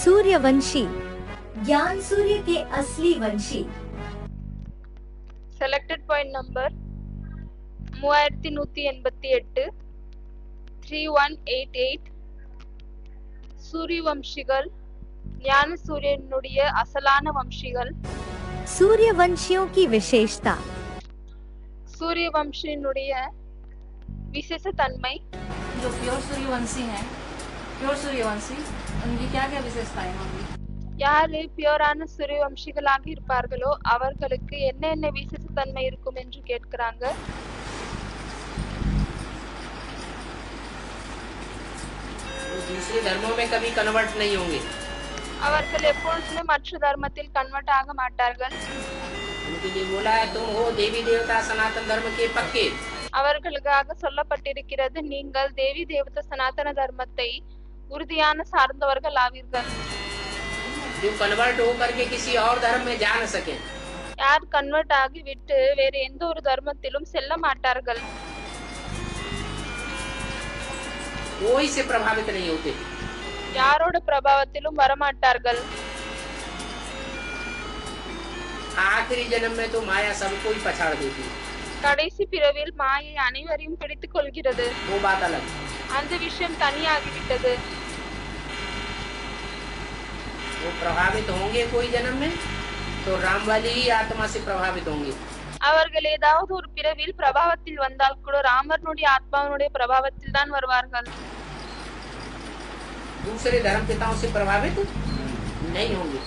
सूर्यवंशी, ज्ञान सूर्य के असली वंशी। Selected point number 3188 3188 சூரியவம்சிகள் ஞான சூரியனுடைய அசலான வம்சிகள்। सूर्यवंशियों की विशेषता। சூரியவம்சியினுடைய விசேஷ தன்மை। जो प्योर सूर्यवंशी हैं, प्योर सूर्यवंशी, उनकी क्या क्या विशेषताएं होंगी? யாரு பியோரான சூரியவம்சிகளாக இருப்பார்களோ அவர்களுக்கு என்ன விசேஷ தன்மை இருக்கும் என்று கேட்கிறாங்க। दूसरे धर्मों में कभी कन्वर्ट नहीं होंगे। அவர்கள் எப்பொழுதுமே மற்ற தர்மத்தில் கன்வெர்ட் ஆக மாட்டார்கள்। उनके लिए बोला है तुम हो देवी देवता सनातन धर्म के पक्के। அவர்களுக்காக சொல்லப்பட்டிருக்கிறது நீங்கள் தேவி தேவத சனாதன தர்மத்தை உறுதியான சார்ந்தவர்கள் ஆவீர்கள்। जो कन्वर्ट होकर के किसी और धर्म में जा न सके। யார் கன்வெர்ட் ஆகி விட்டு வேறு எந்த ஒரு தர்மத்திலும் செல்ல மாட்டார்கள்। वो इससे प्रभावित नहीं होते। யாரோட பிரபாவத்திலும் வரமாட்டார்கள்। आखिरी जन्म में तो माया सबको ही पछाड़ देती है। கடைசி பிறவில் மாயை அனைவரையும் பிடித்துக் கொள்கிறது। वो बात अलग। அந்த விஷயம் தனியாகிவிட்டது। वो प्रभावित होंगे कोई जन्म में तो राम वाली ही आत्मा से प्रभावित होंगे। அவர்கள் ஏதாவது ஒரு பிறவில் பிரபாவத்தில் வந்தால் கூட ராமனுடைய ஆத்மாவினுடைய பிரபாவத்தில் தான் வருவார்கள்। दूसरे धर्म पिताओं से प्रभावित नहीं होंगे।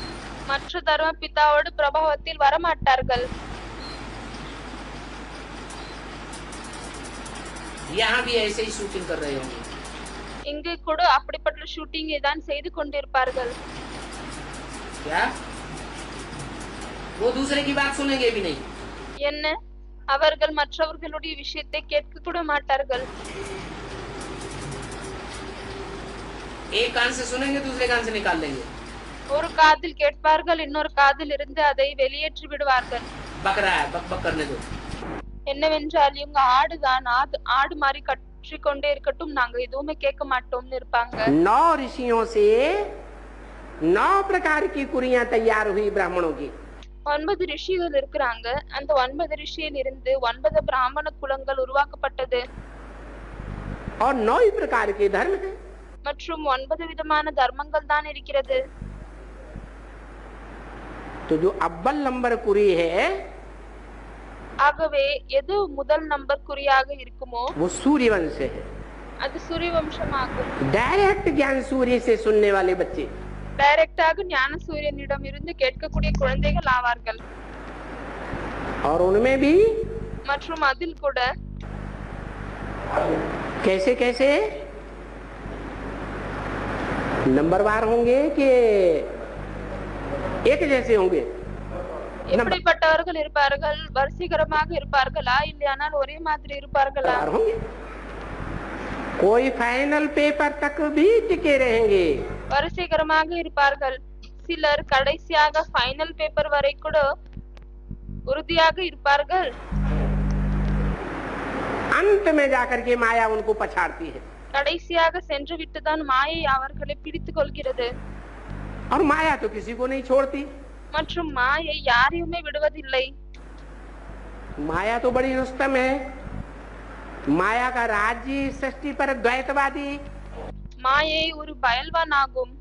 மற்ற தர்ம பிதாவோடு பிரபாவத்தில் வரமாட்டார்கள்। यहाँ भी ऐसे ही शूटिंग कर रहे होंगे। இங்கு கூட அப்படிப்பட்ட ஷூட்டிங்கை தான் செய்து கொண்டிருப்பார்கள்। क्या वो दूसरे की बात सुनेंगे भी नहीं। என்ன அவர்கள் மற்றவர்களுடைய விஷயத்தை கேட்க கூட மாட்டார்கள்। एक कान से सुनेंगे दूसरे कान से निकाल लेंगे। ஒரு காதில் கேட்பார்கள் இன்னொரு காதில் இருந்து அதை வெளியேற்றி விடுவார்கள்। बक रहा है बक बक करने दो। என்னவென்றால் இவங்க ஆடுதான் ஆடு மாதிரி கற்றிக்கொண்டே இருக்கட்டும் நாங்க எதுவுமே கேட்க மாட்டோம்னு இருப்பாங்க। 9 ऋषियों से 9 प्रकार की कुरियां तैयार हुई ब्राह्मणों की। 9 ரிஷிகள் இருக்கிறாங்க। அந்த 9 ரிஷியில் இருந்து 9 பிராமண குலங்கள் உருவாக்கப்பட்டது। और 9 प्रकार के धर्म है। மற்றும் 9 விதமான தர்மங்கள் தான் இருக்கிறது। तो जो अव्वल नंबर कुरी है ஆகவே எது முதல் நம்பர் குறியாக இருக்குமோ वो सूर्यवंश है। அது சூரியவம்சமாகும்। डायरेक्ट ज्ञान सूर्य से सुनने वाले बच्चे। டைரக்டாக ஞான சூரியனிடம் இருந்து கேட்கக்கூடிய குழந்தைகள் ஆவார்கள்। और उनमें भी மற்றும் அதில் கூட कैसे कैसे नंबरवार होंगे कि एक जैसे होंगे। எப்படிப்பட்டவர்கள் இருப்பார்கள்? வரிசைகரமாக இருப்பார்களா இல்லையானால் ஒரே மாதிரி இருப்பார்களா? होंगे कोई फाइनल पेपर तक भी टिके रहेंगे। வரிசைகரமாக இருப்பார்கள்। சிலர் கடைசியாக ஃபைனல் பேப்பர் வரை கூட உறுதியாக இருப்பார்கள்। अंत में जाकर के माया उनको पछाड़ती है। கடைசியாக சென்று விட்டுதான் மாயை அவர்களை பிடித்துக் கொள்கிறது। और माया तो किसी को नहीं छोड़ती। மற்றும் மாயை யாரையுமே விடுவதில்லை। माया तो बड़ी रुस्तम है। माया का राज्य सृष्टि पर द्वैतवादी। மாயை ஒரு பயல்வான் ஆகும்।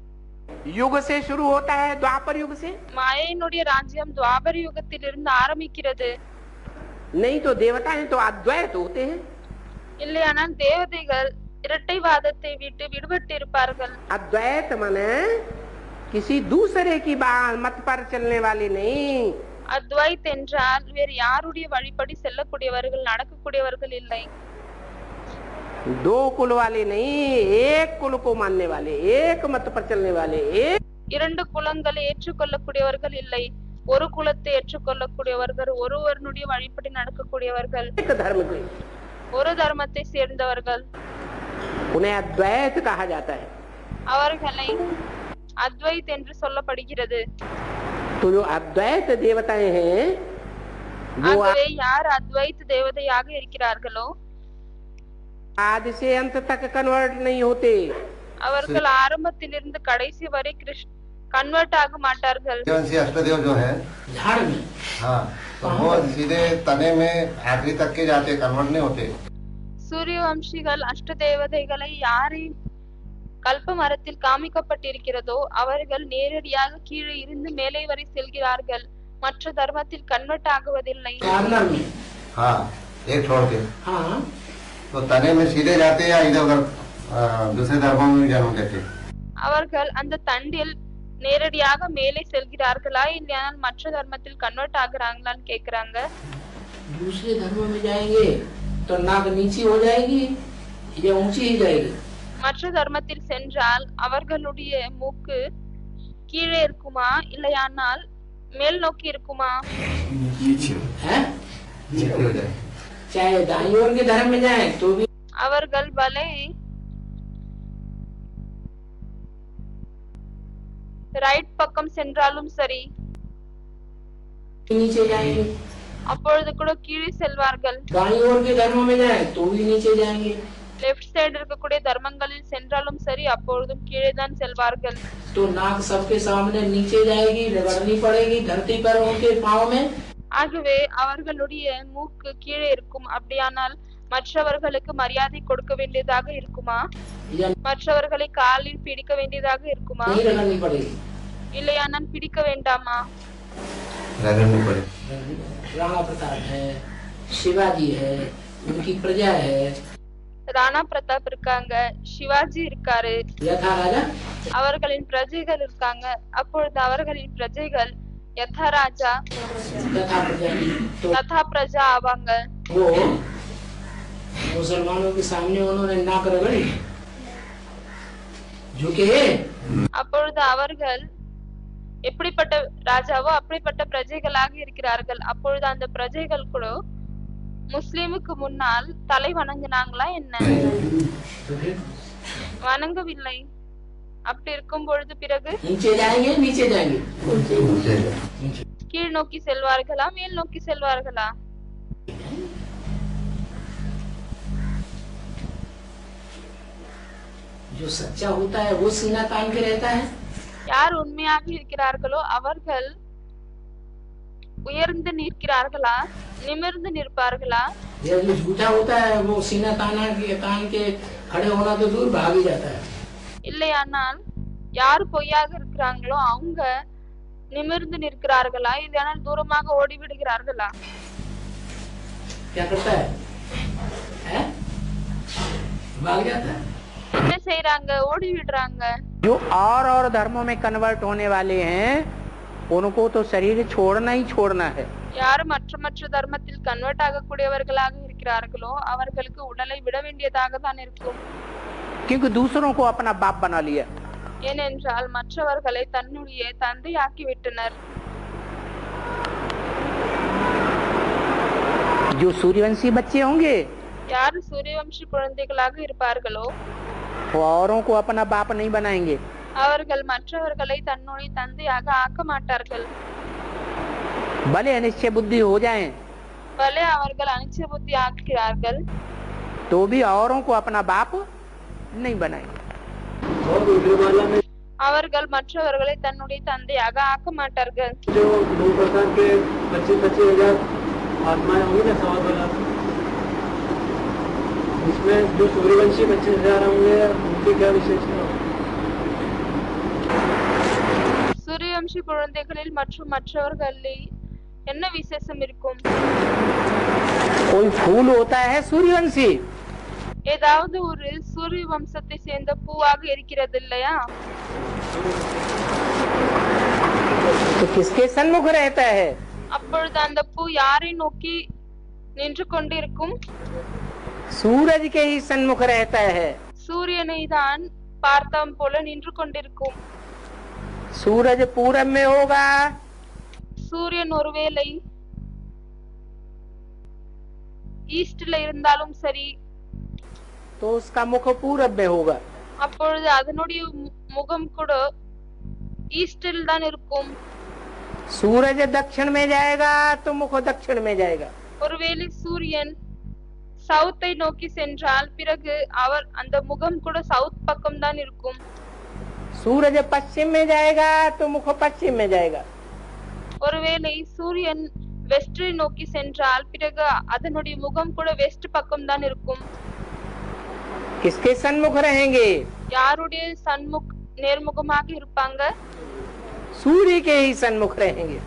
युग से शुरू होता है द्वापर युग से। மாயையினுடைய ராஜ்யம் துவாபர யுகத்திலிருந்து ஆரம்பிக்கிறது। नहीं तो देवता हैं तो अद्वैत होते हैं। இல்லையானால் தேவதைகள் இரட்டைவாதத்தை விட்டு விடுபட்டு இருப்பார்கள்। अद्वैत माने किसी दूसरे की मत पर चलने वाले नहीं। அத்வைத் என்றால் வேறு யாருடைய வழிபடி செல்லக்கூடியவர்கள் நடக்கக்கூடியவர்கள் இல்லை। दो कुल वाले नहीं, एक कुल को मानने वाले, एक मत पर चलने वाले, एक இரண்டு குலங்களை ஏற்றுக்கொள்ளக்கூடியவர்கள் இல்லை। ஒரு குலத்தை ஏற்றுக்கொள்ளக்கூடியவர்கள் ஒருவருடைய வழிபடி நடக்கக்கூடியவர்கள் एक धर्म के। ஒரு தர்மத்தை சேர்ந்தவர்கள்। उन्हें अद्वैत कहा जाता है। அவர்களை அத்வைத் என்று சொல்லப்படுகிறது। तो जो अद्वैत देवताएं हैं वो ஆகவே யார் அத்வைத் தேவதையாக இருக்கிறார்களோ आदि से अंत तक कन्वर्ट नहीं होते। அவர்கள் ஆரம்பத்திலிருந்து கடைசி வரை கன்வெர்ட் ஆக மாட்டார்கள். सूर्यवंशी अष्टदेव जो है झाड़ में हाँ, तो वो सीधे तने में आखिरी तक के जाते, कन्वर्ट नहीं होते. சூரியவம்சிகள் அஷ்ட தேவதைகளை யாரை கல்ப மரத்தில் காமிக்கப்பட்டிருக்கிறதோ அவர்கள் நேரடியாக கீழே இருந்து மேலே வரை செல்கிறார்கள். மற்ற தர்மத்தில் கன்வெர்ட் ஆகுவதில்லை. कॉर्नर में हाँ, एक छोड़ के. हाँ तो तने में सीधे जाते या इधर उधर दूसरे धर्मों में भी जन्म लेते. அவர்கள் அந்த தண்டில் நேரடியாக மேலே செல்கிறார்களா இல்லையானால் மற்ற தர்மத்தில் கன்வெர்ட் ஆகுறாங்களான்னு கேக்குறாங்க. दूसरे धर्म में जाएंगे तो नाक नीचे हो जाएगी या ऊंची ही जाएगी. மற்ற தர்மத்தில் சென்றால் அவர்களுடைய மூக்கு கீழே இருக்குமா இல்லையானால் மேல் நோக்கி இருக்குமா? हैं? नीचे हो जाए. चाहे दाईं ओर के धर्म में जाए तो भी அவர்கள் பலே ரைட் பக்கம் சென்றாலும் சரி नीचे जाएंगे, அப்பொழுது கூட கீழே செல்வார்கள். दाईं ओर के धर्म में जाए तो भी नीचे जाएंगे. லெஃப்ட் சைடு இருக்கக்கூடிய தர்மங்களில் சென்றாலும் சரி அப்பொழுதும் கீழே தான் செல்வார்கள். तो नाक सबके सामने नीचे जाएगी, रगड़नी पड़ेगी धरती पर उनके पाँव में. ஆகவே அவர்களுடைய மூக்கு கீழே இருக்கும். அப்படியானால் மற்றவர்களுக்கு மரியாதை கொடுக்க வேண்டியதாக இருக்குமா? या மற்றவர்களை காலில் பிடிக்க வேண்டியதாக இருக்குமா? नहीं रगड़नी पड़ेगी. இல்லையானால் பிடிக்க வேண்டாமா? रगड़नी पड़े. राणा प्रताप है, शिवाजी है, उनकी प्रजा है. ராணா பிரதாப் இருக்காங்க, சிவாஜி இருக்காரு, यथा राजा அவர்களின் பிரஜைகள் இருக்காங்க. அப்பொழுது அவர்களின் பிரஜைகள் யதா ராஜா तथा प्रजा की तो ததா பிரஜா ஆவாங்க. वो मुसलमानों के सामने उन्होंने नाक रगड़ी, झुके. அப்பொழுது அவர்கள் எப்படிப்பட்ட ராஜாவோ அப்படிப்பட்ட பிரஜைகளாக இருக்கிறார்கள். அப்பொழுது அந்த பிரஜைகள் கூட முஸ்லிமுக்கு முன்னால் தலை வணங்கினாங்களா என்ன? तो फिर வணங்கவில்லை. அப்படி இருக்கும் பொழுது பிறகு नीचे जाएंगे नीचे जाएंगे. नीचे जाए. கீழ் நோக்கி செல்வார்களா மேல் நோக்கி செல்வார்களா? जो सच्चा होता है वो सीना तान के रहता है. யார் உண்மையாக இருக்கிறார்களோ அவர்கள் உயர்ந்து நிற்கிறார்களா நிமிர்ந்து நிற்பார்களா? जो झूठा होता है वो सीना तान के खड़े होना तो दूर भाग ही जाता है. இல்லையானால் யார் பொய்யாக இருக்கிறாங்களோ அவங்க நிமிர்ந்து நிற்கிறார்களா இல்லையானால் தூரமாக ஓடி விடுகிறார்களா? क्या करता है? हैं? भाग जाता है. என்ன செய்யறாங்க? ஓடி விடுறாங்க. जो और धर्मों में कन्वर्ट होने वाले हैं उनको तो शरीर छोड़ना ही छोड़ना है. யார் மற்ற தர்மத்தில் கன்வெர்ட் ஆகக்கூடியவர்களாக இருக்கிறார்களோ அவர்களுக்கு உடலை விட வேண்டியதாக தான் இருக்கும். क्योंकि दूसरों को अपना बाप बना लिया. ஏனென்றால் மற்றவர்களை தன்னுடைய தந்தையாக்கி விட்டனர். जो सूर्यवंशी बच्चे होंगे யார் சூரியவம்சி குழந்தைகளாக இருப்பார்களோ वो औरों को अपना बाप नहीं बनाएंगे. அவர்கள் மற்றவர்களை தன்னுடைய தந்தையாக ஆக்க மாட்டார்கள். भले अनिश्चय बुद्धि हो जाएं பலே அவர்கள் அனிச்ச புத்தி ஆக்குகிறார்கள். तो भी औरों को अपना बाप नहीं बनाएंगे. அவர்கள் மற்றவர்களை தன்னுடைய தந்தையாக ஆக்க மாட்டார்கள். जो 2% के 25,000 आत्माएं होंगी ना सवा 2 लाख, इसमें जो सूर्यवंशी 25,000 होंगे उनकी क्या विशेषता होगी? சூரியவம்சி குழந்தைகளில் மற்றும் மற்றவர்களில் என்ன விசேஷம் இருக்கும்? कोई फूल होता है सूर्यवंशी ஏதாவது ஒரு சூரிய வம்சத்தை சேர்ந்த பூவாக இருக்கிறது இல்லையா? तो किसके सन्मुख रहता है? அப்பொழுது அந்த பூ யாரை நோக்கி நின்று கொண்டிருக்கும்? सूरज के ही सन्मुख रहता है. சூரியனை தான் பார்த்தாம் போல நின்று கொண்டிருக்கும். सूरज पूरब में होगा சூரியன் ஒருவேளை ஈஸ்ட்ல இருந்தாலும் சரி तो उसका मुख पूरब में होगा. அப்பொழுது அதனுடைய முகம் கூட ஈஸ்டில் தான் இருக்கும். सूरज दक्षिण में जाएगा तो मुख दक्षिण में जाएगा. ஒருவேளை சூரியன் சவுத்தை நோக்கி சென்றால் பிறகு அவர் அந்த முகம் கூட சவுத் பக்கம் தான் இருக்கும். सूरज पश्चिम में जाएगा तो मुख पश्चिम में जाएगा। ஒருவேளை சூரியன் வெஸ்டை நோக்கி சென்றால் பிறகு அதனுடைய முகம் கூட வெஸ்ட் பக்கம் தான் இருக்கும். किसके सन्मुख रहेंगे? யாருடைய நேர்முகமாக இருப்பாங்க? सूर्य के ही सन्मुख रहेंगे।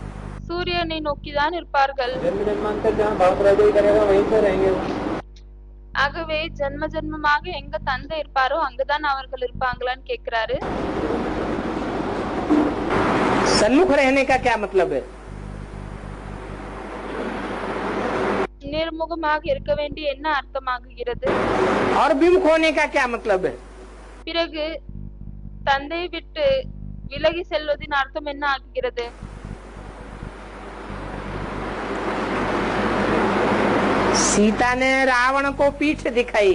சூரியனை நோக்கி தான் இருப்பார்கள். जन्म जन्मांतर जहाँ बाप राजा ही करेगा वहीं से रहेंगे। ஆகவே ஜென்ம ஜென்மமாக எங்க தந்தை இருப்பாரோ அங்கதான் அவர்கள் இருப்பாங்களான்னு கேக்குறாரு. सन्मुख रहने का क्या मतलब है? நேர்முகமாக இருக்க வேண்டிய என்ன அர்த்தமாகுகிறது? और विमुख होने का क्या मतलब है? பிறகு தந்தையை விட்டு விலகி செல்வதின் அர்த்தம் என்ன ஆகுகிறது? सीता ने रावण को पीठ दिखाई,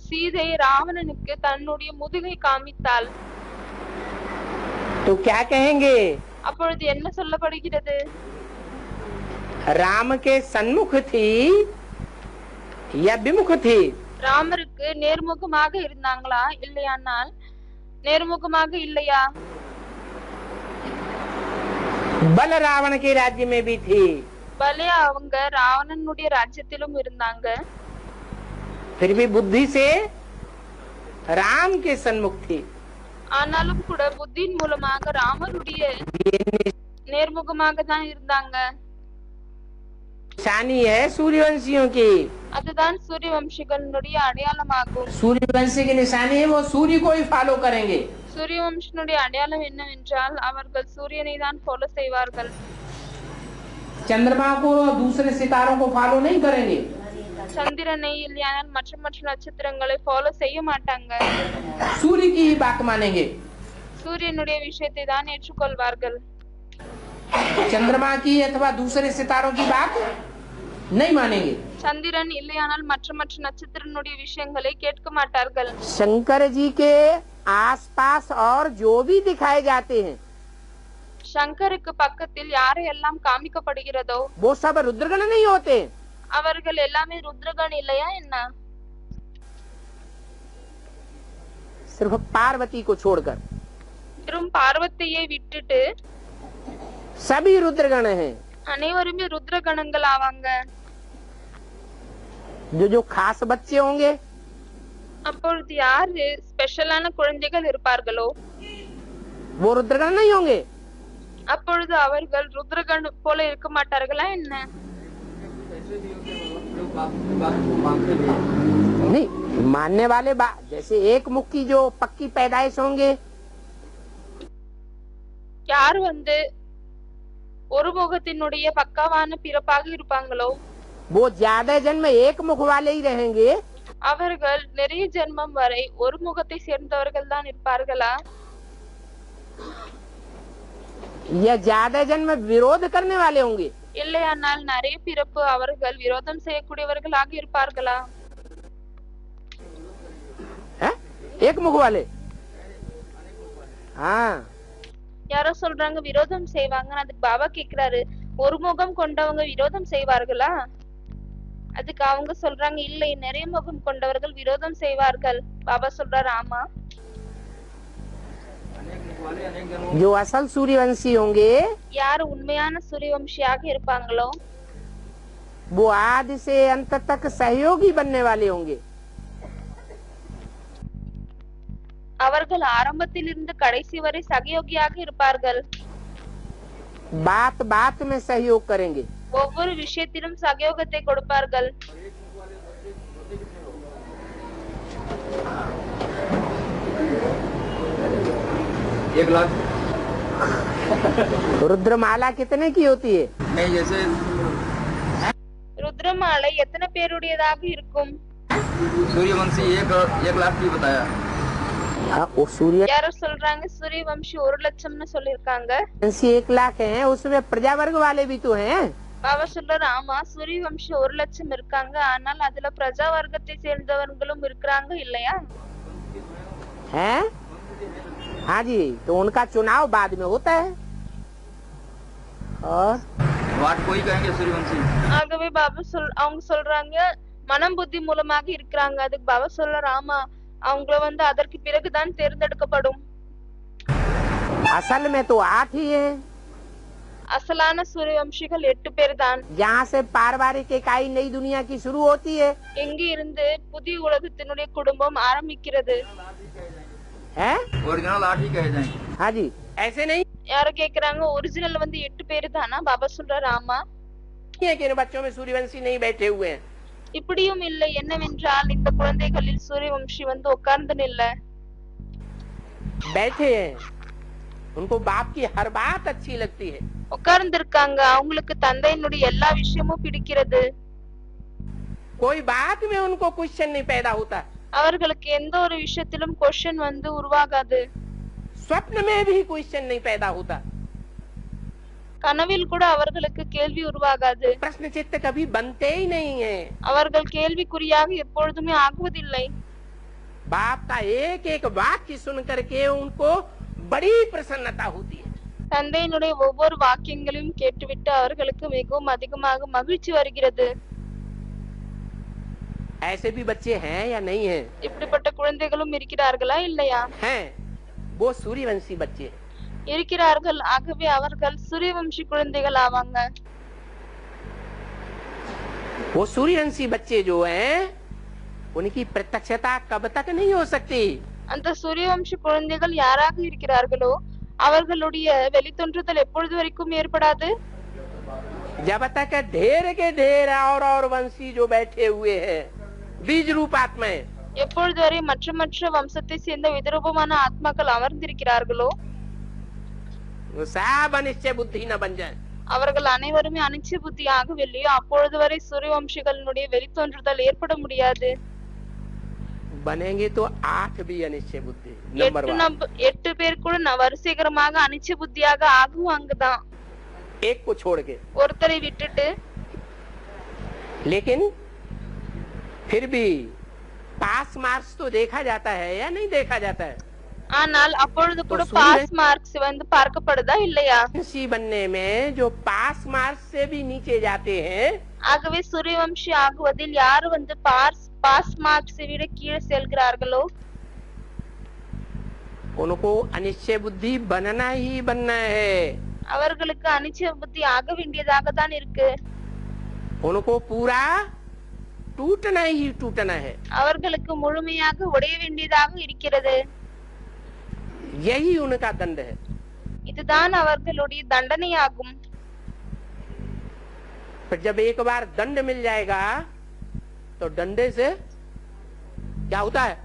சீதை ராவணனுக்கு தன்னுடைய முதுகை காமித்தாள். तो क्या कहेंगे? அப்பொழுது என்ன சொல்லப்படுகிறது? राम के सन्मुख थी या विमुख थी? ராமருக்கு நேர்முகமாக இருந்தாங்களா இல்லையானால் நேர்முகமாக இல்லையா? बल रावण के राज्य में भी थी, பலே அவங்க ராவணனுடைய ராஜ்யத்திலும் இருந்தாங்க. फिर भी बुद्धि से राम के सन्मुख थी। ஆனாலும் கூட புத்தியின் மூலமாக ராமருடைய நேர்முகமாக தான் இருந்தாங்க. निशानी है सूर्यवंशियों की। அதுதான் சூரிய வம்சிகளுடைய அடையாளமாகும். सूर्यवंशी की निशानी है वो सूर्य को ही फॉलो करेंगे। சூரிய வம்சனுடைய அடையாளம் என்னவென்றால் அவர்கள் சூரியனை தான் ஃபாலோ செய்வார்கள். चंद्रमा को दूसरे सितारों को फॉलो नहीं करेंगे। சந்திரனை இல்லையானால் மற்ற மற்ற நட்சத்திரங்களை ஃபாலோ செய்ய மாட்டாங்க. सूर्य की ही बात मानेंगे। சூரியனுடைய விஷயத்தை தான் ஏற்றுக்கொள்வார்கள். चंद्रमा की अथवा दूसरे सितारों की बात नहीं मानेंगे। சந்திரன் இல்லையானால் மற்ற மற்ற நட்சத்திரனுடைய விஷயங்களை கேட்க மாட்டார்கள். शंकर जी के आसपास और जो भी दिखाए जाते हैं சங்கருக்கு பக்கத்தில் யாரையெல்லாம் காமிக்கப்படுகிறதோ वो सब रुद्रगण नहीं होते। அவர்கள் எல்லாமே ருத்ரகன் இல்லையா என்ன? सिर्फ पार्वती को छोड़कर வெறும் பார்வதியை விட்டுட்டு सभी रुद्रगण हैं। அனைவருமே ருத்ரகணங்கள் ஆவாங்க. जो खास बच्चे होंगे அப்பொழுது யாரு ஸ்பெஷலான குழந்தைகள் இருப்பார்களோ वो रुद्रगण नहीं होंगे। அப்பொழுது அவர்கள் ருத்ரகன் போல இருக்க மாட்டார்களா என்ன? नहीं मानने वाले जैसे एक मुख की जो पक्की पैदाइश होंगे யார் ஒரு முகத்தினுடைய பக்காவான பிறப்பாக இருப்பாங்களோ वो ज्यादा जन्म एक मुख वाले ही रहेंगे। அவர்கள் நிறைய ஜென்மம் வரை ஒரு முகத்தை சேர்ந்தவர்கள் தான் இருப்பார்களா? या ज्यादा जन्म विरोध करने वाले होंगे? இல்லையானால் நிறைய பிறப்பு அவர்கள் விரோதம் செய்யக்கூடியவர்களாக இருப்பார்களா? एक मुख वाले। हाँ யாரோ சொல்றாங்க விரோதம் செய்வாங்க. அதுக்கு பாபா கேக்குறாரு ஒரு முகம் கொண்டவங்க விரோதம் செய்வார்களா? அதுக்கு அவங்க சொல்றாங்க இல்லை நிறைய முகம் கொண்டவர்கள் விரோதம் செய்வார்கள். பாபா சொல்றாரு ஆமா. जो असल सूर्यवंशी होंगे யார் உண்மையான சூரியவம்சியாக இருப்பாங்களோ वो आदि से अंत तक सहयोगी बनने वाले होंगे। அவர்கள் ஆரம்பத்திலிருந்து கடைசி வரை சகயோகியாக இருப்பார்கள். बात बात में सहयोग करेंगे। ஒவ்வொரு விஷயத்திலும் சகயோகத்தை கொடுப்பார்கள். एक लाख रुद्रमाला कितने की होती है? नहीं जैसे ருத்ரமாலை எத்தனை பேருடையதாக இருக்கும்? सूर्यवंशी एक लाख की बताया। वो सूर्यवंशी யாரோ சொல்றாங்க சூரியவம்சி 1 லட்சம்னு சொல்லிருக்காங்க. 1 लाख है, उसमें प्रजा वर्ग वाले भी तो हैं। பாபா சொல்றாரு ஆமா சூரியவம்சி 1 லட்சம் இருக்காங்க. ஆனால் அதுல பிரஜா வர்க்கத்தை சேர்ந்தவர்களும் இருக்கிறாங்க இல்லையா? हैं? हाँ जी, तो उनका चुनाव बाद में होता है। और वाट कोई कहेंगे सूर्यवंशी। ஆகவே பாபா அவங்க சொல்றாங்க மனம் புத்தி மூலமாக இருக்கிறாங்க. அதுக்கு பாபா சொல்றாரு ஆமா அவங்கள அதற்கு பிறகுதான் தேர்ந்தெடுக்கப்படும். असल में तो 8 ही है। அசலான சூரியவம்சிகள் 8 பேர் தான். यहाँ से पारिवारिक इकाई नई दुनिया की शुरू होती है। எங்க இருந்து புதிய உலகத்தினுடைய குடும்பம் ஆரம்பிக்கிறது? है ओरिजिनल 8 ही कहे जाएंगे। हाँ जी, ऐसे नहीं யார கேக்குறாங்க, ஒரிஜினல் 8 பேர் தானா? பாபா சொல்றாரு ஆமா. है कि इन बच्चों में सूर्यवंशी नहीं बैठे हुए हैं। இப்படியும் இல்லை. என்னவென்றால் இந்த குழந்தைகளில் சூரியவம்சி உட்கார்ந்து நில்ல, बैठे हैं। उनको बाप की हर बात अच्छी लगती है। உட்கார்ந்து இருக்காங்க. அவங்களுக்கு தந்தையினுடைய எல்லா விஷயமும் பிடிக்கிறது. कोई बात में उनको क्वेश्चन नहीं पैदा होता। அவர்களுக்கு எந்த ஒரு விஷயத்திலும் क्वेश्चन உருவாகாது. स्वप्न में भी क्वेश्चन नहीं पैदा होता। கனவில் கூட அவர்களுக்கு கேள்வி உருவாகாது. प्रश्न चित्त कभी बनते ही नहीं है। அவர்கள் கேள்விக்குறியாக எப்பொழுதுமே ஆகுவதில்லை. बाप का एक एक वाक्य सुन करके उनको बड़ी प्रसन्नता होती है। தந்தையினுடைய ஒவ்வொரு வாக்கியங்களையும் கேட்டுவிட்டு அவர்களுக்கு மிகவும் அதிகமாக மகிழ்ச்சி வருகிறது. ऐसे भी बच्चे हैं या नहीं हैं? இப்படிப்பட்ட குழந்தைகளும் இருக்கிறார்களா இல்லையா? हैं, वो सूर्यवंशी बच्चे हैं। இருக்கிறார்கள். ஆகவே அவர்கள் சூரியவம்சி குழந்தைகள் ஆவாங்க. वो सूर्यवंशी बच्चे जो हैं, उनकी प्रत्यक्षता कब तक नहीं हो सकती। அந்த சூரியவம்சி குழந்தைகள் யாராக இருக்கிறார்களோ அவர்களுடைய வெளித்தோன்றுதல் எப்பொழுது வரைக்கும் ஏற்படாது? जब तक ढेर के ढेर और वंशी जो बैठे हुए हैं बीज रूप आत्माएं, எப்பொழுது வரை மற்ற வம்சத்தை சேர்ந்த விதரூபமான ஆத்மாக்கள் அமர்ந்திருக்கிறார்களோ वो सब अनिश्चय बुद्धि न बन जाए। அவர்கள் அனைவருமே அனிச்சை புத்தி ஆகவில்லையோ அப்பொழுது வரை சூரியவம்சிகளினுடைய வெளித்தோன்றுதல் ஏற்பட முடியாது. बनेंगे तो 8 भी अनिश्चय बुद्धि नंबर 8 பேர் கூட வரிசைகரமாக அனிச்சை புத்தியாக ஆகுவாங்கதான், एक को छोड़ के। ஒருத்தரை விட்டுட்டு. लेकिन फिर भी पास मार्क्स तो देखा जाता है या नहीं देखा जाता है? ஆனால் அப்பொழுது கூட तो பாஸ் மார்க்ஸ் பார்க்கப்படுதா இல்லையா? सूर्यवंशी बनने में जो पास मार्क्स से भी नीचे जाते हैं, ஆகவே சூரியவம்சி ஆகுவதில் யார் பாஸ் மார்க்ஸ் விட கீழே செல்கிறார்களோ उनको अनिश्चय बुद्धि बनना ही बनना है। அவர்களுக்கு அனிச்சை புத்தி ஆக வேண்டியதாக தான் இருக்கு. उनको पूरा टूटना ही टूटना है। அவர்களுக்கு முழுமையாக உடைய வேண்டியதாக இருக்கிறது. यही उनका दंड है। இதுதான் அவர்களுடைய தண்டனையாகும். पर जब एक बार दंड मिल जाएगा तो डंडे से क्या होता है?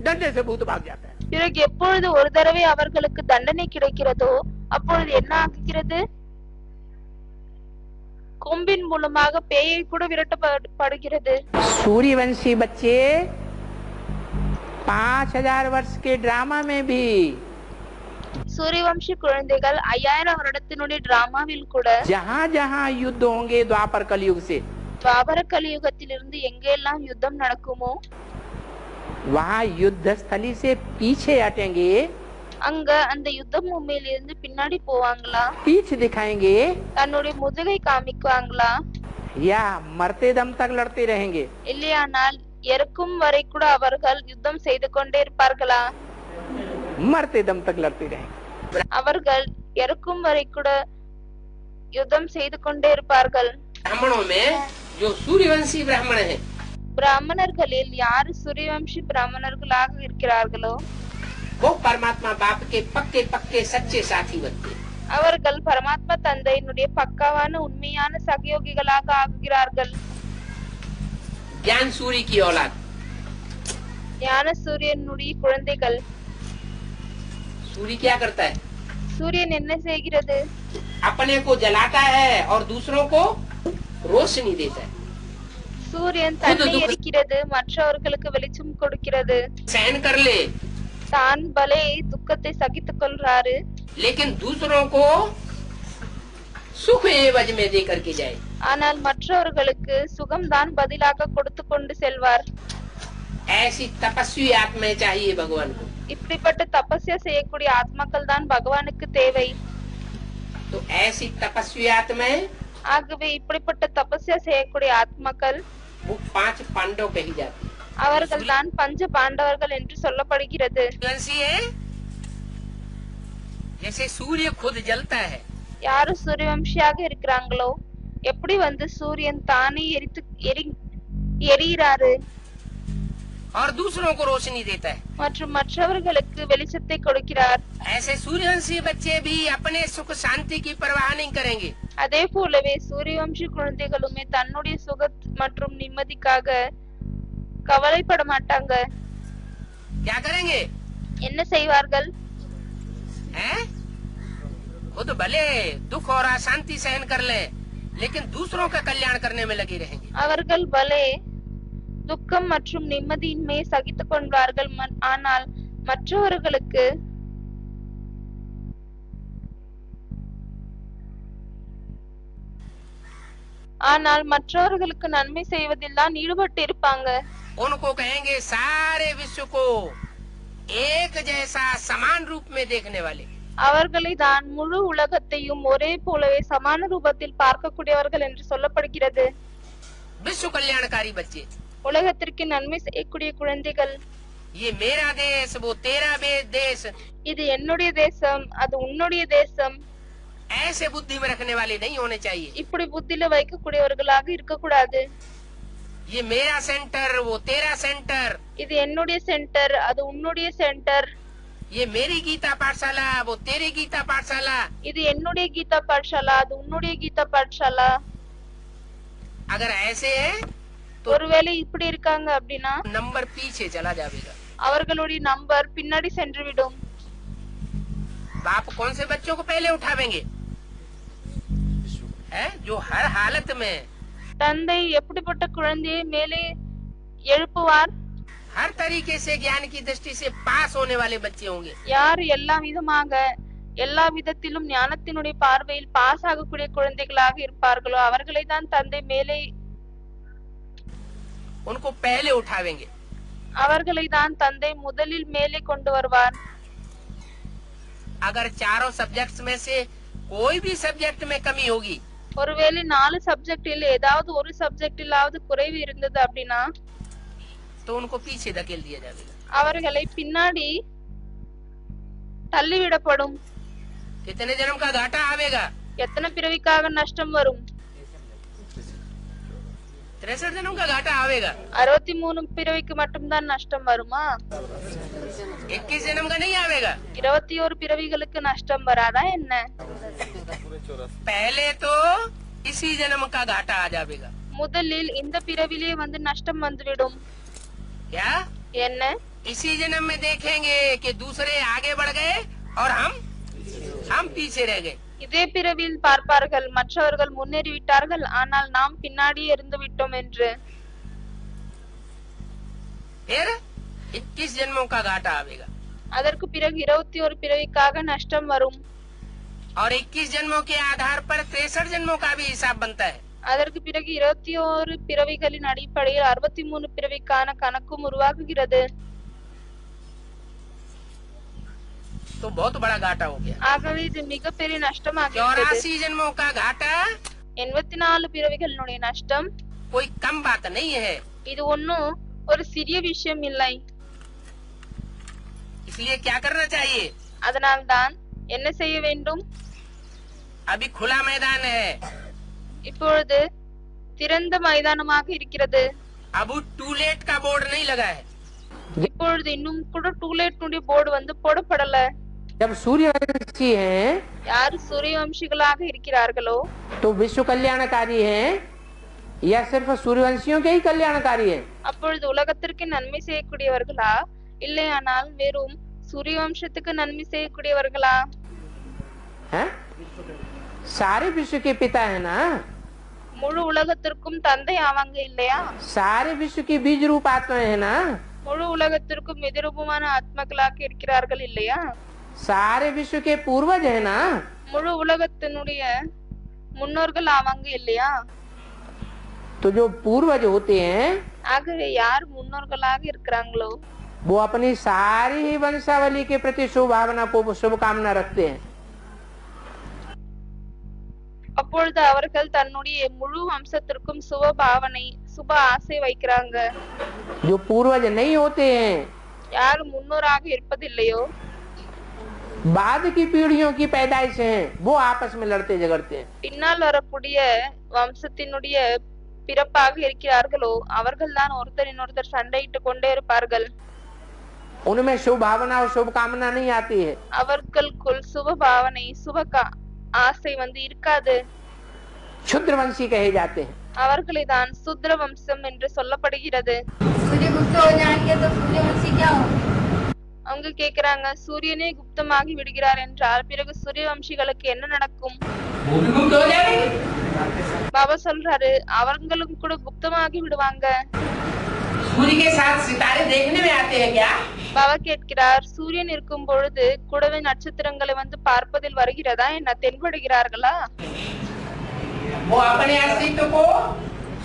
डंडे से भूत भाग जाता है। பிறகு எப்பொழுது ஒரு தடவை அவர்களுக்கு தண்டனை கிடைக்கிறதோ அப்பொழுது என்ன ஆகிறது? கொம்பின் மூலமாக பேயை கூட விரட்டப்படுகிறது. सूर्यवंशी बच्चे 5000 वर्ष के ड्रामा में भी, சூரியவம்சி குழந்தைகள் 5000 வருடத்தினுடைய டிராமாவில் கூட, जहाँ जहाँ युद्ध होंगे द्वापर कलयुग से, துவாபர கலியுகத்திலிருந்து எங்கெல்லாம் யுத்தம் நடக்குமோ वहाँ युद्ध स्थली से पीछे हटेंगे, அங்க அந்த யுத்த பூமியில இருந்து பின்னாடி போவாங்களா? पीछ दिखाएंगे, தன்னுடைய முதுகை காமிக்குவாங்களா? या मरते दम तक लड़ते रहेंगे? இல்லையானால் இறக்கும் வரை கூட அவர்கள் யுத்தம் செய்து கொண்டே இருப்பார்களா? मरते दम तक लड़ते रहेंगे। அவர்கள் இறக்கும் வரை கூட யுத்தம் செய்து கொண்டே இருப்பார்கள். ब्राह्मणों में जो सूर्यवंशी ब्राह्मण है, பிராமணர்களில் யாரு சூரியவம்சி பிராமணர்களாக இருக்கிறார்களோ वो परमात्मा बाप के पक्के पक्के सच्चे साथी बनते हैं। அவர்கள் பரமாத்மா தந்தையினுடைய பக்காவான உண்மையான சகயோகிகளாக ஆகுகிறார்கள். ज्ञान सूर्य की औलाद, ஞான சூரியனுடைய குழந்தைகள். सूर्य क्या करता है? சூரியன் என்ன செய்கிறது? अपने को जलाता है और दूसरों को रोशनी देता है। சூரியன் தன்னை எரிக்கிறது, மற்றவர்களுக்கு வெளிச்சம் கொடுக்கிறது. सहन कर ले, தான் பலே துக்கத்தை சகித்துக் கொள்றாரு, लेकिन दूसरों को सुख एवज में दे करके जाए। ஆனால் மற்றவர்களுக்கு சுகம்தான் பதிலாக கொடுத்து கொண்டு செல்வார். ऐसी तपस्वी आत्माएं चाहिए भगवान को। இப்படிப்பட்ட தபஸ்யா செய்யக்கூடிய ஆத்மாக்கள் தான் பகவானுக்கு தேவை. तो ऐसी तपस्वी आत्माएं, ஆகவே இப்படிப்பட்ட தபஸ்யா செய்யக்கூடிய ஆத்மாக்கள் वो 5 पांडव कही जाती है। அவர்கள்தான் பஞ்ச பாண்டவர்கள் என்று சொல்லப்படுகிறது. सूर्यवंशी है जैसे सूर्य खुद जलता है, யாரு சூரியவம்சியாக இருக்கிறாங்களோ எப்படி வந்து சூரியன் தானே எரிகிறாரு और दूसरों को रोशनी देता है, மற்றும் மற்றவர்களுக்கு வெளிச்சத்தை கொடுக்கிறார். ऐसे सूर्यवंशी बच्चे भी अपने सुख शांति की परवाह नहीं करेंगे. அதே போலவே சூரியவம்சி குழந்தைகளுமே தன்னுடைய சுக மற்றும் நிம்மதிக்காக கவலைப்பட மாட்டாங்க. क्या करेंगे? என்ன செய்வார்கள்? हैं? खुद भले दुख और अशांति सहन कर ले, लेकिन दूसरों का कल्याण करने में लगे रहेंगे. அவர்கள் பலே துக்கம் மற்றும் நிம்மதியின்மையை சகித்துக் கொள்வார்கள். ஆனால் மற்றவர்களுக்கு நன்மை செய்வதில் தான் ஈடுபட்டு இருப்பாங்க. उनको कहेंगे सारे विश्व को एक जैसा समान रूप में देखने वाले. அவர்களை தான் முழு உலகத்தையும் ஒரே போலவே சமான ரூபத்தில் பார்க்கக்கூடியவர்கள் என்று சொல்லப்படுகிறது. विश्व कल्याणकारी बच्चे, உலகத்திற்கு நன்மை செய்யக்கூடிய குழந்தைகள். ये मेरा देश वो तेरा देश, இது என்னுடைய தேசம், அது உன்னுடைய தேசம். ऐसे बुद्धि में रखने वाले नहीं होने चाहिए. இப்படி புத்தியில வைக்கக்கூடியவர்களாக இருக்கக்கூடாது. ये मेरा सेंटर वो तेरा सेंटर, இது என்னுடைய சென்டர், அது உன்னுடைய சென்டர். ये मेरी गीता पाठशाला वो तेरी गीता पाठशाला. இது என்னுடைய கீதா பாடசாலா, அது உன்னுடைய கீதா பாடசாலா. अगर ऐसे है तो ஒருவேளை இப்படி இருக்காங்க அப்படின்னா नंबर पीछे चला जाएगा. அவர்களுடைய நம்பர் பின்னாடி சென்று விடும். बाप कौन से बच्चों को पहले उठावेंगे? है जो हर हालत में தந்தை எப்படிப்பட்ட குழந்தையை மேலே எழுப்புவார்? हर तरीके से ज्ञान की दृष्टि से पास होने वाले बच्चे होंगे. யார் எல்லா விதத்திலும் ஞானத்தினுடைய பார்வையில் பாஸ் ஆகக்கூடிய குழந்தைகளாக இருப்பார்களோ அவர்களை தான் தந்தை மேலே उनको पहले उठावेंगे. அவர்களை தான் தந்தை முதலில் மேலே கொண்டு வருவார். अगर चारों सब्जेक्ट्स में से कोई भी सब्जेक्ट में कमी होगी ஒருவேளை 4 சப்ஜெக்டில் ஏதாவது ஒரு சப்ஜெக்டிலாவது குறைவு இருந்தது அப்படின்னா तो उनको पीछे धकेल दिया जाएगा. அவர்களை பின்னாடி தள்ளிவிடப்படும். कितने जन्म का घाटा आवेगा? எத்தனை பிறவிக்காக நஷ்டம் வரும்? 63 जन्म का घाटा आवेगा. 63 பிறவிக்கு மட்டும்தான் நஷ்டம் வருமா? 21 जन्म का नहीं आवेगा. 21 பிறவிகளுக்கு நஷ்டம் வராதா என்ன? पहले तो इसी जन्म का घाटा आ जाएगा. முதலில் இந்த பிறவிலே வந்து நஷ்டம் வந்துவிடும். क्या? என்ன? इसी जन्म में देखेंगे कि दूसरे आगे बढ़ गए और हम पीछे रह गए. இதே பிறவியில் பார்ப்பார்கள் மற்றவர்கள் முன்னேறி விட்டார்கள் ஆனால் நாம் பின்னாடியே இருந்து விட்டோம் என்று. फिर 21 जन्मों का घाटा आवेगा. அதற்கு பிறகு 21 பிறவிக்காக நஷ்டம் வரும். और 21 जन्मों के आधार पर 63 जन्मों का भी हिसाब बनता है. அதற்கு பிறகு 21 பிறவிகளின் அடிப்படையில் 63 பிறவிக்கான கணக்கும் உருவாகுகிறது. तो बहुत बड़ा घाटा हो गया. ஆகவே இது மிகப்பெரிய நஷ்டமாகிறது. 84 जन्मों का घाटा 84 பிறவிகளினுடைய நஷ்டம் कोई कम बात नहीं है. இது ஒன்னும் ஒரு சிறிய விஷயம் இல்லை. इसलिए क्या करना चाहिए? அதனால்தான் என்ன செய்ய வேண்டும்? अभी खुला मैदान है. இப்பொழுது திறந்த மைதானமாக இருக்கிறது. अब टू लेट का बोर्ड नहीं लगा है. இப்பொழுது இன்னும் கூட டூலேட் போர்டு வந்து போடப்படல. जब सूर्यवंशी हैं யார் சூரியவம்சிகளாக இருக்கிறார்களோ तो विश्व कल्याणकारी हैं या सिर्फ सूर्यवंशियों के ही कल्याणकारी हैं? அப்பொழுது உலகத்திற்கு நன்மை செய்யக்கூடியவர்களா இல்லையானால் வெறும் சூரியவம்சத்துக்கு நன்மை செய்யக்கூடியவர்களா? हैं? सारे विश्व के पिता है ना. முழு உலகத்திற்கும் தந்தை அவங்க இல்லையா? सारे विश्व की बीज रूप आत्माएं है ना. முழு உலகத்திற்கும் எதிரூபமான ஆத்மாக்களாக இருக்கிறார்கள் இல்லையா? सारे विश्व के पूर्वज है ना. முழு உலகத்தினுடைய முன்னோர்கள் அவங்க இல்லையா? तो जो पूर्वज होते हैं ஆகவே யார் முன்னோர்களாக இருக்கிறாங்களோ वो अपनी सारी ही वंशावली के प्रति शुभ भावना को शुभकामना रखते हैं. அப்பொழுது அவர்கள் தன்னுடைய முழு வம்சத்திற்கும் சுப பாவனை சுப ஆசை வைக்கிறாங்க. जो पूर्वज नहीं होते हैं, யார் முன்னோராக இருப்பதில்லையோ बाद की पीढ़ियों की पैदाइश हैं, वो आपस में लड़ते झगड़ते हैं। பின்னால் வரக்கூடிய வம்சத்தினுடைய பிறப்பாக இருக்கிறார்களோ அவர்கள்தான் ஒருத்தர் இன்னொருத்தர் சண்டையிட்டு கொண்டே இருப்பார்கள். उनमें शुभ भावना और शुभ कामना नहीं आती है। அவர்களுக்குள் சுப பாவனை ஆசை இருக்காது. क्षुद्रवंशी कहे जाते हैं। அவர்களை தான் சூத்ர வம்சம் என்று சொல்லப்படுகிறது. सूर्य गुप्त हो जाएंगे तो सूर्यवंशी क्या हो? அவங்க கேக்குறாங்க, சூரியனே குப்தமாகி விடுகிறார் என்றால் பிறகு சூரியவம்சிகளுக்கு என்ன நடக்கும்? वो भी गुप्त हो जाएंगे। பாபா சொல்றாரு, அவங்களும் கூட குப்தமாகி விடுவாங்க. सूर्य के साथ सितारे देखने में आते हैं क्या? பாபா கேட்கிறார், சூரியன் இருக்கும் பொழுது கூடவே நட்சத்திரங்களை பார்ப்பதில் வருகிறதா, என்ன தென்படுகிறார்களா? वो अपने अस्तित्व को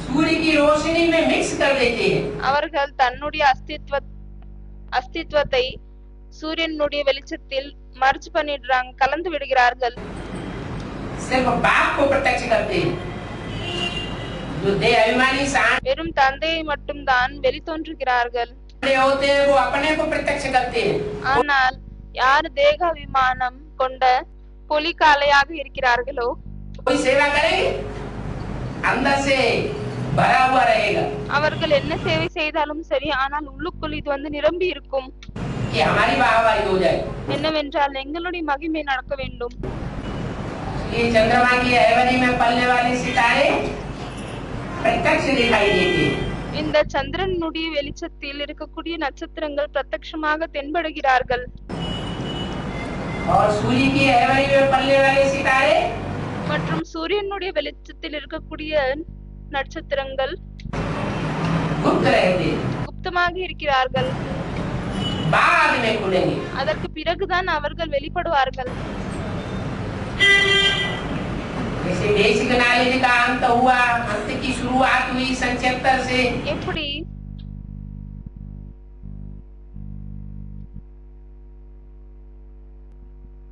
सूर्य की रोशनी में मिक्स कर देते हैं। அவர்கள் தன்னுடைய அஸ்தித்வத்தை சூரியனுடைய வெளிச்சத்தில் மர்ஜ் பண்ணிடுறாங்க, கலந்து விடுகிறார்கள். सिर्फ बाप को प्रत्यक्ष करते हैं। जो देह अभिमानी सांड வெறும் தந்தையை மட்டும் தான் வெளித்தோன்றுகிறார்கள். होते हैं वो अपने को प्रत्यक्ष करते हैं। ஆனால் யார் தேக அபிமானம் கொண்ட பொலிகாலையாக இருக்கிறார்களோ कोई सेवा करेंगे अंदर से भरा हुआ रहेगा அவர்கள் என்ன சேவை செய்தாலும் சரி, ஆனால் உள்ளுக்குள் இது நிரம்பி இருக்கும். कि हमारी वाहवाही हो जाए। என்னவென்றால் எங்களுடைய மகிமை நடக்க வேண்டும். ये चंद्रमा की अवधि में पलने वाले सितारे प्रत्यक्ष दिखाई देते हैं। இந்த சந்திரனுடைய வெளிச்சத்தில் இருக்கக்கூடிய நட்சத்திரங்கள் பிரத்யட்சமாக தென்படுகிறார்கள். और सूर्य की अवधि में पलने वाले सितारे மற்றும் சூரியனுடைய வெளிச்சத்தில் இருக்கக்கூடிய நட்சத்திரங்கள் गुप्त रहते हैं। குப்தமாக இருக்கிறார்கள். बाद में खुलेंगे। அதற்கு பிறகுதான் அவர்கள் வெளிப்படுவார்கள். जैसे बेसिक नॉलेज का अंत हुआ, अंत की शुरुआत हुई 77 से। எப்படி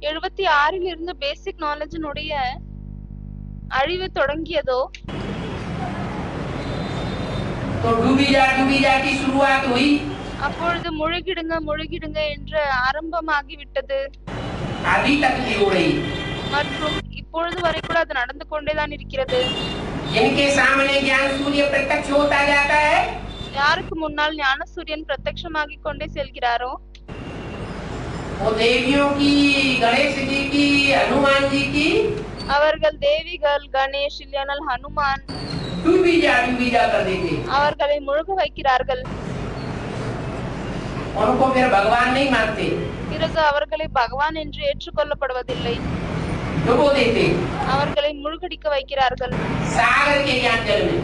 76 இருந்து பேசிக் நாலேஜினுடைய அழிவு தொடங்கியதோ, तो डूबी जा की शुरुआत हुई। அப்பொழுது முழுகிடுங்க என்று ஆரம்பமாகி விட்டது. अभी तक भी हो रही। மற்றும் இப்பொழுது வரை கூட அது நடந்து கொண்டேதான் இருக்கிறது. जिनके सामने ज्ञान सूर्य प्रत्यक्ष होता जाता है, யாருக்கு முன்னால் ஞான சூரியன் பிரத்யட்சமாகி கொண்டே செல்கிறாரோ वो देवियों की, गणेश जी की, हनुमान जी की அவர்கள் தேவிகள், கணேஷ் இல்லையானால் ஹனுமான் डूबी जा कर देते। அவர்களை முழுக வைக்கிறார்கள். उनको फिर भगवान नहीं मानते, பிறகு அவர்களை பகவான் என்று ஏற்றுக்கொள்ளப்படுவதில்லை, डुबो देते அவர்களை முழுகடிக்க வைக்கிறார்கள். सागर के ज्ञान जल में।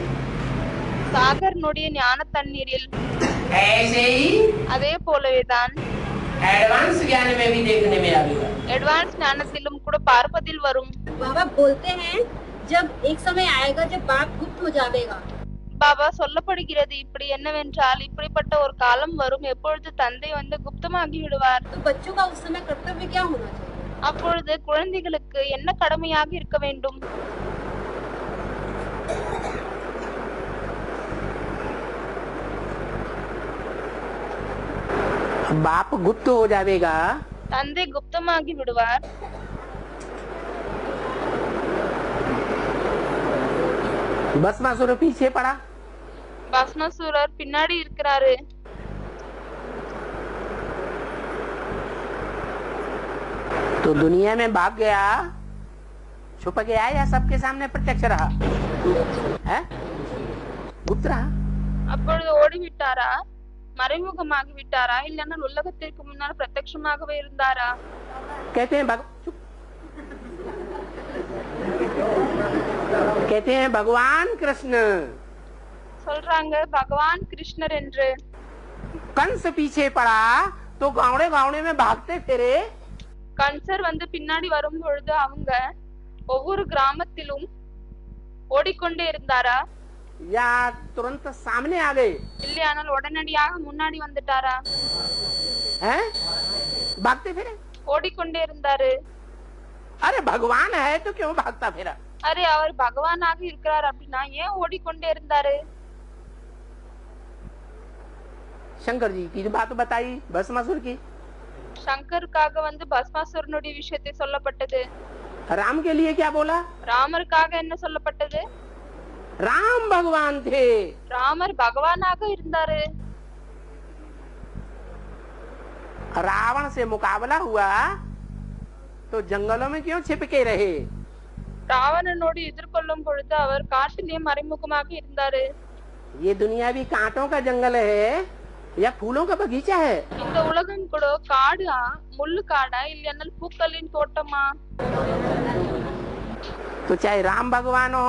சாகர்னுடைய ஞான தண்ணீரில். ऐसे ही அதே போலவேதான் एडवांस ज्ञान में भी देखने में आएगा। एडवांस ஞானத்திலும் கூட பார்ப்பதில் வரும். बाबा बोलते हैं जब एक समय आएगा जब बाप गुप्त हो जाएगा। பாபா சொல்லப்படுகிறது இப்படி என்னவென்றால், இப்படிப்பட்ட ஒரு காலம் வரும் எப்பொழுது தந்தை குப்தமாகி விடுவார். तो बच्चों का उस समय कर्तव्य क्या होना चाहिए? அப்பொழுது குழந்தைகளுக்கு என்ன கடமையாக இருக்க வேண்டும்? बाप गुप्त हो जाएगा, தந்தை குப்தமாகி விடுவார். भस्मासुर पीछे पड़ा। பஸ்மாசுரர் பின்னாடி இருக்கிறாரு. तो दुनिया में भाग गया, छुप गया या सबके सामने प्रत्यक्ष रहा? है गुप्त रहा। அப்பொழுது ஓடிவிட்டாரா, மறைமுகமாகி விட்டாரா, இல்லைன்னா உலகத்திற்கு முன்னால் பிரத்யட்சமாகவே இருந்தாரா? कहते हैं भगवान कृष्ण। சொல்றாங்க பகவான் கிருஷ்ணர் என்று. कंस पीछे पड़ा तो गावड़े में भागते फिरे। கன்சர் பின்னாடி வரும் பொழுது அவங்க ஒவ்வொரு கிராமத்திலும் ஓடிக்கொண்டே இருந்தாரா, या तुरंत सामने आ गए? இல்லையானால் உடனடியாக முன்னாடி வந்துட்டாரா? हैं? भागते फिरे। ஓடிக்கொண்டே இருந்தாரு. अरे भगवान है तो क्यों भागता फिरा? அரே அவர் பகவானாக இருக்கிறார் அப்படின்னா ஏன் ஓடிக்கொண்டே இருந்தாரு? शंकर जी की जो बात बताई भस्मासुर की, சங்கருக்காக வந்து பஸ்மாசுரனுடைய விஷயத்தை சொல்லப்பட்டது. राम के लिए क्या बोला? ராமருக்காக என்ன சொல்லப்பட்டது? राम भगवान थे, ராமர் பகவானாக இருந்தாரு. रावण से मुकाबला हुआ तो जंगलों में क्यों छिप के रहे? ராவணனோடு எதிர்கொள்ளும் பொழுது அவர் காட்டிலே மறைமுகமாக இருந்தாரு. ये दुनिया भी कांटों का जंगल है या फूलों का बगीचा है? இந்த உலகம் கூட காடா, முள்ளு காடா இல்லையானால் பூக்களின் தோட்டமா? तो चाहे राम भगवान हो,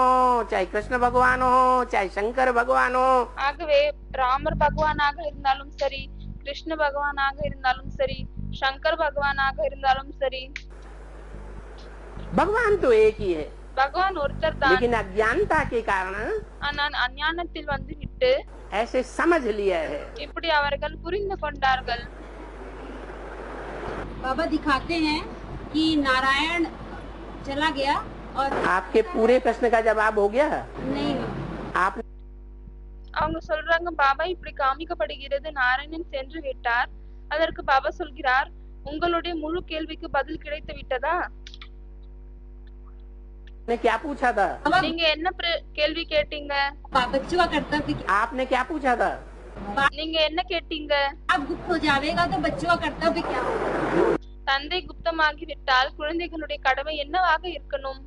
चाहे कृष्ण भगवान हो, चाहे शंकर भगवान हो, ஆகவே ராமர் பகவானாக இருந்தாலும் சரி, கிருஷ்ண பகவானாக இருந்தாலும் சரி, சங்கர் பகவானாக இருந்தாலும் சரி, भगवान तो एक ही है, பகவான் ஒருத்தர் தான். लेकिन अज्ञानता के कारण ஆனால் அஞ்ஞானத்தில் வந்து விட்டு ऐसे समझ लिया है। இப்படி அவர்கள் புரிந்து கொண்டார்கள். बाबा दिखाते हैं कि नारायण चला गया और आपके पूरे प्रश्न का जवाब हो गया? नहीं, आप அவங்க சொல்றாங்க, பாபா இப்படி காமிக்கப்படுகிறது, நாராயணன் சென்று விட்டார். அதற்கு பாபா சொல்கிறார், உங்களுடைய முழு கேள்விக்கு பதில் கிடைத்து விட்டதா? ने क्या पूछा था? நீங்க என்ன கேள்வி கேட்டீங்க? बच्चों का कर्तव्य क्या? आपने क्या पूछा था? நீங்க என்ன கேட்டீங்க? आप गुप्त हो जाएगा तो बच्चों का कर्तव्य क्या होगा? தந்தை குப்தமாகி விட்டால் குழந்தைகளுடைய கடமை என்னவாக இருக்கணும்?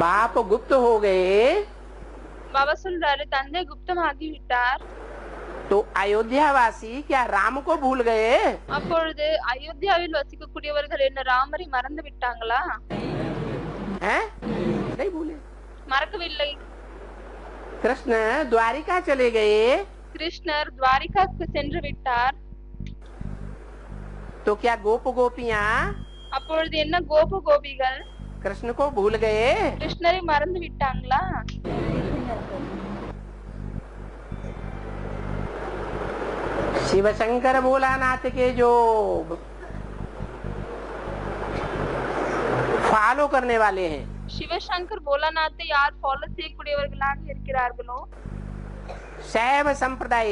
बाप गुप्त हो गए பாபா சொல்றாரு, தந்தை குப்தமாகி விட்டார். तो अयोध्यावासी क्या राम को भूल गए? அப்பொழுது அயோத்தியாவில் வசிக்கக்கூடியவர்கள் என்ன ராமரை மறந்து விட்டாங்களா? हैं? नहीं भूले। மறக்கவில்லை. कृष्ण द्वारिका चले गए கிருஷ்ணர் துவாரிகாக்கு சென்று விட்டார். तो क्या गोप गोपियाँ அப்பொழுது என்ன கோபு கோபிகள் कृष्ण को भूल गए? கிருஷ்ணரை மறந்து விட்டாங்களா? शिव शंकर भोलानाथ के जो फॉलो करने वाले हैं, சிவசங்கர் போலாநாத்தை யார் ஃபாலோ செய்யக்கூடியவர்களாக இருக்கிறார்களோ, शैव संप्रदाय,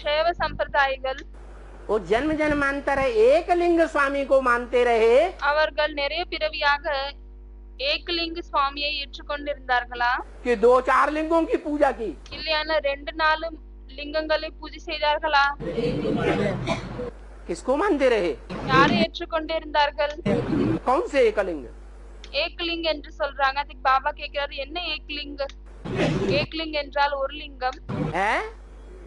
சைவ சம்பிரதாயிகள், वो जन्म जन्मांतर एक लिंग स्वामी को मानते रहे அவர்கள் நிறைய பிறவியாக ஏகலிங்க சுவாமியை ஏற்றுக்கொண்டிருந்தார்களா? कि 2-4 लिंगों की पूजा की। இல்லையான 2-4 லிங்கங்களை பூஜை செய்தார்களா? किसको मानते रहे? யாரை ஏற்றுக்கொண்டிருந்தார்கள்? कौन से एक लिंग? ஏகலிங் என்று சொல்றாங்க. அதுக்கு பாபா கேக்குறாரு, என்ன ஏகலிங்? ஏகலிங் என்றால் ஒரு லிங்கம். है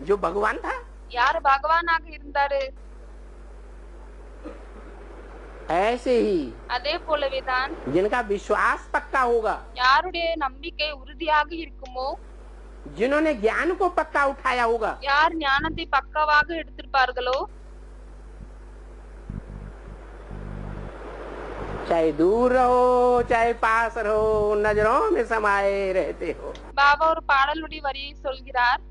जो भगवान था। யார் பகவானாக இருந்தாரு? ऐसे ही அதே போலவேதான் जिनका विश्वास पक्का होगा, யாருடைய நம்பிக்கை உறுதியாக இருக்குமோ, जिन्होंने ज्ञान को पक्का उठाया होगा, யார் ஞானத்தை பக்காவாக எடுத்திருப்பார்களோ, चाहे दूर रहो चाहे पास रहो, नजरों में समाये रहते हो। பாபா ஒரு பாடலுடைய வரியை சொல்கிறார்,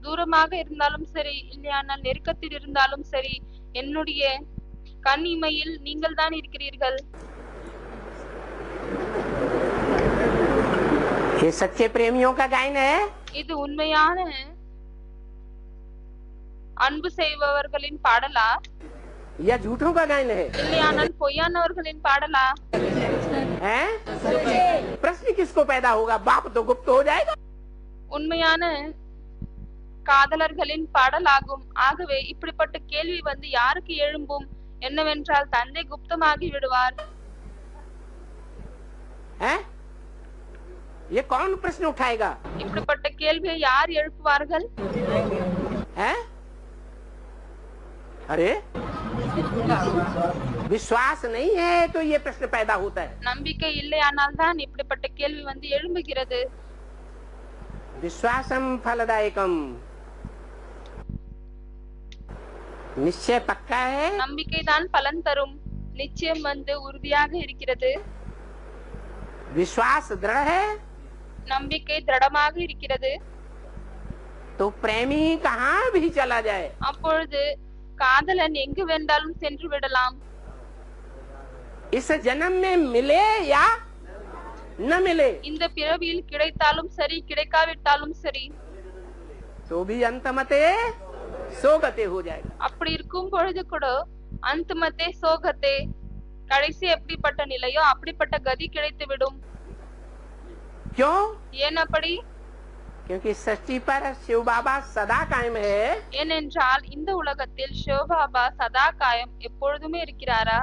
தூரமாக இருந்தாலும் சரி, இல்லையானால் நெருக்கத்தில் இருந்தாலும் சரி, என்னுடைய கண் இமையில் நீங்கள் தான் இருக்கிறீர்கள். ये सच्चे प्रेमियों का गायन है இது உண்மையான அன்பு செய்பவர்களின் பாடலா, या झूठों का गायन है? இல்லையானால் பொய்யானவர்களின் பாடலா? हैं? प्रश्न किसको पैदा होगा? बाप तो गुप्त हो जाएगा। உண்மையான காதலர்களின் பாடலாகும். ஆகவே இப்படிப்பட்ட கேள்வி வந்து யாருக்கு எழும்பும்? என்னவென்றால் தந்தை குப்தமாகி விடுவார். हैं? ये कौन प्रश्न उठाएगा? இப்படிப்பட்ட கேள்வியை யார் எழுப்புவார்கள்? हैं? अरे विश्वास नहीं है तो ये प्रश्न पैदा होता है। நம்பிக்கை இல்லையானால் தான் இப்படிப்பட்ட கேள்வி வந்து எழும்புகிறது. विश्वासम फलदायकम, निश्चय पक्का है, நம்பிக்கை தான் பலன் தரும். நிச்சயம் வந்து உறுதியாக இருக்கிறது. विश्वास दृढ़ है நம்பிக்கை திடமாக இருக்கிறது. तो प्रेमी कहाँ भी चला जाए, அப்பொழுது காதலன் எங்கு வேண்டாலும் சென்று விடலாம். इस जन्म में मिले या न मिले, இந்த பிறவியில் கிடைத்தாலும் சரி, கிடைக்காவிட்டாலும் சரி, तो भी अंतमते सोगते हो जाएगा। அப்படி இருக்கும் பொழுது கூட அந்தமத்தே சோகத்தே, கடைசி எப்படிப்பட்ட நிலையோ அப்படிப்பட்ட கதி கிடைத்து விடும். क्यों? ஏன் அப்படி? क्योंकि सृष्टि पर शिव बाबा सदा कायम है। ஏனென்றால் இந்த உலகத்தில் சிவபாபா சதா காயம் எப்பொழுதுமே இருக்கிறாரா?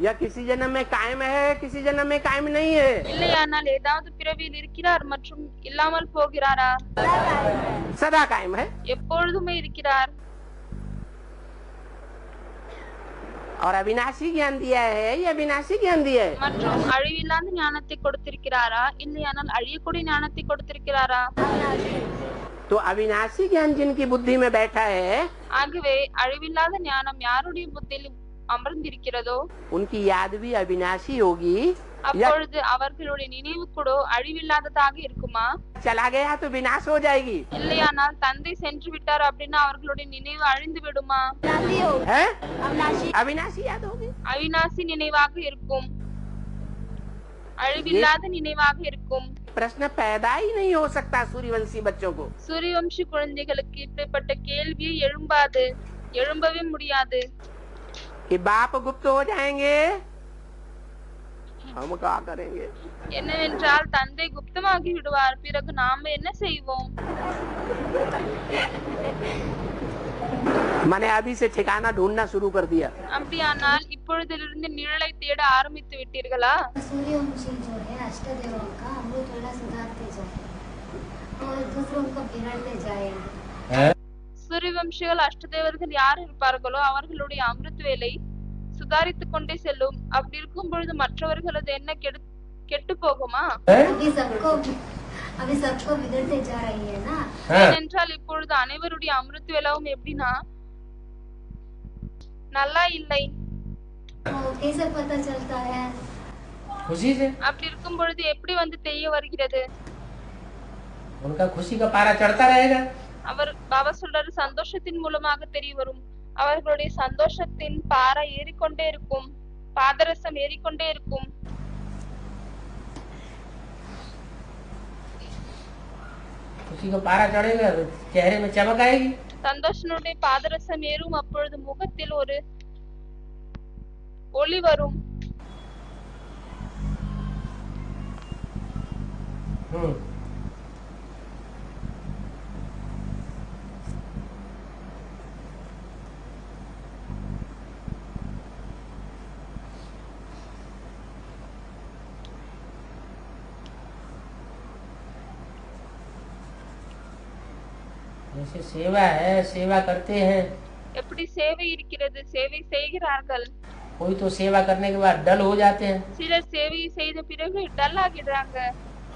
या किसी जन्म में कायम है, किसी जन्म में कायम नहीं है। இல்லையானால் ஏதாவது பிறவியில் இருக்கிறார் மற்றும் இல்லாமல் போகிறாரா? सदा कायम है। எப்பொழுதுமே இருக்கிறார். और अविनाशी ज्ञान दिया है, ये अविनाशी ज्ञान दिया है। மற்றும் அழிவில்லாத ஞானத்தை கொடுத்திருக்கிறாரா? இல்லையானால் அழியக்கூடிய ஞானத்தை கொடுத்திருக்கிறாரா? तो अविनाशी ज्ञान जिनकी बुद्धि में बैठा है, ஆகவே அழிவில்லாத ஞானம் யாருடைய புத்தியில் அமர்ந்திருக்கிறதோ उनकी याद भी अविनाशी होगी। या அப்பொழுது அவர்களுடைய நினைவு கூட அழிவில்லாததாக இருக்குமா? चला गया तो विनाश हो जाएगी, இல்லையானால் தந்தை சென்று விட்டார் அப்படின்னா அவர்களுடைய நினைவு அழிந்து விடுமா? है? अविनाशी याद होगी। அவிநாசி நினைவாக இருக்கும், அழிவில்லாத நினைவாக இருக்கும். प्रश्न पैदा ही नहीं हो सकता सूर्यवंशी बच्चों को। சூரியவம்சி குழந்தைகளுக்கு இப்படிப்பட்ட கேள்வியே எழும்பாது, எழும்பவே முடியாது. कि बाप गुप्त हो जाएंगे, हम क्या करेंगे? என்னவென்றால் தந்தை குப்தமாகி விடுவார், பிறகு நாம என்ன செய்வோம்? मैंने अभी से ठिकाना ढूंढना शुरू कर दिया। அப்படியானால் இப்பொழுதிலிருந்து நிழலை தேட ஆரம்பித்து விட்டீர்களா? सूर्यवंशी जो है अष्टदेवों का अमृत वेला सुधारते जाए और दूसरों को बिगड़ते जाएंगे। சூரியவம்சிகள் அஷ்டதேவர்கள் யார் இருப்பார்களோ அவர்களுடைய அமிர்த் வேலை சுதாரித்துக் கொண்டே செல்லும். அப்படி இருக்கும் பொழுது மற்றவர்களது என்ன கெட்டு போகுமா? अभी सबको बिगड़ते जा रही है ना। ஏனென்றால் இப்பொழுது அனைவருடைய அமிர்த் வேலாவும் எப்படின்னா நல்லா இல்லை. तो कैसे पता चलता है? खुशी से। அப்படி இருக்கும் பொழுது எப்படி வந்து தெரிய வருகிறது? उनका खुशी का पारा चढ़ता रहेगा। அவர் பாபா சொல்றாரு சந்தோஷத்தின் மூலமாக தெரிய வரும். அவர்களுடைய சந்தோஷத்தின் பாறை ஏறிக்கொண்டே இருக்கும், பாதரசம் ஏறிக்கொண்டே இருக்கும். खुशी का पारा चढ़ेगा तो चेहरे में चमक आएगी। சந்தோஷனுடைய பாதரசம் ஏறும், அப்பொழுது முகத்தில் ஒரு ஒளி வரும். जैसे सेवा है, सेवा करते हैं, எப்படி சேவை இருக்கிறது, சேவை செய்கிறார்கள். कोई तो सेवा करने के बाद डल हो जाते हैं, சிலர் சேவை செய்த பிறகு டல் ஆகிடுறாங்க.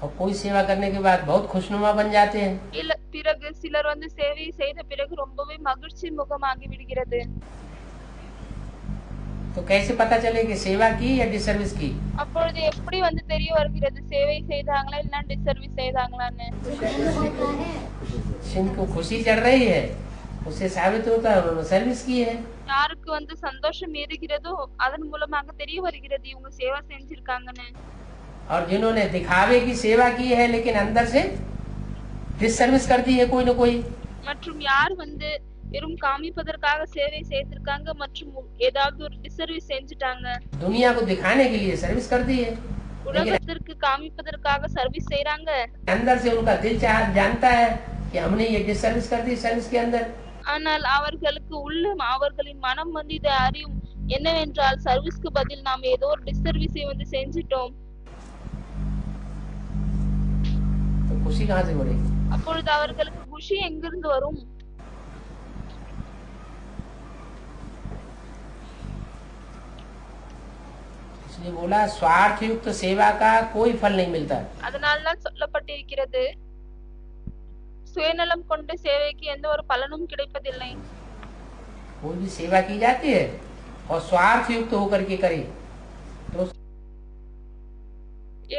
और कोई सेवा करने के बाद बहुत खुशनुमा बन जाते हैं। இல்ல பிறகு சிலர் வந்து சேவை செய்த பிறகு ரொம்பவே மகிழ்ச்சி முகமாகி விடுகிறது. तो कैसे पता चले कि सेवा की या डिसर्विस की? அப்பொழுது எப்படி வந்து தெரிய வருகிறது சேவை செய்தாங்களா இல்ல டிசர்விஸ் செய்தாங்களான்னு? जिनको खुशी चढ़ रही है उससे साबित होता है उन्होंने सर्विस की है। யாருக்கு வந்து சந்தோஷம் ஏறுகிறதோ அதன் மூலமாக தெரிய வருகிறது இவங்க சேவை செஞ்சிருக்காங்கன்னு. और जिन्होंने दिखावे की सेवा की है लेकिन अंदर से डिसर्विस कर दी है कोई न कोई, மற்றும் யார் வந்து வெறும் காமிப்பதற்காக சேவை செய்திருக்காங்க மற்றும் ஏதாவது ஒரு டிசர்விஸ் செஞ்சுட்டாங்க, दुनिया को दिखाने के लिए सर्विस कर दी है, உலகத்திற்கு காமிப்பதற்காக சர்வீஸ் செய்றாங்க. अंदर से उनका दिल जानता है कि हमने ये डिसर्विस कर दी सर्विस के अंदर। ஆனால் அவர்களுக்கு உள்ள அவர்களின் மனம் வந்து இதை அறியும் என்னவென்றால் சர்வீஸ்க்கு பதில் நாம் ஏதோ ஒரு டிசர்விஸை வந்து செஞ்சிட்டோம். तो खुशी कहाँ से बढ़ेगी? அப்பொழுது அவர்களுக்கு குஷி எங்கிருந்து வரும்? इसलिए बोला स्वार्थ युक्त सेवा का कोई फल नहीं मिलता। அதனால்தான் சொல்லப்பட்டிருக்கிறது சுயநலம் கொண்ட சேவைக்கு எந்த ஒரு பலனும் கிடைப்பதில்லை. कोई भी सेवा की जाती है और स्वार्थ युक्त होकर के करे तो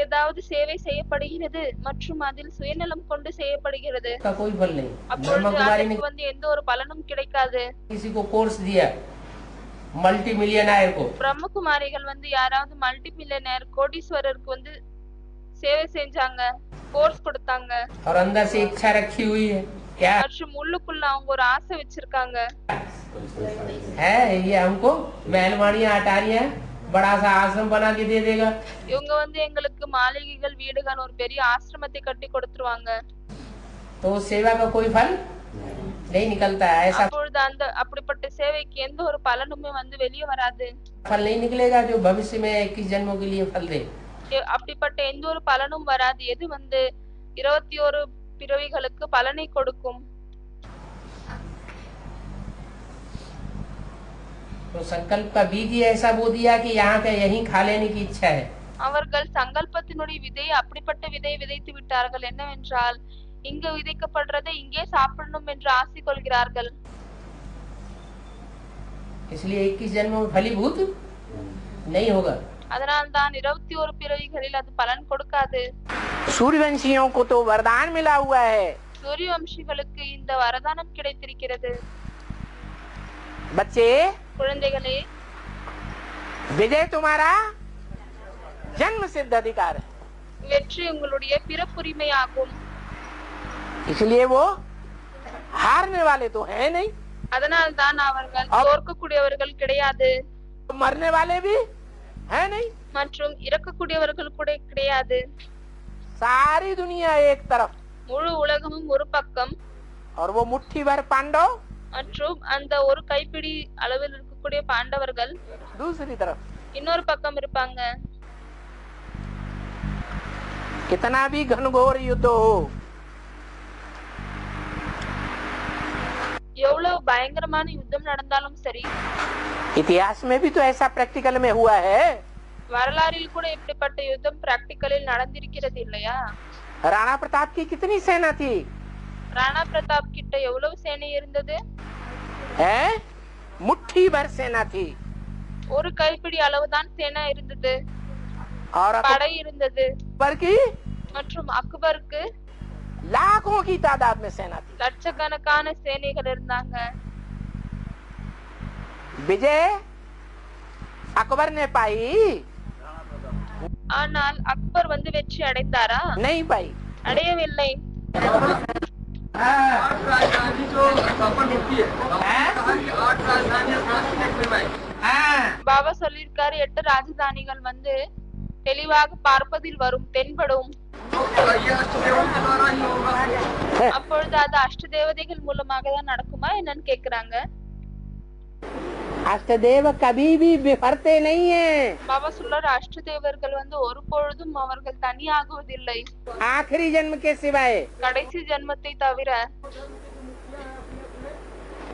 ஏதாவது சேவை செய்யப்படுகிறது மற்றும் அதில் சுயநலம் கொண்டு செய்யப்படுகிறது, का कोई फल नहीं। அப்பொழுது ब्रह्मा कुमारी ने அதற்கு வந்து எந்த ஒரு பலனும் கிடைக்காது. किसी को कोर्स दिया मल्टी मिलियनर को, பிரம்மகுமாரிகள் வந்து யாராவது மல்டி மில்லியனர் கோடீஸ்வரருக்கு வந்து சேவை செஞ்சாங்க, கோர்ஸ் கொடுத்தாங்க. और अंदर से इच्छा रखी हुई है क्या மற்றும் உள்ளுக்குள்ள அவங்க ஒரு ஆசை வச்சிருக்காங்க. है ये हमको बैलवाड़ियाँ अटारियाँ बड़ा सा आश्रम बना के दे देगा। இவங்க வந்து எங்களுக்கு மாளிகைகள் வீடுகள் ஒரு பெரிய ஆசிரமத்தை கட்டி கொடுத்துருவாங்க. तो उस सेवा का कोई फल नहीं निकलता है। ऐसा அப்பொழுது அந்த அப்படிப்பட்ட சேவைக்கு எந்த ஒரு பலனுமே வந்து வெளியே வராது. फल नहीं निकलेगा जो भविष्य में 21 जन्मों के लिए फल दे। அப்படிப்பட்ட எந்த ஒரு பலனும் வராது எது வந்து 21 பிறவிகளுக்கு பலனை கொடுக்கும். तो संकल्प का बीज ही ऐसा बो दिया कि यहाँ का यहीं खा लेने की इच्छा है। அவர்கள் சங்கல்பத்தினுடைய விதையை அப்படிப்பட்ட விதையை விதைத்து விட்டார்கள். என்னவென்றால் இங்க விதைக்கப்படுறதை இங்கே சாப்பிடணும் என்று ஆசை கொள்கிறார்கள். इसलिए 21 जन्मों में फलीभूत नहीं होगा। அதனால்தான் 21 பிறவிகளில் அது பலன் கொடுக்காது. सूर्यवंशियों को तो वरदान मिला हुआ है। சூரியவம்சிகளுக்கு இந்த வரதானம் கிடைத்திருக்கிறது. बच्चे குழந்தைகளே, विजय तुम्हारा जन्म सिद्ध अधिकार है। வெற்றி உங்களுடைய பிறப்புரிமையாகும். इसलिए वो हारने वाले तो है नहीं, அதனால்தான் அவர்கள் தோற்கக்கூடியவர்கள் கிடையாது, मरने वाले भी है नहीं। மற்றும் இறக்கக்கூடியவர்கள் கூட கிடையாது. सारी दुनिया एक तरफ முழு உலகமும் ஒரு பக்கம் और वो मुट्ठी भर पांडव மற்றும் அந்த ஒரு கைப்பிடி அளவில் இருக்கக்கூடிய பாண்டவர்கள் दूसरी तरफ। இன்னொரு பக்கம் இருப்பாங்க. कितना भी घनघोर युद्ध हो, எவ்வளவு பயங்கரமான யுத்தம் நடந்தாலும் சரி, इतिहास में भी तो ऐसा प्रैक्टिकल में हुआ है। வரலாறில் கூட இப்படிப்பட்ட யுத்தம் பிராக்டிக்கலில் நடந்திருக்கிறது இல்லையா? राणा प्रताप की कितनी सेना थी? ராணா பிரதாப் கிட்ட எவ்வளவு சேனை இருந்தது? है मुट्ठी भर सेना थी। ஒரு கைப்பிடி அளவுதான் சேனா இருந்தது, और படை இருந்தது. अकबर की மற்றும் அக்பருக்கு लाखों की तादाद में सेना थी। லட்சக்கணக்கான சேனைகள் இருந்தாங்க. विजय अकबर ने पाई ஆனால் அக்பர் வந்து வெற்றி அடைந்தாரா? नहीं पाई। அடையவில்லை. आठ राजधानी जो स्थापन होती है, आठ राजधानियां स्थापित करवाई। பாபா சொல்லியிருக்காரு 8 ராஜதானிகள் வந்து தெளிவாக பார்ப்பதில் வரும், தென்படும். ये अष्टदेवों के द्वारा ही होगा। அப்பொழுது அது அஷ்ட தேவதைகள் மூலமாக தான் நடக்குமா என்னன்னு கேக்குறாங்க. अष्टदेव कभी भी बिफरते नहीं है। பாபா சொல்றாரு அஷ்ட தேவர்கள் வந்து ஒரு பொழுதும் அவர்கள் தனியாகுவதில்லை, आखिरी जन्म के सिवाय। கடைசி ஜென்மத்தை தவிர.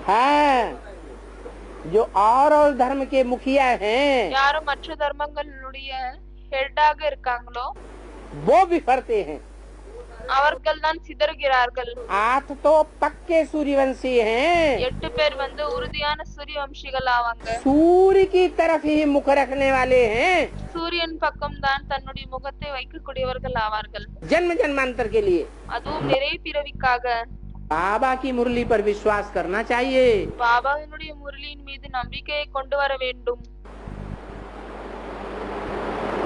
हाँ, जो और धर्म के मुखिया हैं யாரும் மற்ற தர்மங்களுடைய ஹெட்டாக இருக்காங்களோ वो बिफरते हैं। அவர்கள் தான் சிதறுகிறார்கள். 8 तो पक्के सूर्यवंशी हैं। 8 பேர் வந்து உறுதியான சூரிய வம்சிகள் ஆவாங்க. सूर्य की तरफ ही मुख रखने वाले हैं, சூரியன் பக்கம் தான் தன்னுடைய முகத்தை வைக்கக்கூடியவர்கள் ஆவார்கள். जन्म जन्मांतर के लिए। அதுவும் நிறைய பிறவிக்காக. बाबा की मुरली पर विश्वास करना चाहिए। பாபாவினுடைய முரளியின் மீது நம்பிக்கையை கொண்டு வர வேண்டும்.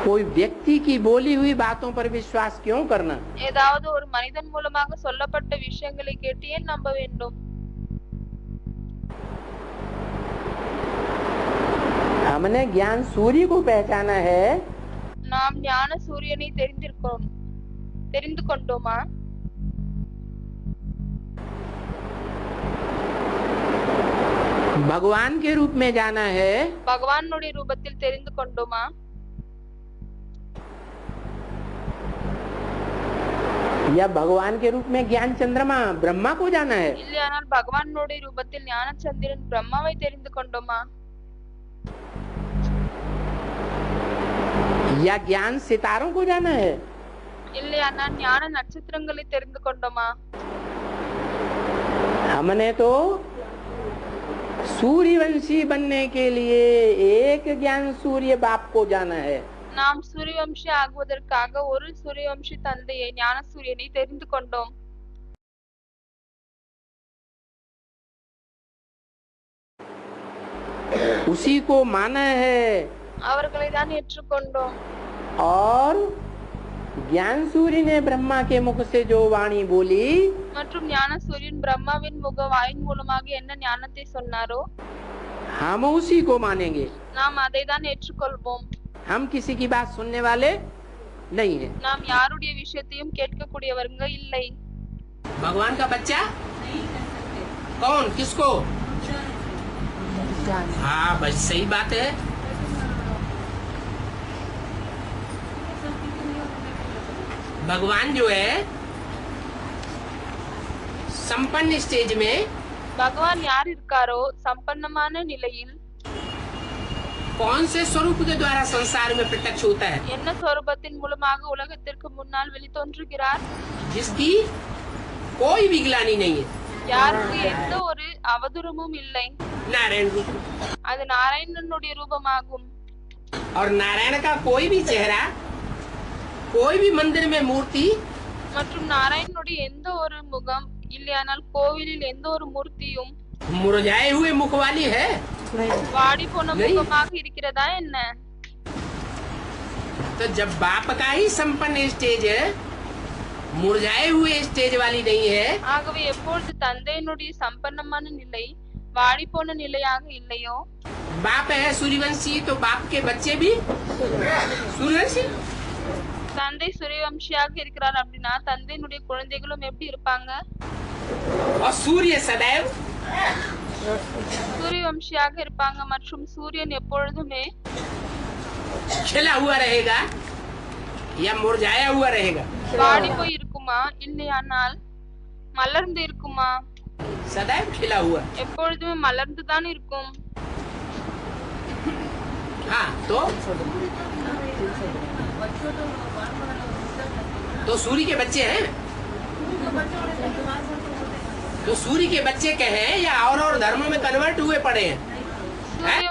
कोई व्यक्ति की बोली हुई बातों पर विश्वास क्यों करना? ஏதாவது ஒரு மனிதன் மூலமாக சொல்லப்பட்ட விஷயங்களை கேட்டு ஏன் நம்ப வேண்டும்? हमने ज्ञान सूर्य को पहचाना है, நாம் ஞான சூரியனை தெரிந்து கொண்டோமா? भगवान के रूप में जाना है, பகவானுடைய ரூபத்தில் தெரிந்து கொண்டோமா? या भगवान के रूप में ज्ञान चंद्रमा ब्रह्मा को जाना है? இல்லையானால் பகவானுடைய ரூபத்தில் ஞான சந்திரன் பிரம்மாவை தெரிந்து கொண்டோமா? या ज्ञान सितारों को जाना है? இல்லையானால் ஞான நட்சத்திரங்களை தெரிந்து கொண்டோமா? हमने तो सूर्यवंशी बनने के लिए एक ज्ञान सूर्य बाप को जाना है। நாம் சூரியவம்சி ஆகுவதற்காக ஒரு சூரியவம்சி தந்தையை ஞான சூரியனை தெரிந்து கொண்டோம். उसी को माना है அவர்களை தான் ஏற்றுக்கொண்டோம். और ज्ञान सूर्य ने ब्रह्मा के मुख से जो वाणी बोली மற்றும் ஞானசூரியன் பிரம்மாவின் முக வாயின் மூலமாக என்ன ஞானத்தை சொன்னாரோ हम उसी को मानेंगे। நாம் அதை தான் ஏற்றுக்கொள்வோம். हम किसी की बात सुनने वाले नहीं है। நாம் யாருடைய விஷயத்தையும் கேட்கக்கூடியவங்க இல்லை. भगवान का बच्चा कौन, किसको? हाँ बस सही बात है। भगवान जो है संपन्न स्टेज में பகவான் யார் இருக்காரோ சம்பன்னமான நிலையில் कौन से स्वरूप के द्वारा संसार में प्रत्यक्ष होता है? என்ன स्वरूपத்தின் மூலமாக உலகத்திற்கு முன்னால் வெளித்தோன்றுகிறார்? जिसकी कोई भी ग्लानि नहीं है। யாருக்கு எந்த ஒரு அவதூறமும் இல்லை. नारायण रूप। அது நாராயணனுடைய ரூபமாகும். और नारायण का कोई भी चेहरा, कोई भी मंदिर में मूर्ति மற்றும் நாராயணனுடைய எந்த ஒரு முகம் இல்லையானால் கோவிலில் எந்த ஒரு மூர்த்தியும் मुरझाए हुए मुख वाली है। வாடி போன முகமாக இருக்கிறதா என்ன? तो जब बाप का ही संपन्न स्टेज मुरझाए हुए स्टेज वाली नहीं है, ஆகவே எப்பொழுது தந்தையினுடைய சம்பன்னமான நிலை வாடி போன நிலையாக இல்லையோ, बाप है सूर्यवंशी तो बाप के बच्चे भी सूर्यवंशी। தந்தை சூரியவம்சியாக இருக்கிறார் அப்படின்னா தந்தையினுடைய குழந்தைகளும் எப்படி இருப்பாங்க? और सूर्य सदैव சூரியவம்சியாக இருப்பாங்க மற்றும் சூரியன் எப்பொழுதுமே खिला हुआ रहेगा या मुरझाया हुआ रहेगा? வாடி போய் இருக்குமா இல்லையானால் மலர்ந்து இருக்குமா? सदैव खिला हुआ। எப்பொழுதுமே மலர்ந்து தான் இருக்கும். हाँ तो सूर्य के बच्चे हैं, तो सूर्य के बच्चे कहे या और धर्मों में कन्वर्ट हुए पड़े हैं। சூரிய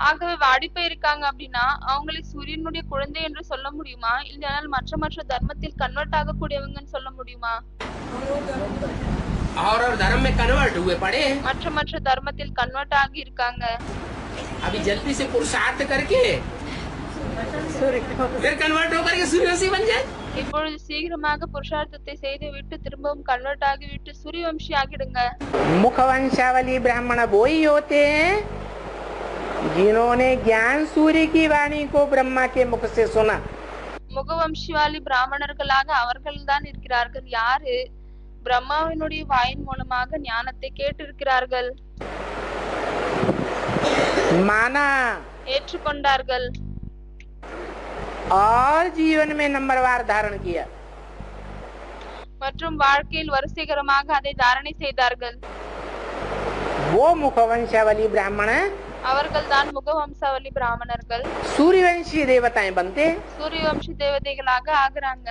ஆகவே வாடி போய் இருக்காங்க அப்படின்னா அவங்களை சூரியனுடைய குழந்தை என்று சொல்ல முடியுமா இல்லையானால் மற்ற தர்மத்தில் கன்வெர்ட் ஆகக்கூடியவங்கன்னு சொல்ல முடியுமா? और धर्म में कन्वर्ट हुए पड़े हैं। மற்ற தர்மத்தில் கன்வெர்ட் ஆகி இருக்காங்க. अभी जल्दी से पुरुषार्थ करके फिर कन्वर्ट होकर के सूर्यवंशी बन जाए। இப்பொழுது சீக்கிரமாக புருஷார்த்தத்தை செய்து விட்டு திரும்பவும் கன்வெர்ட் ஆகிவிட்டு சூரியவம்சி ஆகிடுங்க. मुखवंशावली ब्राह्मण वो ही होते हैं जिन्होंने ज्ञान सूर्य की वाणी को ब्रह्मा के मुख से सुना। முகவம்சிவாலி பிராமணர்களாக அவர்கள் தான் இருக்கிறார்கள் யாரு பிரம்மாவினுடைய வாயின் மூலமாக ஞானத்தை கேட்டிருக்கிறார்கள், माना, ஏற்றுக்கொண்டார்கள் और जीवन में नंबरवार धारण किया। மற்றும் வாழ்க்கையில் வரிசைகரமாக அதை தாரணை செய்தார்கள். वो मुखवंशावली ब्राह्मण அவர்கள் தான் முகவம்சாவளி பிராமணர்கள். सूर्यवंशी देवताएं बनते हैं। சூரியவம்சி தேவதைகளாக ஆகுறாங்க.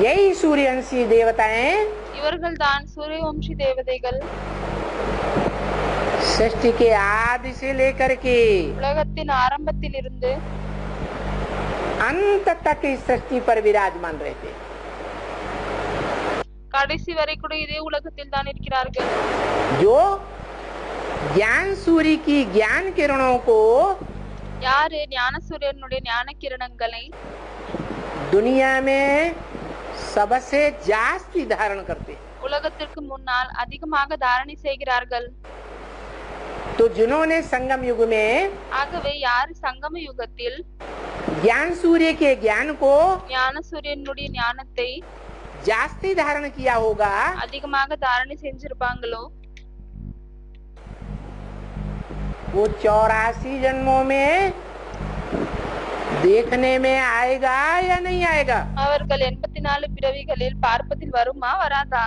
यही सूर्यवंशी देवताएं இவர்கள் தான் சூரியவம்சி தேவதைகள் सृष्टि के आदि से लेकर के உலகத்தின் ஆரம்பத்தில் இருந்து अंत तक इस सृष्टि पर विराजमान रहते हैं। கடைசி வரை கூட இதே உலகத்தில் தான் இருக்கிறார்கள். जो ज्ञान सूर्य की ज्ञान किरणों को யாரு ஞானசூரியனுடைய ஞான கிரணங்களை दुनिया में सबसे जास्ती धारण करते हैं। உலகத்திற்கு முன்னால் அதிகமாக தாரணை செய்கிறார்கள். तो जिन्होंने संगम युग में ஆகவே யார் சங்கம யுகத்தில் ज्ञान सूर्य के ज्ञान को ஞானசூரியனுடைய ஞானத்தை जास्ती धारण किया होगा, அதிகமாக தாரணை செஞ்சிருப்பாங்களோ वो 84 जन्मों में देखने में आएगा या नहीं आएगा? அவர்கள் 84 பிறவிகளில் பார்ப்பதில் வருமா வராதா?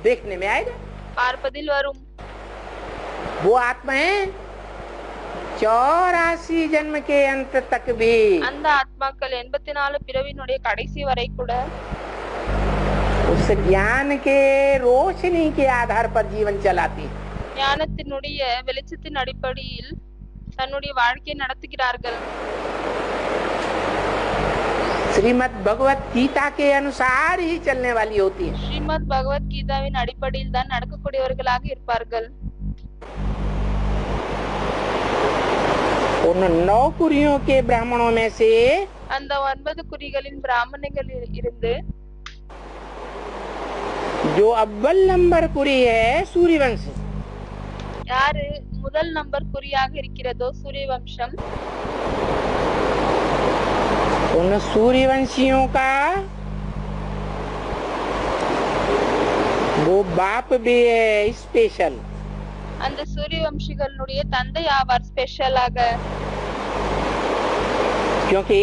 देखने में आएगा। பார்ப்பதில் வரும். वो आत्माएं 84 जन्म के अंत तक भी அந்த ஆத்மாக்கள் 84 பிறவினுடைய கடைசி வரை கூட उस ज्ञान के रोशनी के आधार पर जीवन चलाती है। ஞானத்தினுடைய வெளிச்சத்தின் அடிப்படையில் தன்னுடைய வாழ்க்கையை நடத்துகிறார்கள். श्रीमद् भगवत गीता के अनुसार ही चलने वाली होती है। ஸ்ரீமத் பகவத்கீதாவின் அடிப்படையில் தான் நடக்கக்கூடியவர்களாக இருப்பார்கள். उन 9 कुरियों के ब्राह्मणों में से அந்த 9 குறிகளின் பிராமணர்கள் இருந்து जो अव्वल नंबर कुरी है सूर्यवंशी, யாரு முதல் நம்பர் குறியாக இருக்கிறதோ சூரிய வம்சம், उन सूर्यवंशियों का वो बाप भी है स्पेशल, அந்த சூரிய வம்சிகளுடைய தந்தை ஆவார் ஸ்பெஷலாக. क्योंकि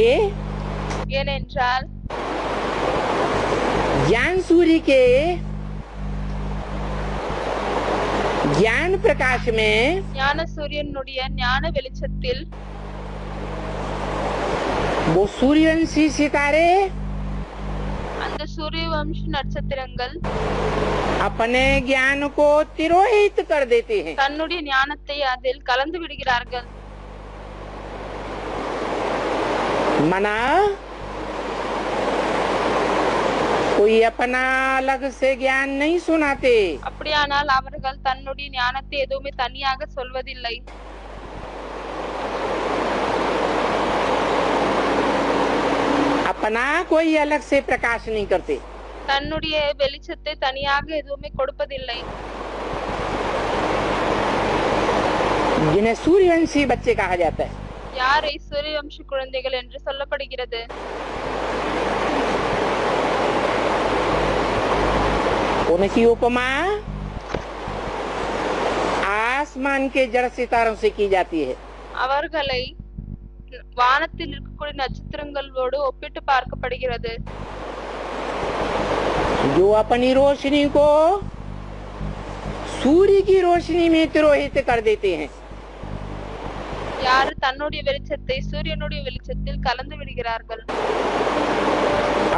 ஏனென்றால் ज्ञान सूर्य के ज्ञान प्रकाश में ஞான சூரியனுடைய ஞான வெளிச்சத்தில் वो सूर्यवंशी सितारे அந்த சூரிய வம்ச நட்சத்திரங்கள் अपने ज्ञान को तिरोहित कर देते हैं। தன்னுடைய ஞானத்தை அதில் கலந்து விடுகிறார்கள். मना कोई अपना अलग से ज्ञान नहीं सुनाते, அப்படியானால் அவர்கள் தன்னுடைய ஞானத்தை எதுவுமே தனியாக சொல்வதில்லை. अपना कोई अलग से प्रकाश नहीं करते, தன்னுடைய வெளிச்சத்தை தனியாக எதுவுமே கொடுப்பதில்லை. जिन्हें सूर्यवंशी बच्चे कहा जाता है। யாரை சூரிய வம்ச குழந்தைகள் என்று சொல்லப்படுகிறது? उनकी उपमा आसमान के जड़ सितारों से की जाती है। அவர்களை வானத்தில் இருக்கக்கூடிய நட்சத்திரங்களோடு ஒப்பிட்டு பார்க்கப்படுகிறது. जो अपनी रोशनी को सूर्य की रोशनी में तिरोहित कर देते हैं, யாரு தன்னுடைய வெளிச்சத்தை சூரியனுடைய வெளிச்சத்தில் கலந்து விடுகிறார்கள்.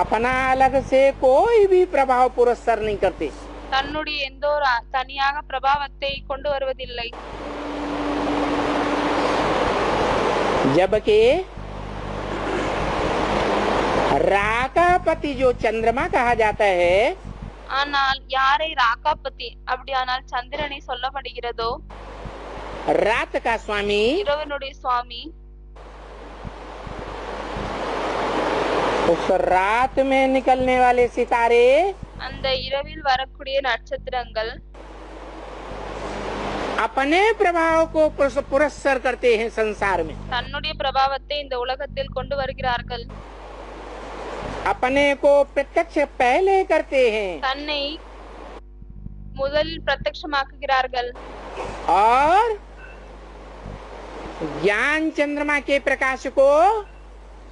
अपना अलग से कोई भी प्रभाव पुरस्कार नहीं करते, தன்னுடைய எந்த ஒரு தனியாக பிரபாவத்தை கொண்டு வருவதில்லை. जबकि राकापति जो चंद्रमा कहा जाता है, ஆனால் யாரை ராகாபதி அப்படியானால் சந்திரனை சொல்லப்படுகிறதோ, रात का स्वामी, இரவனுடைய சுவாமி, उस रात में निकलने वाले सितारे அந்த இரவில் வரக்கூடிய நட்சத்திரங்கள் अपने प्रभाव को पुरस्कार करते हैं संसार में, தன்னுடைய பிரபாவத்தை இந்த உலகத்தில் கொண்டு வருகிறார்கள். अपने को प्रत्यक्ष पहले करते हैं தன்னை முதலில் பிரத்யட்சமாக்குகிறார்கள். और ज्ञान चंद्रमा के प्रकाश को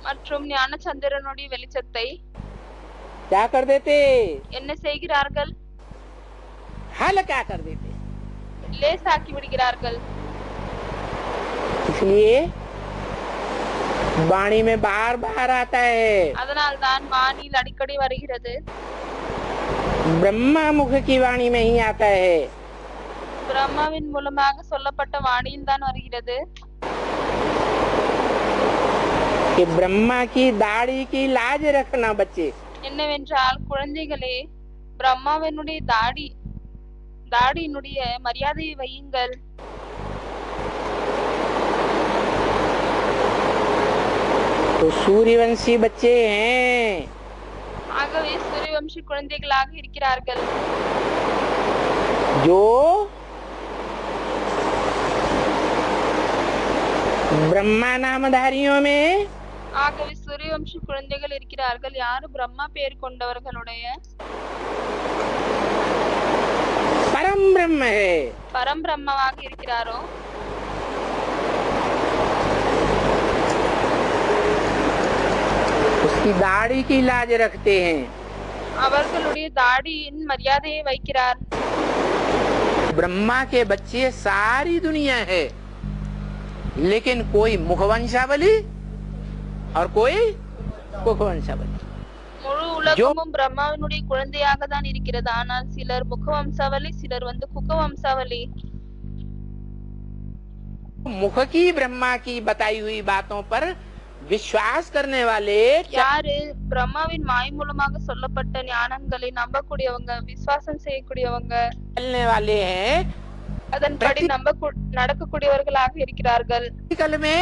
மற்றும் ஞான சந்திரனுடைய வெளிச்சத்தை क्या कर देते, என்ன செய்கிறார்கள்? हल्का कर देते। லேசாக்கி விடுகிறார்கள். इसलिए वाणी में बार बार आता है, அதனால் தான் வானில் அடிக்கடி வருகிறது. ब्रह्मा मुख की वाणी में ही आता है பிரம்மாவின் மூலமாக சொல்லப்பட்ட வாணியில் தான் வருகிறது. कि ब्रह्मा की दाढ़ी की लाज रखना बच्चे, என்னவென்றால் குழந்தைகளே, பிரம்மாவினுடைய தாடியினுடைய மரியாதையை வையுங்கள். तो सूर्यवंशी बच्चे हैं, ஆகவே சூரியவம்சி குழந்தைகளாக இருக்கிறார்கள். जो ब्रह्मा नामधारियों में ஆகவே சூரியவம்சி குழந்தைகள் இருக்கிறார்கள். யாரு பிரம்மா பேர் கொண்டவர்களுடைய परम ब्रह्म है, பரம்பிரம்மவாக இருக்கிறாரோ उसकी दाढ़ी की लाज रखते हैं। அவர்களுடைய தாடியின் மரியாதையை வைக்கிறார். ब्रह्मा के बच्चे सारी दुनिया है, लेकिन कोई मुखवंशावली और कोई कुखवंशावली। முழு உலகமும் பிரம்மாவினுடைய குழந்தையாக தான் இருக்கிறது. ஆனால் சிலர் முகவம்சாவளி, சிலர் குகவம்சாவளி. मुख की ब्रह्मा की बताई हुई बातों पर विश्वास करने वाले யாரு பிரம்மாவின் வாய் மூலமாக சொல்லப்பட்ட ஞானங்களை நம்பக்கூடியவங்க, விசுவாசம் செய்யக்கூடியவங்க, चलने वाले हैं, அதன்படி நடக்கக்கூடியவர்களாக இருக்கிறார்கள். कल में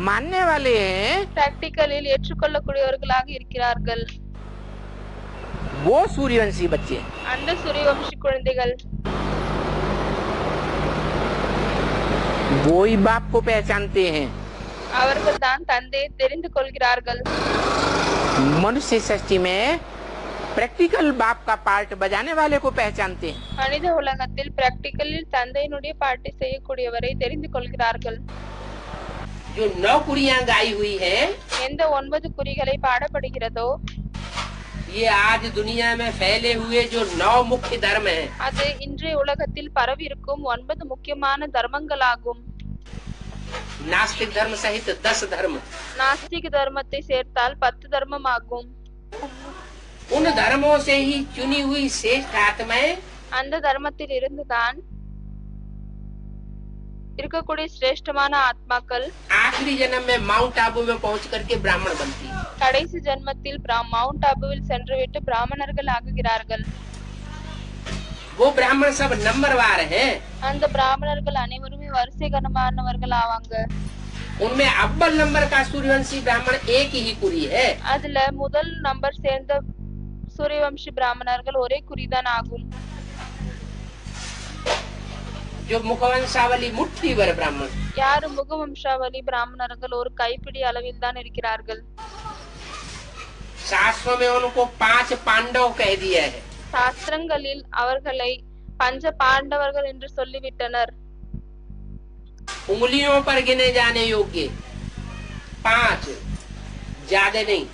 मानने वाले हैं, பிராக்டிகலில் ஏற்றுக்கொள்ளக்கூடியவர்களாக இருக்கிறார்கள். वो सूर्यवंशी बच्चे, அந்த சூரியவம்சி குழந்தைகள் वो ही बाप को पहचानते हैं। அவர்கள் தான் தந்தையை தெரிந்து கொள்கிறார்கள். मनुष्य सृष्टि में प्रैक्टिकल बाप का पार्ट बजाने वाले को पहचानते हैं। மனித உலகத்தில் பிராக்டிகலில் தந்தையினுடைய பாட்டை செய்யக்கூடியவரை தெரிந்து கொள்கிறார்கள். जो 9 कुड़ियां गाई हुई हैं, எந்த 9 குறிகளை பாடப்படுகிறதோ ये आज दुनिया में फैले हुए जो 9 मुख्य धर्म हैं, அது இன்றைய உலகத்தில் பரவி இருக்கும் 9 முக்கியமான தர்மங்களாகும். नास्तिक धर्म सहित 10 धर्म। நாஸ்திக தர்மத்தை சேர்த்தால் 10 தர்மம் ஆகும். उन धर्मों से ही चुनी हुई श्रेष्ठ आत्माएं அந்த தர்மத்தில் இருந்துதான் இருக்கக்கூடிய சிரேஷ்டமான ஆத்மாக்கள் आखिरी जन्म में माउंट आबू में पहुंच करके ब्राह्मण बनती है। கடைசி ஜென்மத்தில் மவுண்ட் ஆபுவில் சென்றுவிட்டு பிராமணர்கள் ஆகுகிறார்கள். वो ब्राह्मण सब नंबरवार हैं। அந்த பிராமணர்கள் அனைவருமே வரிசை கணமானவர்கள் ஆவாங்க. उनमें अव्वल नंबर का सूर्यवंशी ब्राह्मण एक ही कुरी है। அதுல முதல் நம்பர் சேர்ந்த சூரியவம்சி பிராமணர்கள் ஒரே குறிதான் ஆகும். जो मुखवंशावली मुट्ठी भर ब्राह्मण, யாரு முகவம்சாவளி பிராமணர்கள் ஒரு கைப்பிடி அளவில் தான் இருக்கிறார்கள். शास्त्रों में उनको 5 पांडव कह दिया है। சாஸ்திரங்களில் அவர்களை பஞ்ச பாண்டவர்கள் என்று சொல்லிவிட்டனர். उंगलियों पर गिने जाने योग्य 5, ज्यादा नहीं।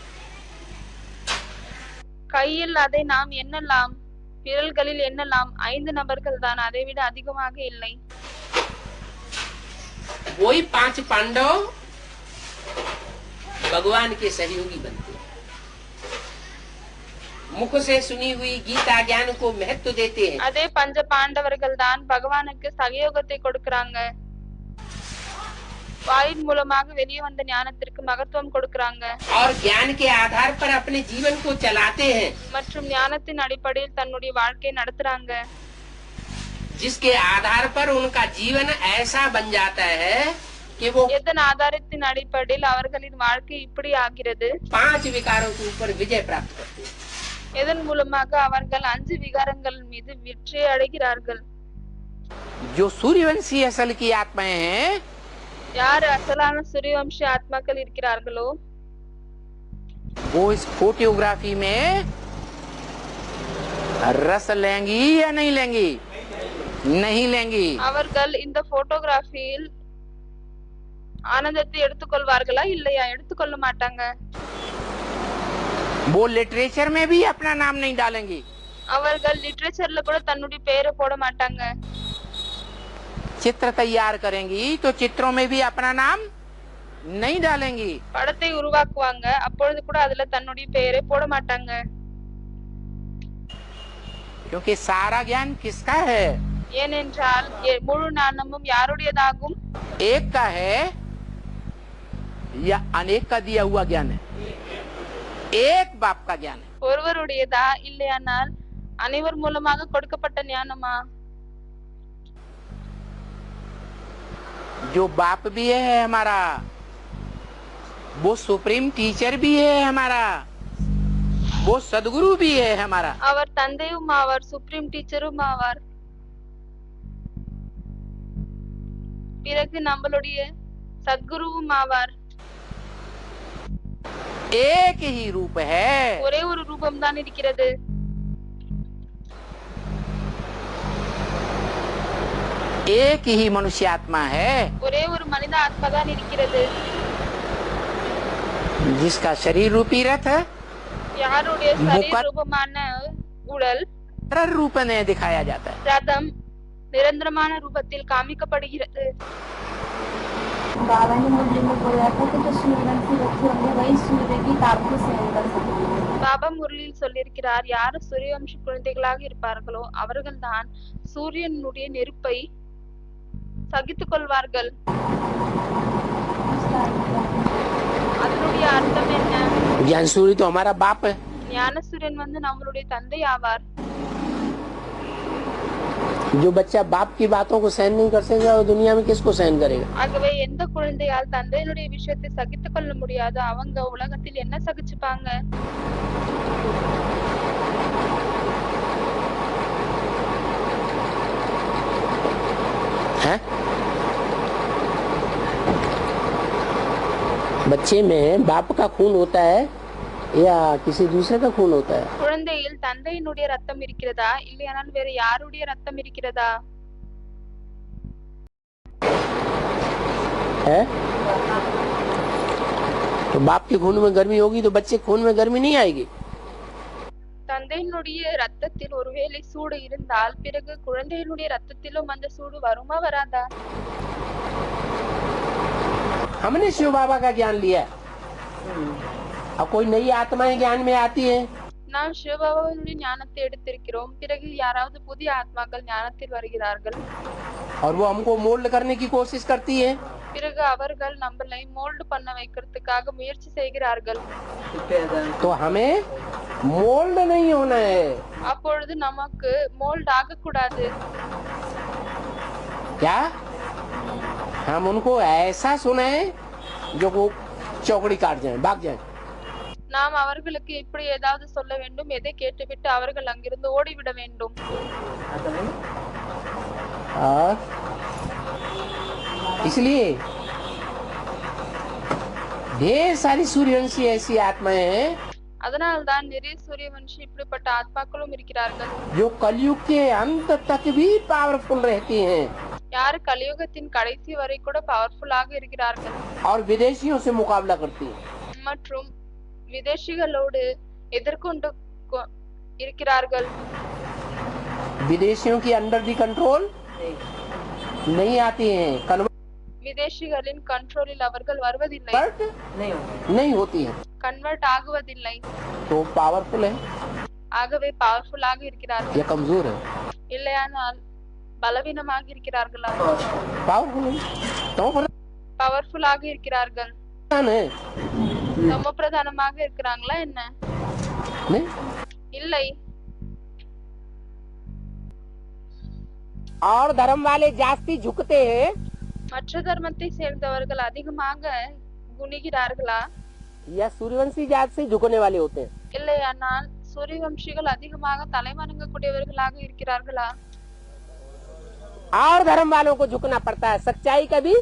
கையில் அதை நாம் எண்ணலாம், விரல்களில் எண்ணலாம், 5 நபர்கள் தான், அதை விட அதிகமாக இல்லை. वही 5 पांडव भगवान के सहयोगी बनते हैं। मुख से सुनी हुई गीता ज्ञान को महत्व देते हैं। அதே பஞ்ச பாண்டவர்கள் தான் பகவானுக்கு சகயோகத்தை கொடுக்கறாங்க. வாயின் மூலமாக வெளியே வந்த ஞானத்திற்கு மகத்துவம் கொடுக்கறாங்க. और ज्ञान के आधार पर अपने जीवन को चलाते हैं। மற்றும் ஞானத்தின் அடிப்படையில் தன்னுடைய வாழ்க்கையை நடத்துறாங்க. जिसके आधार पर उनका जीवन ऐसा बन जाता है कि वो எதன் ஆதாரத்தின் அடிப்படையில் அவர்களின் வாழ்க்கை இப்படி ஆகிறது. 5 विकारों के ऊपर विजय प्राप्त करते हैं। எதன் மூலமாக அவர்கள் 5 விகாரங்கள் மீது வெற்றி அடைகிறார்கள். जो सूर्यवंशी असल की आत्माएं हैं, யார் அசலான சூரியவம்சி ஆத்மாக்கள் இருக்கிறார்களோ वो इस फोटोग्राफी में रस लेंगी या नहीं लेंगी? नहीं लेंगी। அவர்கள் இந்த போட்டோகிராஃபியில் ஆனந்தத்தை எடுத்துக்கொள்வார்களா இல்லையா? எடுத்துக்கொள்ள மாட்டாங்க. वो लिटरेचर में भी अपना नाम नहीं डालेंगी। அவர்கள் லிட்டரேச்சர்ல கூட தன்னுடைய பெயரை போட மாட்டாங்க. चित्र तैयार करेंगी तो चित्रों में भी अपना नाम नहीं डालेंगी। படத்தை உருவாக்குவாங்க, அப்பொழுது கூட அதுல தன்னுடைய பெயரை போட மாட்டாங்க. क्योंकि सारा ज्ञान किसका है? ஏனென்றால் முழு ஞானமும் யாருடையதாகும்? एक का है या अनेक का दिया हुआ ज्ञान है? एक बाप का ज्ञान है। ஒருவருடையதா இல்லையானால் அனைவர் மூலமாக கொடுக்கப்பட்ட ஞானமா? जो बाप भी है हमारा, वो सुप्रीम टीचर भी है हमारा, वो सदगुरु भी है हमारा। அவர் தந்தையும் ஆவார், சுப்ரீம் டீச்சரும் ஆவார். பிறகு நம்மளுடைய சத்குருவும் ஆவார். एक ही रूप है। ஒரே ஒரு ரூபம் தான் இருக்கிறது. एक ही मनुष्य आत्मा है ஒரே ஒரு மனித ஆத்மா தான் இருக்கிறது. जिसका शरीर रूपी रथ யாருடைய சரீர ரூபமான உடல் तरह रूप में दिखाया जाता है। ரதம் நிரந்தரமான ரூபத்தில் காமிக்கப்படுகிறது. बाबा ने मुझे में बोला था कि जो सूर्यवंशी बच्चे होंगे वही सूर्य की ताप को सहन कर सकते हैं। பாபா முரளியில் சொல்லியிருக்கிறார், யார் சூரியவம்சி குழந்தைகளாக இருப்பார்களோ அவர்கள் தான் சூரியனுடைய நெருப்பை சகித்துக் கொள்வார்கள். அதனுடைய அர்த்தம் என்ன? ज्ञान सूर्य तो हमारा बाप है। ஞானசூரியன் வந்து நம்மளுடைய தந்தை ஆவார். जो बच्चा बाप की बातों को सहन नहीं कर सकेगा वो दुनिया में किसको सहन करेगा? ஆகவே எந்த குழந்தையால் தந்தையினுடைய விஷயத்தை சகித்துக் கொள்ள முடியாது அவங்க உலகத்தில் என்ன சகிச்சுப்பாங்க? बच्चे में बाप का खून होता है या किसी दूसरे का खून होता है? குழந்தையில் தந்தையினுடைய ரத்தம் இருக்கிறதா இல்லையானால் வேற யாருடைய ரத்தம் இருக்கிறதா? है? तो बाप के खून में गर्मी होगी तो बच्चे खून में गर्मी नहीं आएगी। தந்தையினுடைய ரத்தத்தில் ஒருவேளை சூடு இருந்தால் பிறகு குழந்தையினுடைய ரத்தத்திலும் அந்த சூடு வருமா வராதா? हमने शिव बाबा का ज्ञान लिया, अब कोई नई आत्माएं ज्ञान में आती है, நாம் சிவபாபாவினுடைய ஞானத்தை எடுத்திருக்கிறோம், பிறகு யாராவது புதிய ஆத்மாக்கள் ஞானத்தில் வருகிறார்கள், और वो हमको मोल्ड करने की कोशिश करती है, பிறகு அவர்கள் நம்மளை மோல்டு பண்ண வைக்கிறதுக்காக முயற்சி செய்கிறார்கள். तो हमें मोल्ड नहीं होना है। அப்பொழுது நமக்கு மோல்ட் ஆகக்கூடாது. क्या हम उनको ऐसा सुनाए जो वो चौकड़ी काट जाए, भाग जाए? நாம் அவர்களுக்கு இப்படி ஏதாவது சொல்ல வேண்டும், எதை கேட்டுவிட்டு அவர்கள் அங்கிருந்து ஓடிவிட வேண்டும். और इसलिए ढेर सारी सूर्यवंशी ऐसी आत्माएं हैं அதனால்தான் நிறைய சூரியவன்ஷி இப்படிப்பட்ட ஆத்மாக்களும் இருக்கிறார்கள், जो कलयुग के अंत तक भी पावरफुल रहती हैं யாரு கலியுகத்தின் கடைசி வரை கூட பவர்ஃபுல்லாக இருக்கிறார்கள் और विदेशियों से मुकाबला करती हैं। மற்றும் விதேசிகளோடு எதிர்கொண்டு இருக்கிறார்கள். विदेशियों की अंडर दी कंट्रोल नहीं आती हैं, விதேசிகளின் கண்ட்ரோலில் அவர்கள் வருவதில்லை, कन्वर्ट नहीं होती हैं, கன்வெர்ட் ஆகுவதில்லை. तो पावरफुल है ஆகவே பவர்ஃபுல்லாக இருக்கிறார்கள், या कमजोर है? இல்லையானால் பலவீனமாக இருக்கிறார்களா? पावरफुल है, तो பவர்ஃபுல்லாக இருக்கிறார்கள், है ரொம்ப பிரதானமாக இருக்கிறாங்களா என்ன? नहीं? இல்லை. और धर्म वाले जास्ती झुकते हैं மற்ற தர்மத்தை சேர்ந்தவர்கள் அதிகமாக குனிகிறார்களா या सूर्यवंशी जात से झुकने वाले होते हैं? இல்லையானால் சூரியவம்சிகள் அதிகமாக தலைவணங்கக்கூடியவர்களாக இருக்கிறார்களா? और धर्म वालों को झुकना पड़ता है, सच्चाई कभी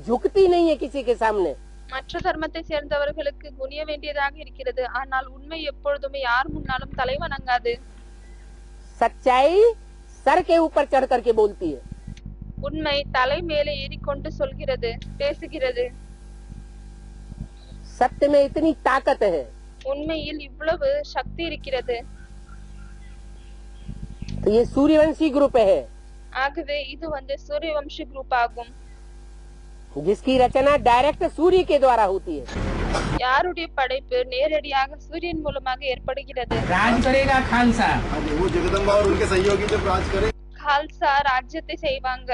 झुकती नहीं है किसी के सामने। மற்ற தர்மத்தை சேர்ந்தவர்களுக்கு குனிய வேண்டியதாக இருக்கிறது, ஆனால் உண்மை எப்பொழுதுமே யார் முன்னாலும் தலைவணங்காது. सच्चाई सर के ऊपर चढ़ करके बोलती है, உண்மை தலை மேலே ஏறிக்கொண்டு சொல்கிறது, பேசுகிறது. सत्य में इतनी ताकत है। உண்மையில் இவ்வளவு சக்தி இருக்கிறது. तो ये सूर्यवंशी ग्रुप है ஆகவே இது சூரியவம்சி குரூப் ஆகும், जिसकी रचना डायरेक्ट सूर्य के द्वारा होती है। யாருடைய படைப்பு நேரடியாக சூரியன் மூலமாக ஏற்படுகிறது. राज करेगा खालसा, वो जगदम्बा और उनके सहयोगी जब राज करे खालसा ராஜ்யத்தை செய்வாங்க.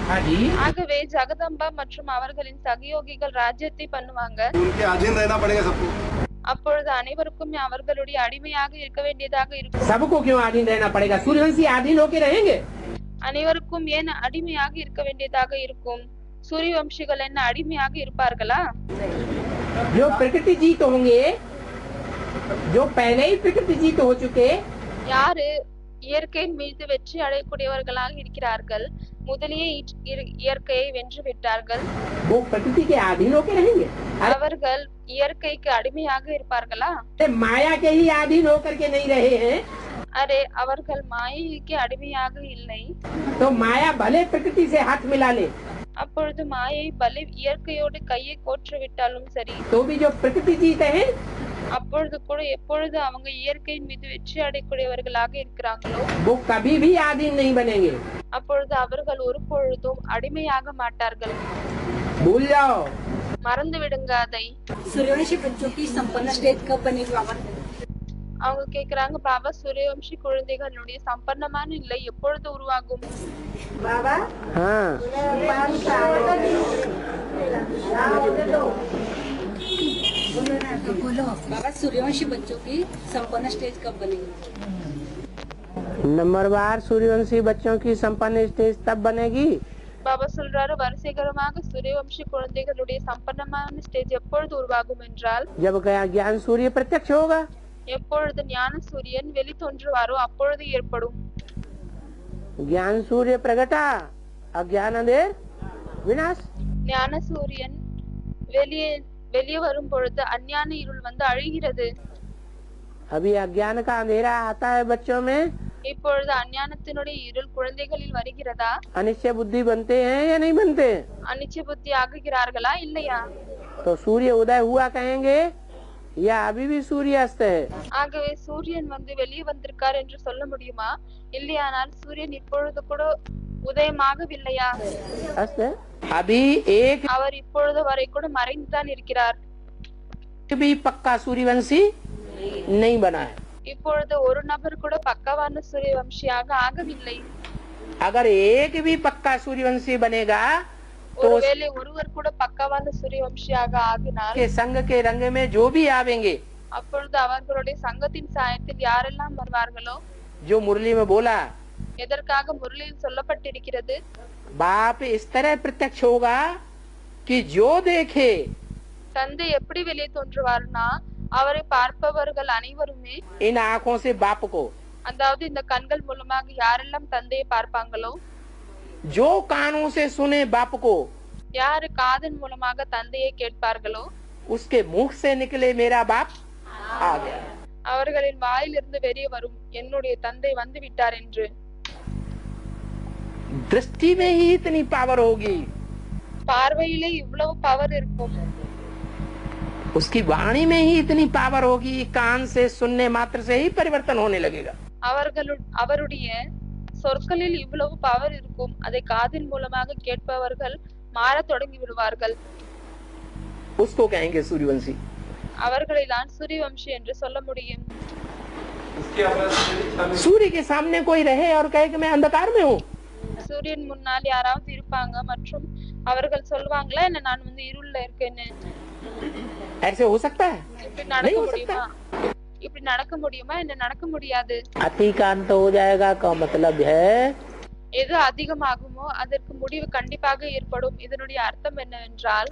हाँ जी, ஆகவே ஜகதம்பா மற்றும் அவர்களின் சகயோகிகள் ராஜ்யத்தை பண்ணுவாங்க. उनके अधीन रहना पड़ेगा सबको। அப்பொழுது அனைவருக்கும் அவர்களுடைய அடிமையாக இருக்க வேண்டியதாக இருக்கும். सबको क्यों अधीन रहना पड़ेगा? सूर्यवंशी अधीन होके रहेंगे? அனைவருக்கும் ஏன் அடிமையாக இருக்க வேண்டியதாக இருக்கும்? சூரியவம்சிகள் என்ன அடிமையாக இருப்பார்களா? जो प्रकृति जीत होंगे, जो पहले ही प्रकृति जीत हो चुके, யாரு இயற்கையின் மீது வெற்றி அடையக்கூடியவர்களாக இருக்கிறார்கள், முதலியே இயற்கையை வென்று விட்டார்கள், वो प्रकृति के अधीन होके रहेंगे? அவர்கள் இயற்கைக்கு அடிமையாக இருப்பார்களா? माया के ही अधीन होकर के नहीं रहे हैं, அரே அவர்கள் மாயைக்கு அடிமையாக இல்லை. तो माया भले प्रकृति से हाथ मिला ले, அப்பொழுது மாயை பலி இயற்கையோடு கையை கோற்று விட்டாலும் சரி, तो भी जो प्रकृति जीते हैं அப்பொழுது கூட எப்பொழுது அவங்க இயற்கையின் மீது வெற்றி அடையக்கூடியவர்களாக இருக்கிறாங்களோ वो कभी भी अधीन नहीं बनेंगे। அப்பொழுது அவர்கள் ஒரு பொழுதும் அடிமையாக மாட்டார்கள். भूल जाओ। மறந்து விடுங்க அதை. सूर्यवंशी बच्चों की संपन्न स्टेज कब बनेगी बाबा? அவங்க கேக்குறாங்க, பாபா சூரியவம்சி குழந்தைகளுடைய சம்பன்னமான நிலை எப்பொழுது உருவாகும்? बाबा हाँ, बाबा सूर्यवंशी बच्चों की संपन्न स्टेज कब बनेगी? नंबरवार सूर्यवंशी बच्चों की संपन्न स्टेज तब बनेगी பாபா சொல்றாரு, வரிசைகரமாக சூரியவம்சி குழந்தைகளுடைய சம்பன்னமான ஸ்டேஜ் எப்பொழுது உருவாகும் என்றால், जब गया ज्ञान सूर्य प्रत्यक्ष होगा। எப்பொழுது ஞான சூரியன் வெளி தோன்றுவாரோ அப்பொழுது ஏற்படும். ज्ञान सूर्य प्रगटा, अज्ञान अंधेर विनाश। ஞான சூரியன் வெளியே வெளியே வரும் பொழுது அஞ்ஞான இருள் வந்து அழிகிறது. अभी अज्ञान का अंधेरा आता है बच्चों में, இப்பொழுது அஞ்ஞானத்தினுடைய இருள் குழந்தைகளில் வருகிறதா? अनिश्चय बुद्धि बनते हैं या नहीं बनते? அனிச்சை புத்தி ஆகுகிறார்களா இல்லையா? तो सूर्य उदय हुआ कहेंगे या अभी भी सूर्य अस्त है? ஆகவே சூரியன் வந்து வெளியே வந்திருக்கார் என்று சொல்ல முடியுமா? இல்லையானால் சூரியன் இப்பொழுது கூட உதயமாகவில்லையா? अस्त है। अभी एक அவர் இப்பொழுது வரை கூட மறைந்துதான் இருக்கிறார். भी पक्का सूर्यवंशी नहीं बना है। இப்பொழுது ஒரு நபர் கூட பக்கவான சூரியவம்சியாக ஆகவில்லை. अगर एक भी पक्का सूर्यवंशी बनेगा तो ஒருவேளை ஒருவர் கூட பக்கவான சூரியவம்சியாக ஆகினால் के संग के रंग में जो भी आवेंगे, அப்பொழுது அவர்களுடைய சங்கத்தின் சாயத்தில் யாரெல்லாம் வருவார்களோ, जो मुरली में बोला, எதற்காக முரளியில் சொல்லப்பட்டிருக்கிறது, बाप इस तरह प्रत्यक्ष होगा कि जो देखे தந்தை எப்படி வெளியே தோன்றுவார்னா, அவரை பார்ப்பவர்கள் அனைவருமே इन आँखों से बाप को, அதாவது இந்த கண்கள் மூலமாக யாரெல்லாம் தந்தையை பார்ப்பாங்களோ, जो कानों से सुने बाप को, யாரு காதன் மூலமாக தந்தையை கேட்பார்களோ, उसके मुख से निकले मेरा बाप आ गया। அவர்களின் வாயிலிருந்து வெளியே வரும் என்னுடைய தந்தை வந்து விட்டார் என்று. दृष्टि में ही इतनी पावर होगी, பார்வையிலே இவ்வளவு பவர் இருக்கும், उसकी वाणी में ही इतनी पावर होगी, कान से सुनने मात्र से ही परिवर्तन होने लगेगा। அவருடைய சொற்களில் இவ்வளவு பவர் இருக்கும், அதை காதின் மூலமாக கேட்பவர்கள் மாற தொடங்கி விடுவார்கள். उसको कहेंगे सूर्यवंशी। அவர்களை தான் சூரியவம்சி என்று சொல்ல முடியும். सूर्य के सामने कोई रहे और कहे कि मैं अंधकार में हूँ, சூரியன் முன்னால் யாராவது இருப்பாங்க மற்றும் அவர்கள் சொல்வாங்களா என்ன நான் வந்து இருள்ல இருக்கேன்னு? ऐसे हो सकता है? இப்படி நடக்க முடியுமா? இப்படி நடக்க முடியுமா? என்ன நடக்க முடியாது. अतिकांत हो जाएगा का मतलब है எது அதிகமாகுமோ அதற்கு முடிவு கண்டிப்பாக ஏற்படும். இதனுடைய அர்த்தம் என்னவென்றால்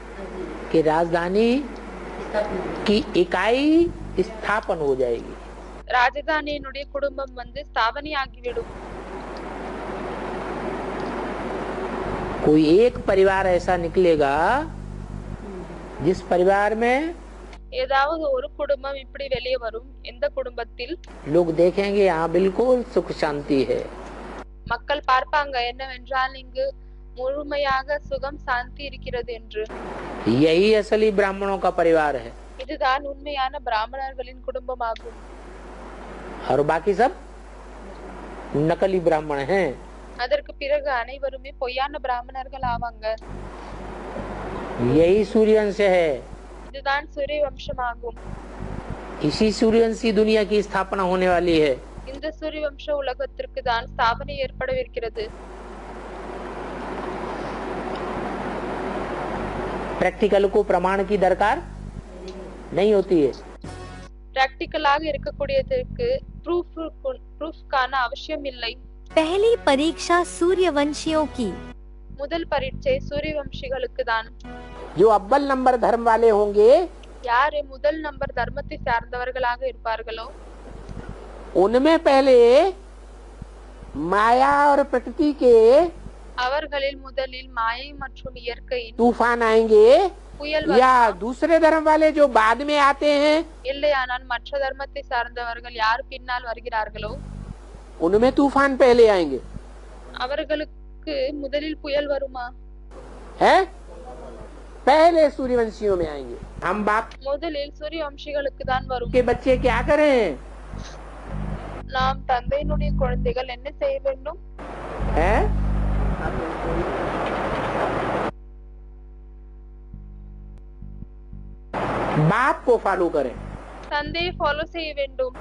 कि राजधानी की इकाई स्थापन हो जाएगी। ராஜதானியினுடைய குடும்பம் வந்து ஸ்தாபனை ஆகிவிடும். कोई एक परिवार ऐसा निकलेगा जिस परिवार में ஏதாவது ஒரு குடும்பம் இப்படி வெளியே வரும். எந்த குடும்பத்தில் लोग देखेंगे यहाँ बिल्कुल सुख शांति है, மக்கள் பார்ப்பாங்க என்னவென்றால் இங்கு முழுமையாக சுகம் சாந்தி இருக்கிறது என்று. यही असली ब्राह्मणों का परिवार है இதுதான் உண்மையான பிராமணர்களின் குடும்பமாகும். और बाकी सब नकली ब्राह्मण हैं। அதற்கு பிறகு அனைவருமே பொய்யான பிராமணர்கள் ஆவாங்க. यही सूर्यवंश है, இதுதான் சூரிய வம்சமாகும். इसी सूर्यवंशी दुनिया की स्थापना होने वाली है। இந்த சூரிய வம்ச உலகத்திற்கு தான் ஸ்தாபனை ஏற்படவிருக்கிறது. प्रैक्टिकल को प्रमाण की दरकार नहीं होती है। பிராக்டிக்கலாக இருக்கக்கூடியதற்கு ப்ரூஃப்கான அவசியம் இல்லை. पहली परीक्षा सूर्यवंशियों की, முதல் பரீட்சை சூரியவம்சிகளுக்கு தான். जो अव्वल नंबर धर्म वाले होंगे யாரு முதல் நம்பர் தர்மத்தை சார்ந்தவர்களாக இருப்பார்களோ उनमें पहले माया और प्रकृति के அவர்களில் முதலில் மாயை மற்றும் இயற்கையின் तूफान आएंगे, புயல் या दूसरे धर्म वाले जो बाद में आते हैं இல்லையானால் மற்ற தர்மத்தை சார்ந்தவர்கள் யார் பின்னால் வருகிறார்களோ उनमें तूफान पहले आएंगे। அவர்களுக்கு முதலில் புயல் வருமா? है पहले सूर्यवंशियों में आएंगे। हम बाप முதலில் சூரிய வம்சிகளுக்கு தான் வரும். के बच्चे क्या करें? நாம் தந்தையினுடைய குழந்தைகள் என்ன செய்ய வேண்டும்? है बाप को फॉलो करें। தந்தையை ஃபாலோ செய்ய வேண்டும்.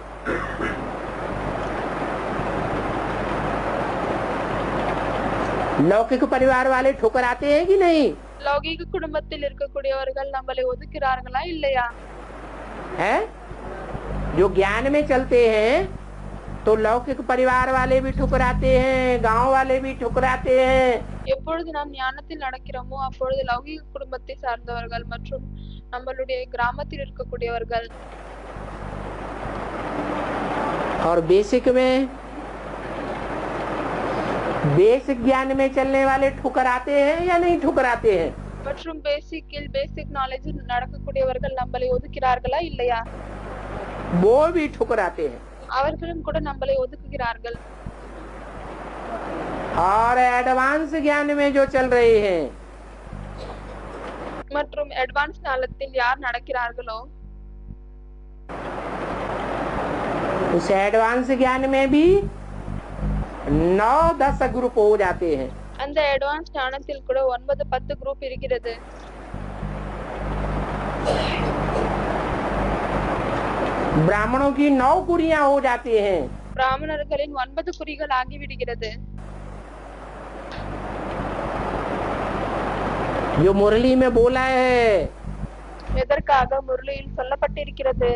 लौकिक परिवार वाले ठोकर आते हैं कि नहीं? லௌகீக குடும்பத்தில் இருக்கக்கூடியவர்கள் நம்மளை ஒதுக்குறார்களா இல்லையா? है जो ज्ञान में चलते हैं तो लौकिक परिवार वाले भी ठुकराते हैं, गांव वाले भी ठुकराते हैं। எப்பொழுது நாம் ஞானத்தில் நடக்கிறோமோ அப்பொழுது லௌகீக குடும்பத்தை சார்ந்தவர்கள் மற்றும் நம்மளுடைய கிராமத்தில் இருக்கக்கூடியவர்கள் और बेसिक ज्ञान में चलने वाले ठुकराते हैं या नहीं ठुकराते हैं? மற்றும் பேசிக் நாலேஜ் நடக்கக்கூடியவர்கள் நம்மளை ஒதுக்கிறார்களா இல்லையா? वो भी ठुकराते हैं அவர்களும் கூட நம்மளை ஒதுக்குகிறார்கள். और एडवांस ज्ञान में जो चल रहे हैं மற்றும் அட்வான்ஸ் ஞானத்தில் யார் நடக்கிறார்களோ उस एडवांस ज्ञान में भी 9-10 ग्रुप हो जाते हैं. அந்த அட்வான்ஸ் ஞானத்தில் கூட 9-10 குரூப் இருக்கிறது. ब्राह्मणों की 9 कुरियां हो जाती हैं. பிராமணர்களின் 9 குறிகள் ஆகிவிடுகிறது. जो मुरली में बोला है எதற்காக முரளியில் சொல்லப்பட்டிருக்கிறது?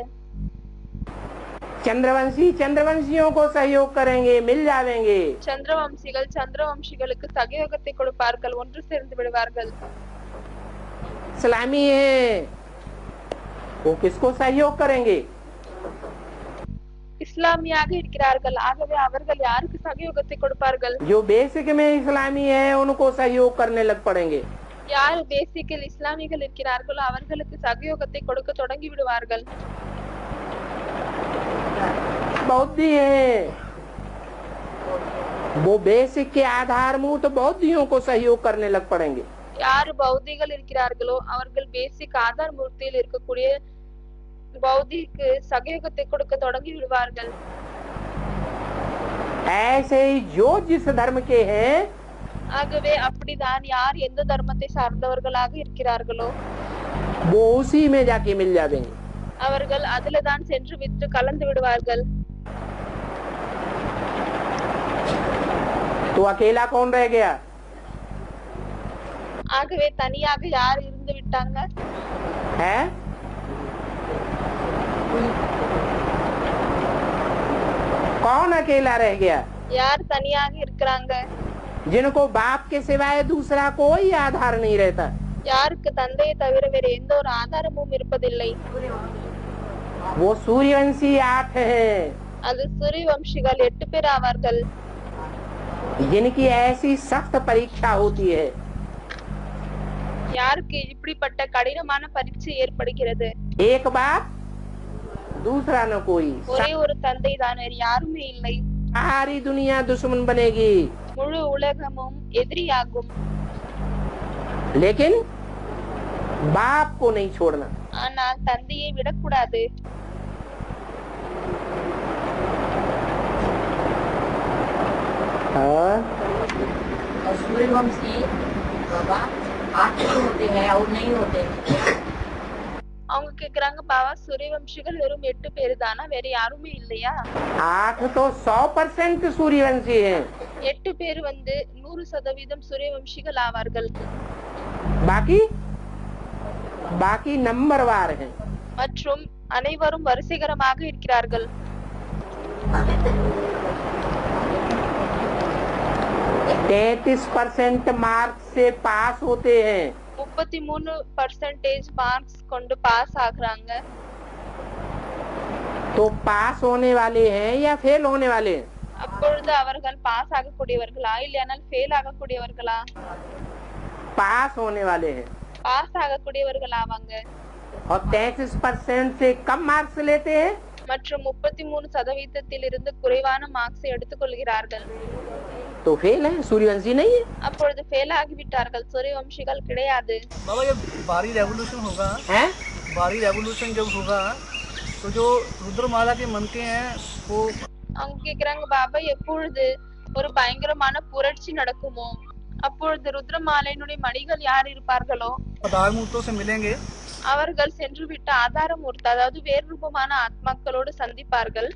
चंद्रवंशियों को सहयोग करेंगे, मिल जाएंगे. சந்திரவம்சிகளுக்கு சகயோகத்தை கொடுப்பார்கள், ஒன்று சேர்ந்து விடுவார்கள். इस्लामी है वो किसको सहयोग करेंगे? இஸ்லாமியாக இருக்கிறார்கள், ஆகவே அவர்கள் யாருக்கு சகயோகத்தை கொடுப்பார்கள்? जो बेसिक में इस्लामी है उनको सहयोग करने लग पड़ेंगे. யார் பேசிக்கில் இஸ்லாமிகள் இருக்கிறார்களோ அவர்களுக்கு சகயோகத்தை கொடுக்க தொடங்கி விடுவார்கள். बौद्धि है वो बेसिक के आधारभूत बौद्धियों को सहयोग करने लग पड़ेंगे. யார் பௌத்திகள் இருக்கிறார்களோ அவர்கள் பேசிக் ஆதார் மூர்த்தியில் இருக்கக்கூடிய பௌத்திக்கு சகயோகத்தை கொடுக்க தொடங்கி விடுவார்கள். ऐसे ही जो जिस धर्म के हैं ஆகவே அப்படிதான் யார் எந்த தர்மத்தை சார்ந்தவர்களாக இருக்கிறார்களோ वो उसी में जाके मिल जाएंगे. அவர்கள் அதில தான் சென்று விட்டு கலந்து விடுவார்கள். तो अकेला कौन रह गया? ஆகவே தனியாக யார் இருந்து விட்டாங்க? है कौन अकेला रह गया? யார் தனியாக இருக்கிறாங்க? जिनको बाप के सिवाय दूसरा कोई आधार नहीं रहता. யாருக்கு தந்தையை தவிர வேறு எந்த ஒரு ஆதாரமும் இருப்பதில்லை. वो सूर्यवंशी 8 हैं. அது சூரியவம்சிகள் 8 பேர் ஆவார்கள். जिनकी ऐसी सख्त परीक्षा होती है. யாருக்கு இப்படிப்பட்ட கடினமான பரீட்சை ஏற்படுகிறது? एक बाप दूसरा न कोई. ஒரே ஒரு தந்தை தான், வேறு யாருமே இல்லை. सारी दुनिया दुश्मन बनेगी முழு உலகமும் எதிரியாகும். लेकिन बाप को नहीं छोड़ना. ஆனால் தந்தையை விடக்கூடாது. हाँ और सूर्यवंशी बाबा 8 होते हैं और नहीं होते. அவங்க கேக்குறாங்க, பாபா சூரியவம்சிகள் வெறும் 8 பேர் தானா, வேற யாருமே இல்லையா? 8 तो 100% सूर्यवंशी हैं. 8 பேர் 100% சூரியவம்சிகள் ஆவார்கள். बाकी नंबरवार हैं. மற்றும் அனைவரும் வரிசைகரமாக இருக்கிறார்கள். 33% मार्क्स से पास होते हैं. 33% மார்க்ஸ் கொண்டு பாஸ் ஆகுறாங்க. तो पास होने वाले हैं या फेल होने वाले हैं? அப்பொழுது அவர்கள் பாஸ் ஆகக்கூடியவர்களா இல்லையானால் ஃபெயில் ஆகக்கூடியவர்களா? पास होने वाले हैं. பாஸ் ஆகக்கூடியவர்கள் ஆவாங்க. और 33% से कम मार्क्स लेते हैं மற்றும் 33% இருந்து குறைவான மார்க்ஸ் எடுத்துக்கொள்கிறார்கள். तो फेल है, सूर्यवंशी नहीं है. அப்பொழுது ஃபெயில் ஆகிவிட்டார்கள், சூரியவம்சிகள் கிடையாது. बाबा जब भारी रेवोल्यूशन होगा, हैं? भारी रेवोल्यूशन जब होगा तो जो रुद्रमाला के मनके हैं वो அவங்க கேக்குறாங்க, பாபா எப்பொழுது ஒரு பயங்கரமான புரட்சி நடக்குமோ அப்பொழுது ருத்ரமாலையினுடைய மணிகள் யார் இருப்பார்களோ आधार मूर्तों से मिलेंगे. அவர்கள் சென்று விட்டு ஆதார மூர்த்தி அதாவது வேறு ரூபமான ஆத்மாக்களோடு சந்திப்பார்கள்.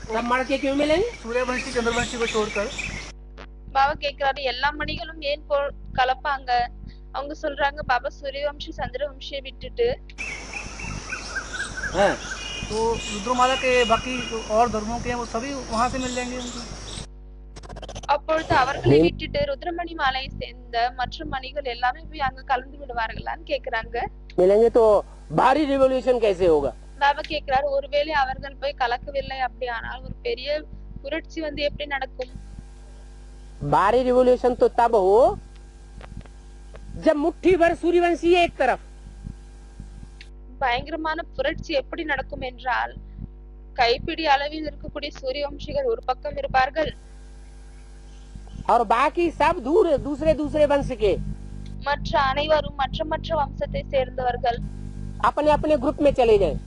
सब मर के क्यों मिलेंगे? सूर्यवंशी चंद्रवंशी को छोड़कर பாபா கேக்குறாரு, எல்லா மணிகளும் ஏன் கலப்பாங்க? அவங்க சொல்றாங்க, பாபா சூரியவம்சி சந்திரவம்சியை விட்டுட்டு हाँ. तो रुद्रमाला के बाकी और धर्मों के हैं वो सभी वहाँ से मिल जाएंगे उनको. அப்பொழுது அவர்களை விட்டுட்டு ருத்ரமணி மாலையை சேர்ந்த மற்ற மணிகள் எல்லாமே போய் அங்க கலந்து விடுவார்களான்னு கேக்குறாங்க. मिलेंगे तो भारी रिवॉल्यूशन कैसे होगा? பாபா கேக்குறாரு, ஒருவேளை அவர்கள் போய் கலக்கவில்லை அப்படியானால் ஒரு பெரிய புரட்சி எப்படி நடக்கும்? भारी रिवॉल्यूशन तो तब हो जब मुट्ठी भर सूर्यवंशी एक तरफ, பயங்கரமான புரட்சி எப்படி நடக்கும் என்றால் கைப்பிடி அளவில் இருக்கக்கூடிய சூரியவம்சிகள் ஒரு பக்கம் இருப்பார்கள், और बाकी सब दूर दूसरे दूसरे वंश के மற்ற அனைவரும் மற்ற வம்சத்தை சேர்ந்தவர்கள் अपने अपने ग्रुप में चले जाएं,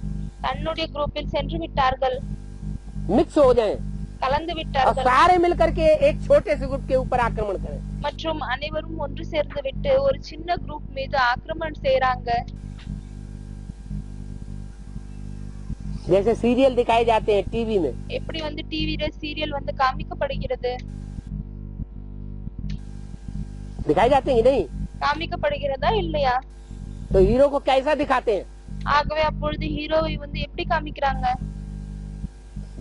தன்னுடைய குரூப்பில் சென்று விட்டார்கள், मिक्स हो जाएं கலந்து और விட்டார்கள் सारे मिलकर के एक छोटे से ग्रुप के ऊपर आक्रमण करें। மற்றும் அனைவரும் ஒன்று சேர்ந்து விட்டு ஒரு சின்ன குரூப் மீது ஆக்கிரமணம் செய்றாங்க। जैसे सीरियल दिखाए जाते हैं टीवी में, எப்படி வந்து டிவில சீரியல் வந்து காமிக்கப்படுகிறது, दिखाए जाते हैं कि नहीं? காமிக்கப்படுகிறதா இல்லையா? तो हीरो को कैसा दिखाते हैं? ஆகவே அப்பொழுது ஹீரோவை வந்து எப்படி காமிக்கிறாங்க?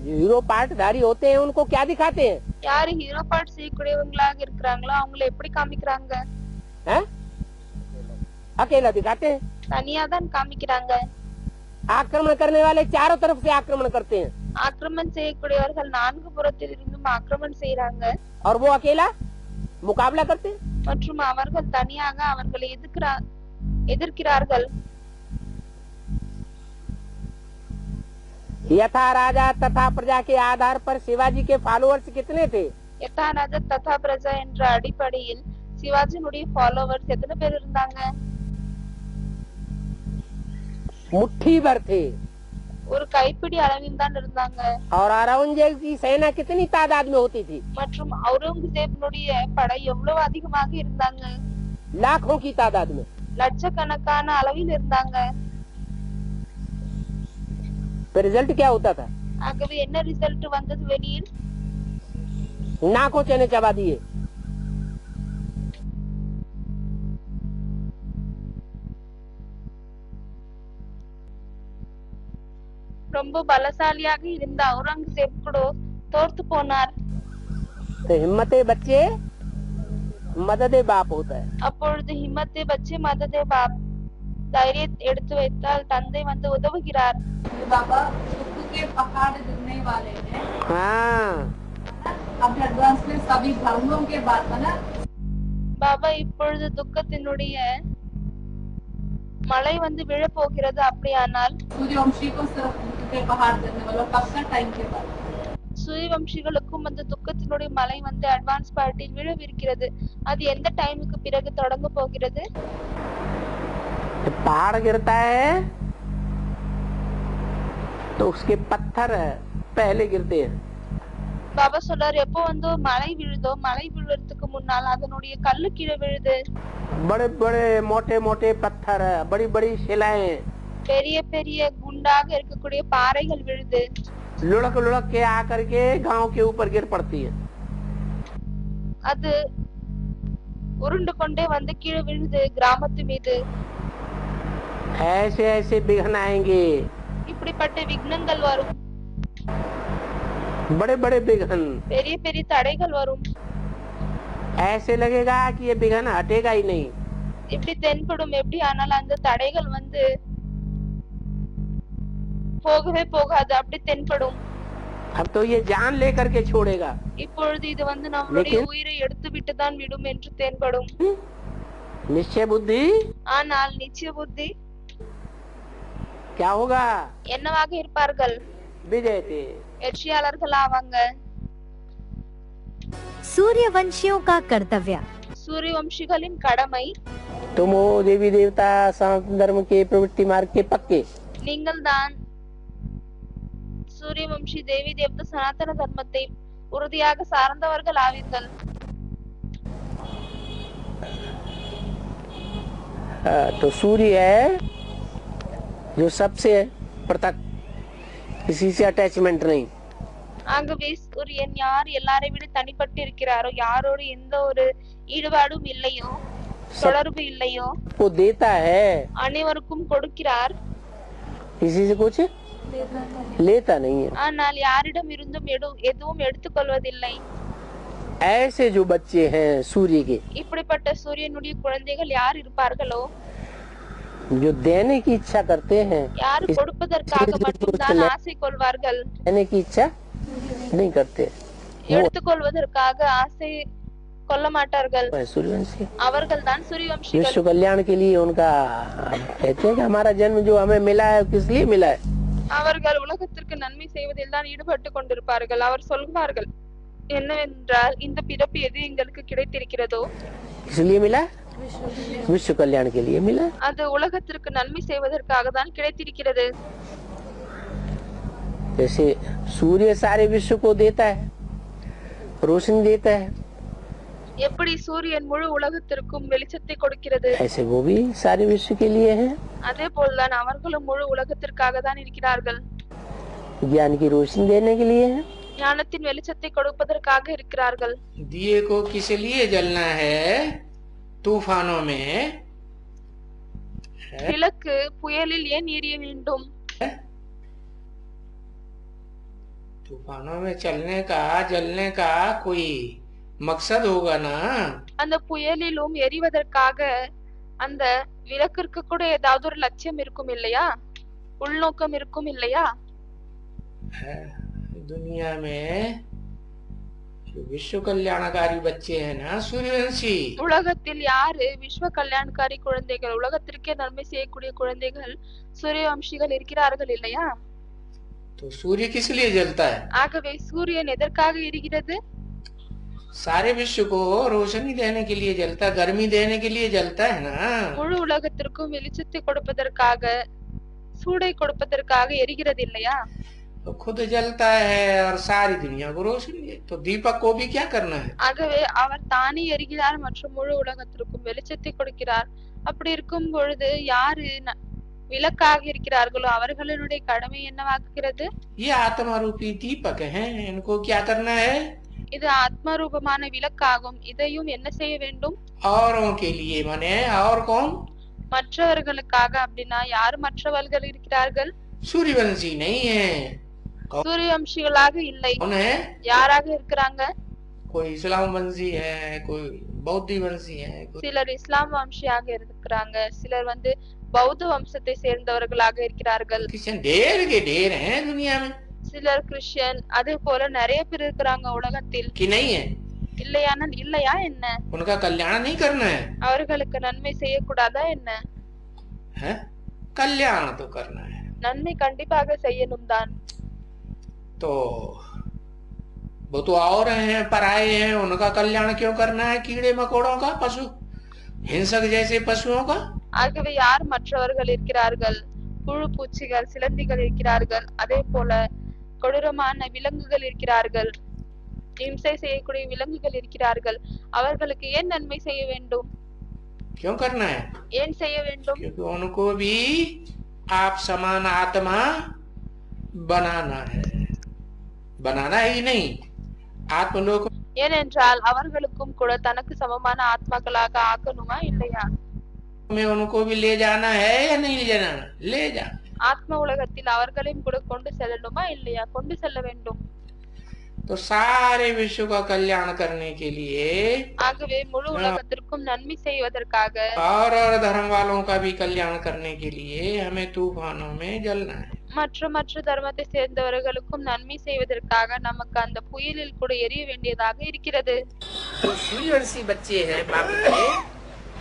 जो हीरो पार्टधारी होते हैं उनको क्या दिखाते हैं? யாரு ஹீரோ பார்ட் செய்யக்கூடியவங்களாக இருக்கிறாங்களோ அவங்கள எப்படி காமிக்கிறாங்க? हैं? अकेला दिखाते हैं। தனியா தான் காமிக்கிறாங்க। आक्रमण करने वाले चारों तरफ से आक्रमण करते हैं ஆக்கிரமணம் செய்யக்கூடியவர்கள் நான்கு புறத்தில் இருந்தும் ஆக்கிரமணம் செய்றாங்க और वो अकेला मुकाबला करते हैं। மற்றும் அவர்கள் தனியாக அவர்களை எதிர்க்கிறார்கள்। यथा राजा तथा प्रजा के आधार पर शिवाजी के फॉलोअर्स कितने थे? யதா ராஜா ததா பிரஜா என்ற அடிப்படையில் சிவாஜினுடைய ஃபாலோவர்ஸ் எத்தனை பேர் இருந்தாங்க? मुट्ठी भर थे। ஒரு கைப்பிடி அளவில் தான் இருந்தாங்க। और औरंगजेब की सेना कितनी तादाद में होती थी? மற்றும் அவுரங்கசீப்னுடைய படை எவ்வளவு அதிகமாக இருந்தாங்க? लाखों की तादाद में। லட்சக்கணக்கான அளவில் இருந்தாங்க। फिर रिजल्ट क्या होता था? ஆகவே என்ன ரிசல்ட் வந்தது வெளியில்? नाकों चने चबा दिए। ரொம்ப பலசாலியாக இருந்த அவுரங்கசீப் கூட தோர்த்து போனார்। तो हिम्मते बच्चे मददे बाप होता है। அப்பொழுது ஹிம்மத்தே பச்சே மததே பாப், தைரியம் எடுத்து வைத்தால் தந்தை வந்து உதவுகிறார்। बाबा दुख के पहाड़ गिरने वाले हैं। हाँ, अब एडवांस में सभी धर्मों के बात है ना। பாபா இப்பொழுது துக்கத்தினுடைய மழை வந்து விழ போகிறது। அப்படியானால் सूर्यवंशी को सिर्फ दुख के पहाड़ गिरने वाला कब का टाइम के बाद? சூரியவம்சிகளுக்கும் அந்த துக்கத்தினுடைய மழை வந்து அட்வான்ஸ் பார்ட்டில் விழவிருக்கிறது। அது எந்த டைமுக்கு பிறகு தொடங்க போகிறது? पहाड़ गिरता है तो उसके पत्थर पहले गिरते हैं। பாபா சொல்றாரு, எப்போ வந்து மழை விழுதோ மழை விழுறதுக்கு முன்னால் அதனுடைய கல்லு கீழே விழுது। बड़े बड़े मोटे मोटे पत्थर, बड़ी बड़ी शिलाएं பெரிய பெரிய குண்டாக இருக்கக்கூடிய பாறைகள் விழுது। लुढ़क लुढ़क के आकर के गांव के ऊपर गिर पड़ती है। அது உருண்டு கொண்டே வந்து கீழே விழுது கிராமத்து மீது। ऐसे ऐसे विघ्न आएंगे, இப்படிப்பட்ட விக்னங்கள் வரும், बड़े बड़े विघ्न। பெரிய பெரிய தடைகள் வரும்। ऐसे लगेगा कि ये विघ्न हटेगा ही नहीं। இப்படி தென்படும்। எப்படி ஆனால் அந்த தடைகள் வந்து போகவே போகாது, அப்படி தென்படும்। अब तो ये जान लेकर के छोड़ेगा। இப்பொழுது இது வந்து நம்மளுடைய लेकिन உயிரை எடுத்து விட்டு தான் விடும் என்று தென்படும்। निश्चय बुद्धि ஆனால் நிச்சய புத்தி क्या होगा? என்னவாக இருப்பார்கள்? विजय थे। வெற்றியாளர்கள் ஆவாங்க। सूर्यवंशियों का कर्तव्य। சூரியவம்சிகளின் கடமை, तुम हो देवी देवता सनातन धर्म के प्रवृत्ति मार्ग के पक्के। நீங்கள் தான் சூரியவம்சி தேவி தேவத சனாதன தர்மத்தை உறுதியாக சார்ந்தவர்கள் ஆவீர்கள்। तो सूर्य है जो सबसे पृथक, किसी से अटैचमेंट नहीं। ஆகவே சூரியன் யார் எல்லாரை விட தனிப்பட்டு இருக்கிறாரோ, யாரோடு எந்த ஒரு ஈடுபாடும் இல்லையோ, தொடர்பு இல்லையோ, वो देता है, அனைவருக்கும் கொடுக்கிறார்। किसी से कुछ लेता नहीं है। ஆனால் யாரிடம் இருந்தும் எதுவும் எடுத்துக்கொள்வதில்லை। ऐसे जो बच्चे हैं सूर्य के, இப்படிப்பட்ட சூரியனுடைய குழந்தைகள் யார் இருப்பார்களோ, जो देने की इच्छा करते हैं, யார் கொடுப்பதற்காக மட்டும்தான் ஆசை கொள்வார்கள், देने की इच्छा नहीं करते। எடுத்துக்கொள்வதற்காக ஆசை கொல்ல மாட்டார்கள். सूर्यवंशी அவர்கள் தான் சூரியவம்சிகள். विश्व कल्याण के लिए उनका कहते हैं कि हमारा जन्म जो हमें मिला है किस लिए मिला है? அவர்கள் உலகத்திற்கு நன்மை செய்வதில் தான் ஈடுபட்டு கொண்டிருப்பார்கள். அவர் சொல்வார்கள் என்னவென்றால், இந்த பிறப்பு எது எங்களுக்கு கிடைத்திருக்கிறதோ किस लिए मिला? विश्व कल्याण के लिए मिला. அது உலகத்திற்கு நன்மை செய்வதற்காக தான் கிடைத்திருக்கிறது. जैसे सूर्य सारे विश्व को देता है, रोशनी देता है, எப்படி சூரியன் முழு உலகத்திற்கும் வெளிச்சத்தை கொடுக்கிறது, ऐसे वो भी सारे विश्व के लिए है. அதே போல்தான் அவர்களும் முழு உலகத்திற்காக தான் இருக்கிறார்கள். ज्ञान की रोशनी देने के लिए है. ஞானத்தின் வெளிச்சத்தை கொடுப்பதற்காக இருக்கிறார்கள். दिए को किस लिए जलना है? तूफानों में. விளக்கு புயலில் ஏன் எரிய வேண்டும்? तूफानों में चलने का जलने का कोई मकसद होगा ना. அந்த புயலிலும் எரிவதற்காக அந்த விளக்கிற்கு கூட ஏதாவது ஒரு லட்சியம் இருக்கும் இல்லையா, உள்நோக்கம் இருக்கும் இல்லையா? दुनिया में जो विश्व कल्याणकारी बच्चे हैं ना सूर्यवंशी, உலகத்தில் யாரு விஸ்வ கல்யாணக்காரி குழந்தைகள், உலகத்திற்கே நன்மை செய்யக்கூடிய குழந்தைகள் சூரியவம்சிகள் இருக்கிறார்கள் இல்லையா? तो सूर्य किस लिए जलता है? ஆகவே சூரியன் எதற்காக எரிகிறது? सारे विश्व को रोशनी देने के लिए जलता, गर्मी देने के लिए जलता है ना. முழு உலகத்திற்கும் வெளிச்சத்தை கொடுப்பதற்காக, சூடை கொடுப்பதற்காக எரிகிறது இல்லையா? तो खुद जलता है और सारी दुनिया को रोशनी है. तो दीपक को भी क्या करना है? ஆகவே அவர் தானே எரிகிறார் மற்றும் முழு உலகத்திற்கும் வெளிச்சத்தை கொடுக்கிறார். அப்படி இருக்கும் பொழுது யாரு விளக்காக இருக்கிறார்களோ அவர்களுடைய கடமை என்னவாகிறது? ये आत्मा रूपी दीपक है, इनको क्या करना है? இது ஆத்ம ரூபமான விளக்காகும். இதையும் என்ன செய்ய வேண்டும்? औरों के लिए माने और कौन? மற்றவர்களுக்காக. அப்படின்னா யார் மற்றவர்கள் இருக்கிறார்கள்? सूर्यवंशी नहीं है. சூரியவம்சிகளாக இல்லை. कौन है? யாராக இருக்கிறாங்க? कोई इस्लाम वंशी है, कोई बौद्ध वंशी है, சிலர் இஸ்லாம் வம்சியாக இருக்கிறாங்க, சிலர் பௌத்த வம்சத்தை சேர்ந்தவர்களாக இருக்கிறார்கள், ढेर के ढेर हैं दुनिया में. சிலர் கிறிஸ்டியன். அதே போல நிறைய பேர் இருக்கிறாங்க உலகத்தில். कि नहीं है? இல்லையானால் இல்லையா என்ன? उनका कल्याण नहीं करना है? அவர்களுக்கு நன்மை செய்யக்கூடாதா என்ன? है? कल्याण तो करना है. நன்மை கண்டிப்பாக செய்யணும் தான். तो वो तो और हैं, पराये हैं, उनका कल्याण क्यों करना है? कीड़े मकोड़ों का, पशु हिंसक जैसे पशुओं का. ஆகவே யார் மற்றவர்கள் இருக்கிறார்கள்? புழு பூச்சிகள், சிலந்திகள் இருக்கிறார்கள். அதே போல கொடூரமான விலங்குகள் இருக்கிறார்கள், இம்சை செய்யக்கூடிய விலங்குகள் இருக்கிறார்கள். அவர்களுக்கு ஏன் நன்மை செய்ய வேண்டும்? क्यों करना है? ஏன் செய்ய வேண்டும்? क्योंकि उनको भी आप समान आत्मा बनाना है. बनाना ही नहीं, आत्मलोक ஏனென்றால் அவர்களுக்கும் கூட தனக்கு சமமான ஆத்மாக்களாக ஆக்கணுமா இல்லையா? में उनको भी ले जाना है या नहीं ले जाना? ले जा. ஆத்ம உலகத்தில் அவர்களையும் கூட கொண்டு செல்லணுமா இல்லையா? கொண்டு செல்ல வேண்டும். तो सारे विश्व का कल्याण करने के लिए ஆகவே முழு உலகத்திற்கும் நன்மை செய்வதற்காக, और धर्म वालों का भी कल्याण करने के लिए हमें तूफानों में जलना है. மற்ற தர்மத்தை சேர்ந்தவர்களுக்கும் நன்மை செய்வதற்காக நமக்கு அந்த புயலில் கூட எரிய வேண்டியதாக இருக்கிறது. सूर्यवंशी बच्चे हैं बाप के,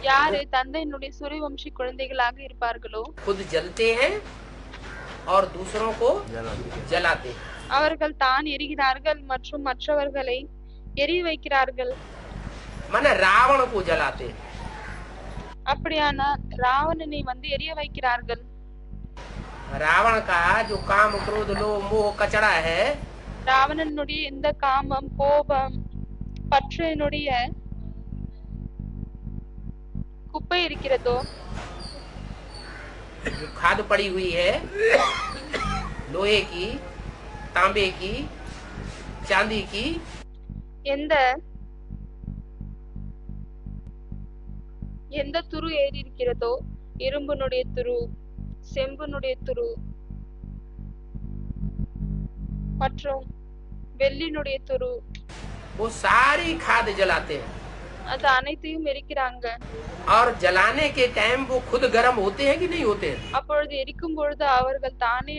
யாரு தந்தையினுடைய சூரியவம்சி குழந்தைகளாக இருப்பார்களோ खुद जलते हैं और दूसरों को जलाते हैं. அவர்கள் தான் எரிகிறார்கள் மற்றும் மற்றவர்களை எரிய வைக்கிறார்கள். माने रावण को जलाते हैं. அப்படியானா ராவணனை எரிய வைக்கிறார்கள். रावण का जो काम क्रोध लोभ मोह कचड़ा है, ராவணனுடைய இந்த காமம், கோபம், பற்றினுடைய குப்பை இருக்கிறதோ, जो खाद पड़ी हुई है लोहे की, तांबे की, चांदी की, எந்த துரு ஏறி இருக்கிறதோ, இரும்புனுடைய துரு, செம்புனுடைய துரு மற்றும் வெள்ளினுடைய துரு, वो सारी खाद जलाते हैं. அது அனைத்தையும் எரிக்கிறாங்க. और जलाने के टाइम वो खुद गर्म होते हैं कि नहीं होते हैं? அப்பொழுது எரிக்கும் பொழுது அவர்கள் தானே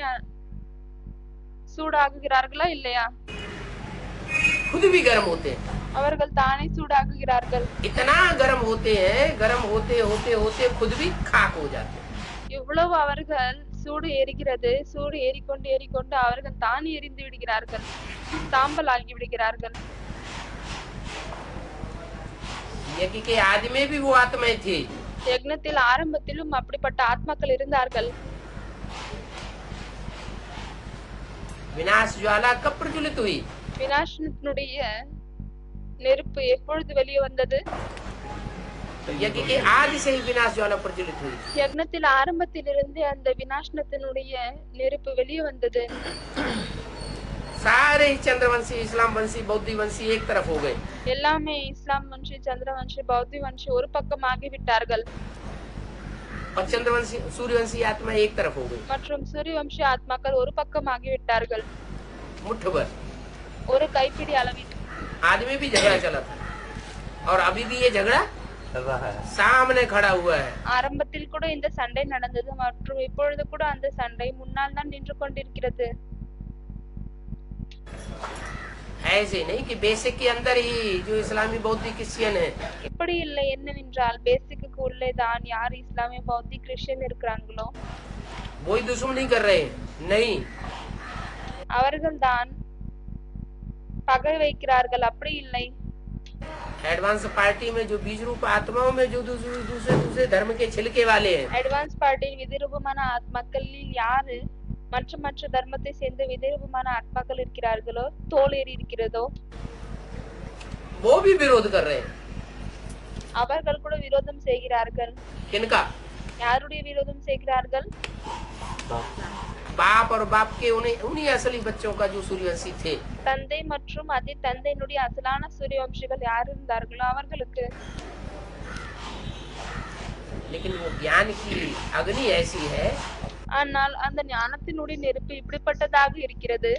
சூடாகுகிறார்களா இல்லையா? खुद भी गर्म होते हैं. அவர்கள் தானே சூடாக்குகிறார்கள். इतना गर्म होते हैं, गर्म होते होते होते खुद भी खाक हो जाते हैं. இவ்வளவு அவர்கள் சூடு ஏறிக்கிறது, சூடு ஏறிக்கொண்டு ஏறிக்கொண்டு அவர்கள் தான் எரிந்து விடுகிறார்கள், சாம்பல் ஆகி விடுகிறார்கள். यज्ञ के आदि में भी वो आत्माएं थी. யக்னத்தில் ஆரம்பத்திலும் அப்படிப்பட்ட ஆத்மாக்கள் இருந்தார்கள். विनाश ज्वाला कब प्रज्वलित हुई? விநாசத்தினுடைய நெருப்பு எப்பொழுது வெளியே வந்தது? यज्ञ के आदि से ही विनाश ज्वाला प्रज्वलित हुई. யக்னத்தில் ஆரம்பத்திலிருந்து அந்த விநாசனத்தினுடைய நெருப்பு வெளியே வந்தது. सारे ही चंद्रवंशी, इस्लाम वंशी, बौद्ध वंशी एक तरफ हो गए. எல்லாமே இஸ்லாம் வம்சி, சந்திரவம்சி, பௌத்த வம்சி ஒரு பக்கமாகி விட்டார்கள். और चंद्रवंशी, सूर्यवंशी आत्मा एक तरफ हो गई. மற்றும் சூரிய வம்சி ஆத்மாக்கள் ஒரு பக்கமாகி விட்டார்கள். मुट्ठ भर. ஒரு கைப்பிடி அளவில். आदमी भी झगड़ा चला था और अभी भी ये झगड़ा सामने खड़ा हुआ है. ஆரம்பத்தில் கூட இந்த சண்டை நடந்தது மற்றும் இப்பொழுது கூட அந்த சண்டை முன்னால் தான் நின்று கொண்டிருக்கிறது. ऐसे नहीं कि बेसिक के अंदर ही जो इस्लामी बौद्ध क्रिश्चियन है. இப்படி இல்லை, என்னவென்றால் பேசிக்கு உள்ளே தான் யார் இஸ்லாமிய பௌத்த கிறிஸ்டியன் இருக்கிறாங்களோ वही दुश्मनी कर रहे हैं. नहीं, அவர்கள் தான் பகை வைக்கிறார்கள். அப்படி இல்லை. एडवांस पार्टी में जो बीज रूप आत्माओं में जो दूसरे धर्म के छिलके वाले हैं, அட்வான்ஸ் பார்ட்டியில் விதிரூபமான ஆத்மாக்களில் யாரு மற்ற மற்ற தர்மத்தை சேர்ந்த விதிரூபமான ஆத்மாக்கள் இருக்கிறார்களோ, தோல் ஏறி இருக்கிறதோ, वो भी विरोध कर रहे हैं. அவர்கள் கூட விரோதம் செய்கிறார்கள். किनका? யாருடைய விரோதம் செய்கிறார்கள்? बाप और बाप के उन्हीं असली बच्चों का जो सूर्यवंशी थे. தந்தை மற்றும் அதே தந்தையினுடைய அசலான சூரியவம்சிகள் யார் இருந்தார்களோ அவர்களுக்கு. लेकिन वो ज्ञान की अग्नि ऐसी है, ஆனால் அந்த ஞானத்தினுடைய நெருப்பு இப்படிப்பட்டதாக இருக்கிறது.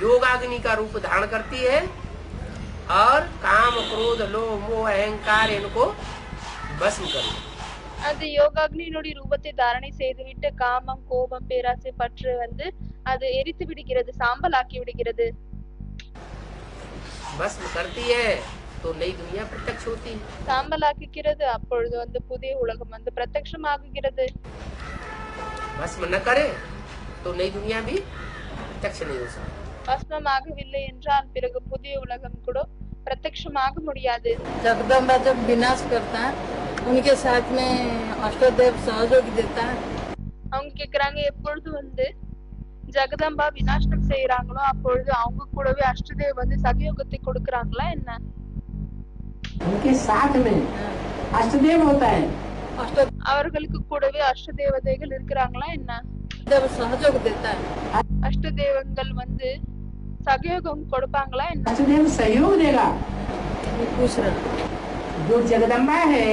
योगाग्नि का रूप धारण करती है और काम, क्रोध, लोभ, मोह, अहंकार इनको भस्म कर. அது யோகாக்னியினுடைய ரூபத்தை தாரணை செய்துவிட்டு காமம், கோபம், பேராசை, பற்று அது எரித்து விடுகிறது, சாம்பலாக்கி விடுகிறது. भस्म करती है तो नई दुनिया प्रत्यक्ष होती है. சாம்பலாக்குகிறது, அப்பொழுது புதிய உலகம் பிரத்யட்சமாகுகிறது. भस्म न करे तो नई दुनिया भी प्रत्यक्ष नहीं हो सकती. பஸ்மமாகவில்லை என்றால் பிறகு புதிய உலகம் கூட பிரத்யட்சமாக முடியாது. जगदम्बा जब विनाश करता है उनके साथ में अष्टदेव सहयोग देता है. அவங்க கேக்குறாங்க, எப்பொழுது ஜெகதம்பா விநாசனம் செய்யறாங்களோ அப்பொழுது அவங்க கூடவே அஷ்டதேவ் சகயோகத்தை கொடுக்கறாங்களா என்ன? उनके साथ में अष्टदेव होता है. அவர்களுக்கு கூடவே அஷ்டதேவதைகள் இருக்கிறாங்களா என்ன? देव सहयोग देता है. அஷ்டதேவங்கள் சகயோகம் கொடுப்பாங்களா என்ன? अष्टदेव सहयोग देगा. पूछ रहा जो जगदम्बा है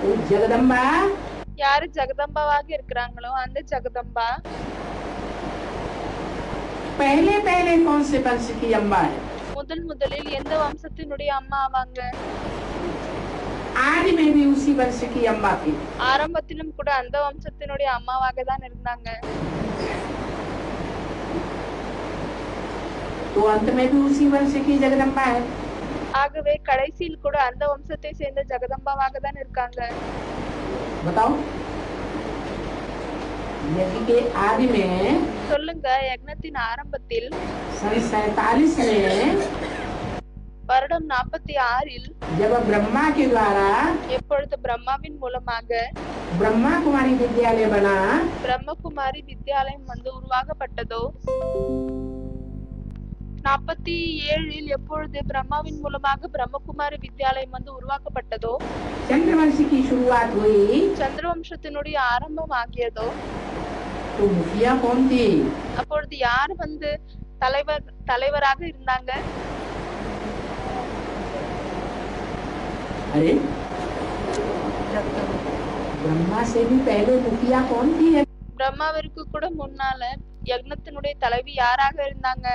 वो जगदम्बा யாரு ஜெகதம்பாவாக இருக்கிறாங்களோ அந்த ஜெகதம்பா पहले पहले कौन से वंश की अम्बा है? முதலில் எந்த வம்சத்தினுடைய அம்மா ஆவாங்க? आदि में भी उसी वंश की अम्बा थी. ஆரம்பத்திலும் கூட அந்த வம்சத்தினுடைய அம்மாவாக தான் இருந்தாங்க. तो अंत में भी उसी वंश की जगदम्बा है. ஆகவே கடைசியில் கூட அந்த வம்சத்தை சேர்ந்த ஜெகதம்பாவாக தான் இருக்காங்க. बताओ, यज्ञ के आदि में சொல்லுங்க, யக்னத்தின் ஆரம்பத்தில் सन 47 में வருடம் 46 जब ब्रह्मा के द्वारा எப்பொழுது பிரம்மாவின் மூலமாக ब्रह्मा कुमारी विद्यालय बना, பிரம்மகுமாரி வித்யாலயம் உருவாக்கப்பட்டதோ, 47 எப்பொழுது பிரம்மாவின் மூலமாக பிரம்மகுமாரி வித்யாலயம் உருவாக்கப்பட்டதோ, चंद्रवंश की शुरुआत हुई, சந்திரவம்சத்தினுடைய ஆரம்பம் ஆகியதோ, तो मुखिया कौन थी? அப்பொழுது யார் தலைவராக இருந்தாங்க? अरे ब्रह्मा से भी पहले मुखिया कौन थी? பிரம்மாவிற்கு கூட முன்னால யக்னத்தினுடைய தலைவி யாராக இருந்தாங்க?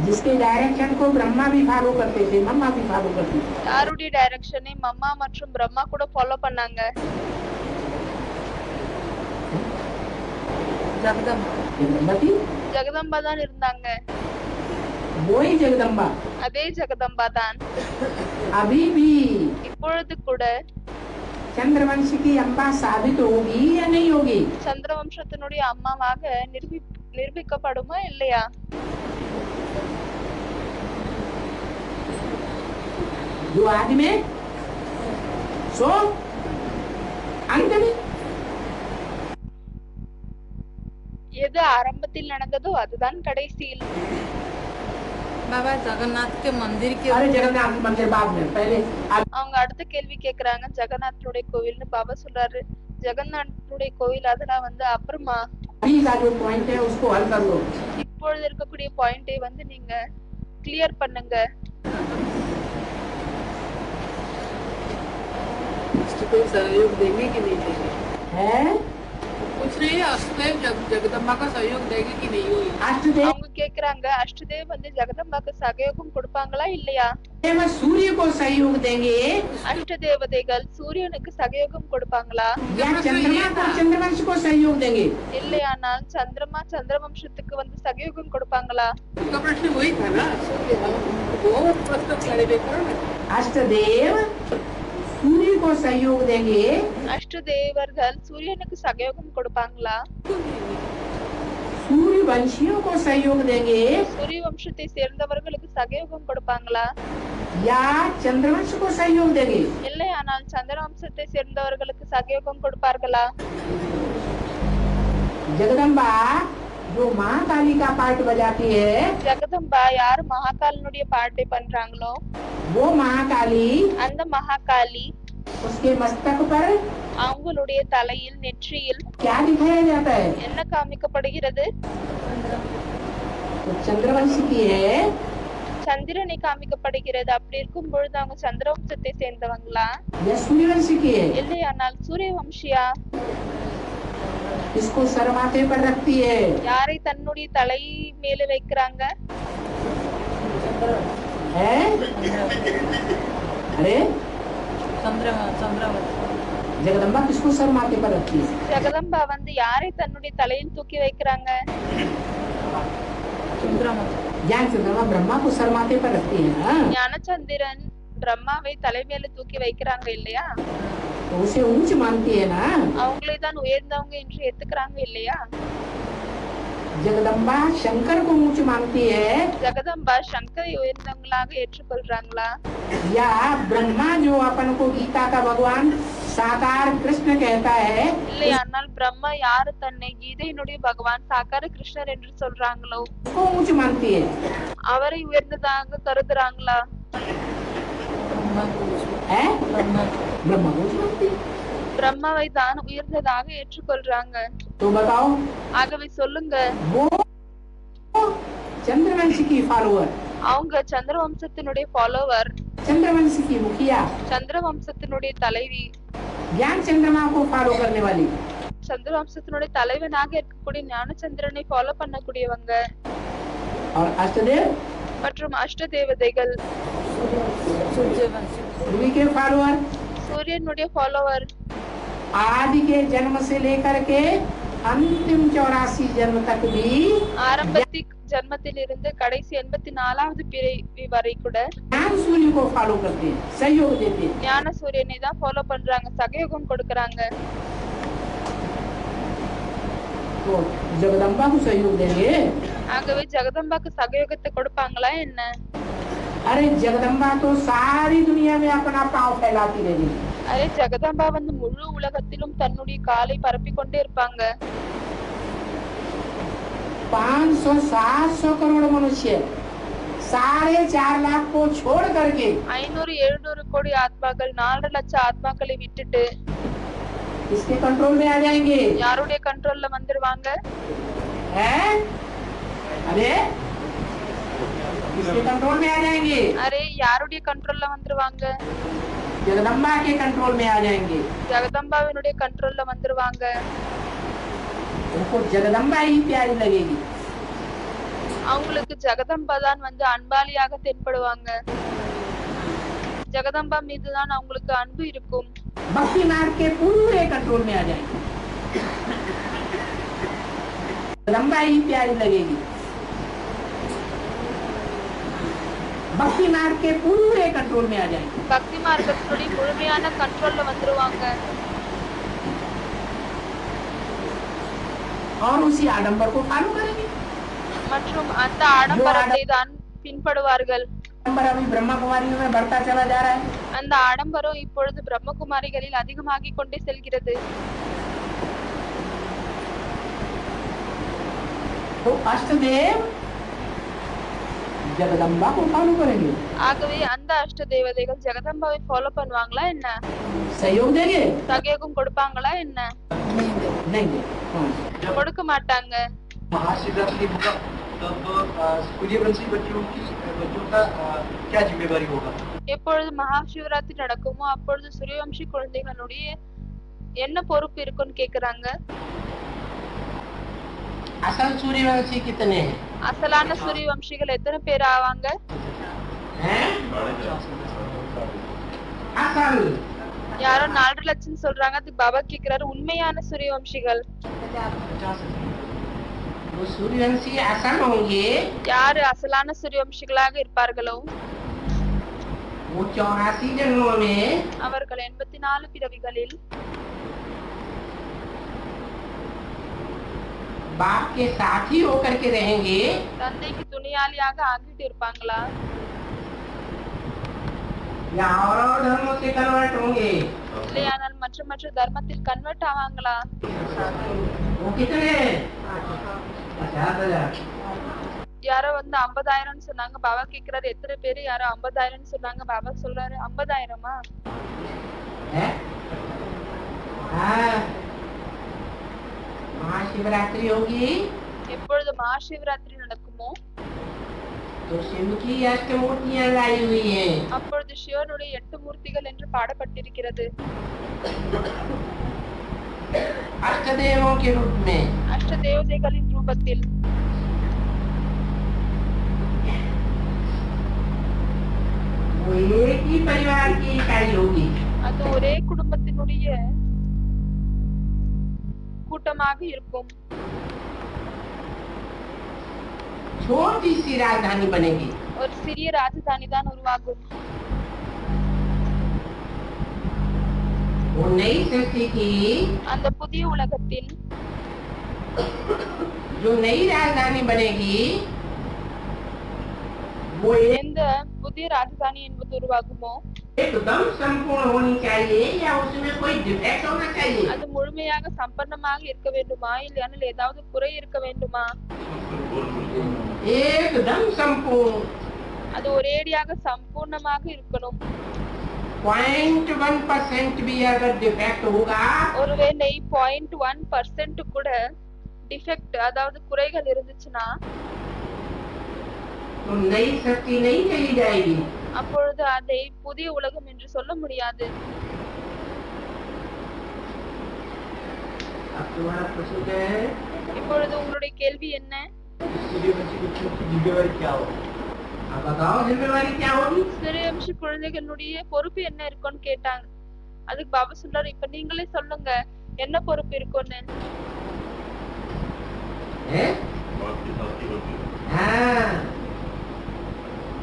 जिसके डायरेक्शन को ब्रह्मा भी फॉलो करते थे, मम्मा भी फॉलो करती थी. யாருடைய டைரக்ஷனை மம்மா மற்றும் பிரம்மா கூட ஃபாலோ பண்ணாங்க? जगदम्बा जगदम्बा थी, ஜெகதம்பா தான் இருந்தாங்க. वही जगदम्बा அதே ஜெகதம்பா தான் अभी भी இப்பொழுது கூட चंद्रवंश की अम्बा साबित होगी या नहीं होगी? சந்திரவம்சத்தினுடைய அம்மாவாக நிரூபிக்கப்படுமா இல்லையா? जो आदि में सो अंत में, எது ஆரம்பத்தில் நடந்ததோ அதுதான் கடைசியில். बाबा जगन्नाथ के मंदिर के अरे जगन्नाथ मंदिर बाद में, पहले அவங்க அடுத்த கேள்வி கேக்குறாங்க. ஜெகநாதனுடைய கோவில்னு பாபா சொல்றாரு. ஜெகநாதனுடைய கோவில் அதெல்லாம் வந்து அப்புறமா, अभी का जो पॉइंट है उसको हल कर लो। இப்பொழுது இருக்கக்கூடிய பாயிண்டை வந்து நீங்க கிளியர் பண்ணுங்க. कोई सहयोग देंगे कि नहीं देंगे? है कुछ नहीं, अष्टदेव जगदम्बा का सहयोग देंगे कि नहीं होगी? अष्टदेव அவங்க கேக்குறாங்க, அஷ்டதேவ் வந்து ஜெகதம்பாக்கு சகயோகம் கொடுப்பாங்களா இல்லையா? सूर्य को सहयोग देंगे அஷ்ட தேவதைகள் சூரியனுக்கு சகயோகம் கொடுப்பாங்களா? या चंद्रमा को चंद्रवंश को सहयोग देंगे? இல்லையானால் சந்திரமா சந்திரவம்சத்துக்கு வந்து சகயோகம் கொடுப்பாங்களா? उनका प्रश्न वही था ना, वो प्रश्न क्लैरिफाई करो ना। अष्टदेव सूर्य को सहयोग देंगे அஷ்ட தேவர்கள் சூரியனுக்கு சகயோகம் கொடுப்பாங்களா? सूर्य वंशियों को सहयोग देंगे சூரிய வம்சத்தை சேர்ந்தவர்களுக்கு சகயோகம் கொடுப்பாங்களா? या चंद्रवंश को सहयोग देंगे? இல்லையானால் சந்திர வம்சத்தை சேர்ந்தவர்களுக்கு சகயோகம் கொடுப்பார்களா? जगदम्बा जो महाकाली का पार्ट बजाती है, ஜெகதம்பா யார் மகாகாலனுடைய பாட்டை பண்றாங்களோ वो महाकाली அந்த மகாகாளி उसके मस्तक पर அவங்களுடைய தலையில் நெற்றியில் क्या दिखाया जाता है? என்ன காமிக்கப்படுகிறது? तो चंद्रवंश की है சந்திரனை காமிக்கப்படுகிறது. அப்படி இருக்கும் பொழுது அவங்க சந்திரவம்சத்தை சேர்ந்தவங்களா? या सूर्यवंश की है? இல்லையானால் சூரிய வம்சியா? इसको सर माथे पर रखती है, யாரை தன்னுடைய தலை மேல வைக்கிறாங்க? है? अरे चंद्रवत जगदम्बा किसको सर माथे पर रखती है? ஜெகதம்பா வந்து யாரை தன்னுடைய தலையில் தூக்கி வைக்கிறாங்க? ज्ञान चंद्रमा ब्रह्मा को सर माथे पर रखती है ना, ஞானச்சந்திரன் பிரம்மாவை தலை மேல தூக்கி வைக்கிறாங்க இல்லையா? तो उसे ऊंच मानती है ना। அவங்களை தான் உயர்ந்தவங்க என்று ஏத்துக்கிறாங்க இல்லையா? जगदम्बा शंकर को ऊंच मानती है ஜெகதம்பா சங்கரை உயர்ந்தவங்களாக ஏற்றுக்கொள்றாங்களா? या ब्रह्मा जो अपन को गीता का भगवान साकार कृष्ण कहता है இல்லையானால் பிரம்மா யாரு தன்னை கீதையினுடைய பகவான் சாக்கார கிருஷ்ணர் என்று சொல்றாங்களோ उसको ऊंच मानती है, அவரை உயர்ந்ததாக கருதுறாங்களா? है? ब्रह्मा को ऊंच मानती है। பிரம்மாவை தான் உயர்ந்ததாக ஏற்றுக்கொள்றாங்க. तो बताओ ஆகவே சொல்லுங்க, वो चंद्रवंश की फॉलोअर, அவங்க சந்திர வம்சத்தினுடைய ஃபாலோவர், चंद्रवंश की मुखिया, சந்திர வம்சத்தினுடைய தலைவி, ज्ञान चंद्रमा को फॉलो करने वाली, சந்திர வம்சத்தினுடைய தலைவனாக இருக்கக்கூடிய ஞானச்சந்திரனை ஃபாலோ பண்ணக்கூடியவங்க और अष्टदेव மற்றும் அஷ்ட தேவதைகள் सूर्य के फॉलोअर, சூரியனுடைய ஃபாலோவர் आदि के जन्म से लेकर के अंतिम 84 जन्म तक भी ஆரம்பத்திக் ஜன்மத்தில் இருந்து கடைசி 84வது பிறவி வரை கூட ज्ञान सूर्य को फॉलो करते हैं, सहयोग देते हैं। ஞான சூரியனை தான் ஃபாலோ பண்றாங்க, சகயோகம் கொடுக்கறாங்க. तो जगदम्बा को सहयोग देंगे? ஆகவே ஜெகதம்பாக்கு சகயோகத்தை கொடுப்பாங்களா என்ன? अरे जगदम्बा तो सारी दुनिया में अपना पाँव फैलाती रहेगी। அரே ஜெகதம்பா வந்து முழு உலகத்திலும் தன்னுடைய காலை பரப்பி கொண்டே இருப்பாங்க. 500-700 करोड़ मनुष्य 4.5 लाख को छोड़ करके 500-700 கோடி ஆத்மாக்கள் 4 லட்சம் ஆத்மாக்களை விட்டுட்டு इसके कंट्रोल में आ जाएंगे, யாருடைய கண்ட்ரோல்ல வந்துருவாங்க? हैं? अरे इसके कंट्रोल में आ जाएंगे, அரே யாருடைய கண்ட்ரோல்ல வந்துருவாங்க? जगदम्बा के कंट्रोल में आ जाएंगे। ஜெகதம்பாவினுடைய கண்ட்ரோல்ல வந்துருவாங்க. उनको जगदम्बा ही प्यारी लगेगी। அவங்களுக்கு ஜெகதம்பா தான் வந்து அன்பாளியாக தென்படுவாங்க. ஜெகதம்பா மீதுதான் அவங்களுக்கு அன்பு இருக்கும். भक्ति मार्ग के पूरे कंट्रोल में आ जाएंगे। जगदम्बा ही प्यारी लगेगी। भक्ति मार्ग के पूरे कंट्रोल में आ जाएंगे। பக்தி மார்க்கத்தினுடைய முழுமையான கண்ட்ரோல்ல வந்துருவாங்க और उसी आडंबर को फॉलो करेंगे। மற்றும் அந்த ஆடம்பரத்தை தான் பின்பற்றுவார்கள்। आडंबर अभी ब्रह्मा कुमारियों में बढ़ता चला जा रहा है। அந்த ஆடம்பரம் இப்பொழுது பிரம்மகுமாரிகளில் அதிகமாகிக் கொண்டே செல்கிறது। तो अष्टदेव जगदम्बा को फॉलो करेंगे। ஆகவே அந்த அஷ்ட தேவதைகள் ஜெகதம்பாவை ஃபாலோ பண்ணுவாங்களா என்ன? सहयोग देंगे? சகயோகம் கொடுப்பாங்களா என்ன? देंगे। கொடுக்க மாட்டாங்க। महाशिवरात्रि होगा तब सूर्यवंशी बच्चों का क्या जिम्मेवारी होगा? எப்பொழுது மகா சிவராத்திரி நடக்குமோ அப்பொழுது சூரியவம்சி குழந்தைகளுடைய என்ன பொறுப்பு இருக்குன்னு கேக்குறாங்க। असल सूर्यवंशी कितने हैं? அசலான சூரியவம்சிகள் எத்தனை பேர் ஆவாங்க? असल யாரோ 4 லட்சம் சொல்றாங்க। அதுக்கு பாபா கேக்குறாரு உண்மையான சூரியவம்சிகள் वो सूर्यवंशी असल होंगे। யாரு அசலான சூரியவம்சிகளாக இருப்பார்களோ वो 84 जन्मों में அவர்கள் 84 பிறவிகளில் बाप के साथी होकर के रहेंगे தந்தைக்கு துணையாளியாக ஆகிட்டு இருப்பாங்களா या और धर्मों से कन्वर्ट होंगे? இல்லையானால் மற்ற தர்மத்தில் கன்வெர்ட் ஆவாங்களா? वो कितने? 50,000। யாரோ வந்து 50,000 சொன்னாங்க। பாபா கேக்குறாரு எத்தனை பேரு? யாரோ 50,000 சொன்னாங்க। பாபா சொல்றாரு 50,000-ஆ? महाशिवरात्रि होगी எப்பொழுது மகாசிவராத்திரி நடக்குமோ तो शिव की अष्टमूर्तियां लाई हुई हैं। அப்பொழுது சிவனுடைய 8 மூர்த்திகள் என்று பாடப்பட்டிருக்கிறது। अष्टदेवों के रूप में। அஷ்ட தேவதைகளின் ரூபத்தில்। वो एक ही परिवार की इकाई होगी। அது ஒரே குடும்பத்தினுடைய கூட்டமாக இருக்கும்। छोटी सी राजधानी बनेगी। ஒரு சிறிய ராஜதானி தான் உருவாகும்। वो नई सृष्टि की அந்த புதிய உலகத்தில் जो नई राजधानी बनेगी वो எந்த புதிய ராஜதானி என்பது உருவாகுமோ एकदम संपूर्ण होनी चाहिए या उसमें कोई डिफेक्ट होना चाहिए? அது முழுமையாக சம்பன்னமாக இருக்க வேண்டுமா இல்லையானால் ஏதாவது குறை இருக்க வேண்டுமா? एकदम संपूर्ण। அது ஒரேடியாக சம்பூர்ணமாக இருக்கணும்। 0.1% भी अगर डिफेक्ट होगा ஒருவேளை 0.1% கூட டிஃபெக்ட் அதாவது குறைகள் இருந்துச்சுன்னா तो नई सृष्टि नहीं कही जाएगी। அப்பொழுது அதை புதிய உலகம் என்று சொல்ல முடியாது। अब तुम्हारा प्रश्न क्या है? இப்பொழுது உங்களுடைய கேள்வி என்ன? सूर्यवंशी बच्चों की जिम्मेवारी क्या होगी? अब बताओ जिम्मेवारी क्या होगी? சூரியவம்சி குழந்தைகளுடைய பொறுப்பு என்ன இருக்கும்னு கேட்டாங்க। அதுக்கு பாபா சொல்றாரு இப்ப நீங்களே சொல்லுங்க என்ன பொறுப்பு இருக்கும்னு।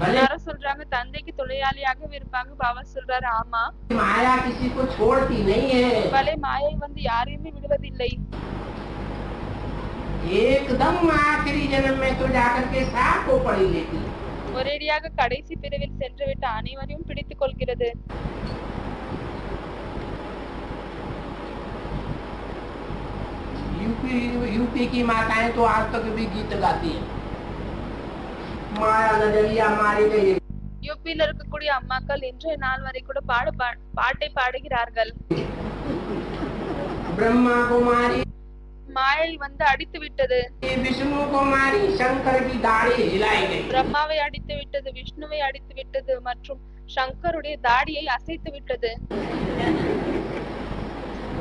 எல்லாரும் சொல்றாங்க தந்தைக்கு துணையாளியாக இருப்பாங்க। பாபா சொல்றாரு ஆமா। माया किसी को छोड़ती नहीं है। பலே மாயை வந்து யாரையுமே விடுவதில்லை। एकदम आखिरी जन्म में तो जाकर के सांप को पड़ी लेती। ஒரேடியாக கடைசி பிரிவில் சென்றுவிட்டு அனைவரையும் பிடித்துக் கொள்கிறது। यूपी की माताएं तो आज तक भी गीत गाती हैं। माया नजरिया मारी गई। யூபியில் இருக்கக்கூடிய அம்மாக்கள் இன்றைய நாள் வரை கூட பாட்டை பாடுகிறார்கள்। ब्रह्मा को मारी, மாயை வந்து அடித்து விட்டது। विष्णु को मारी, शंकर की दाढ़ी हिलाई गई। பிரம்மாவை அடித்து விட்டது, விஷ்ணுவை அடித்து விட்டது மற்றும் சங்கருடைய தாடியை அசைத்து விட்டது।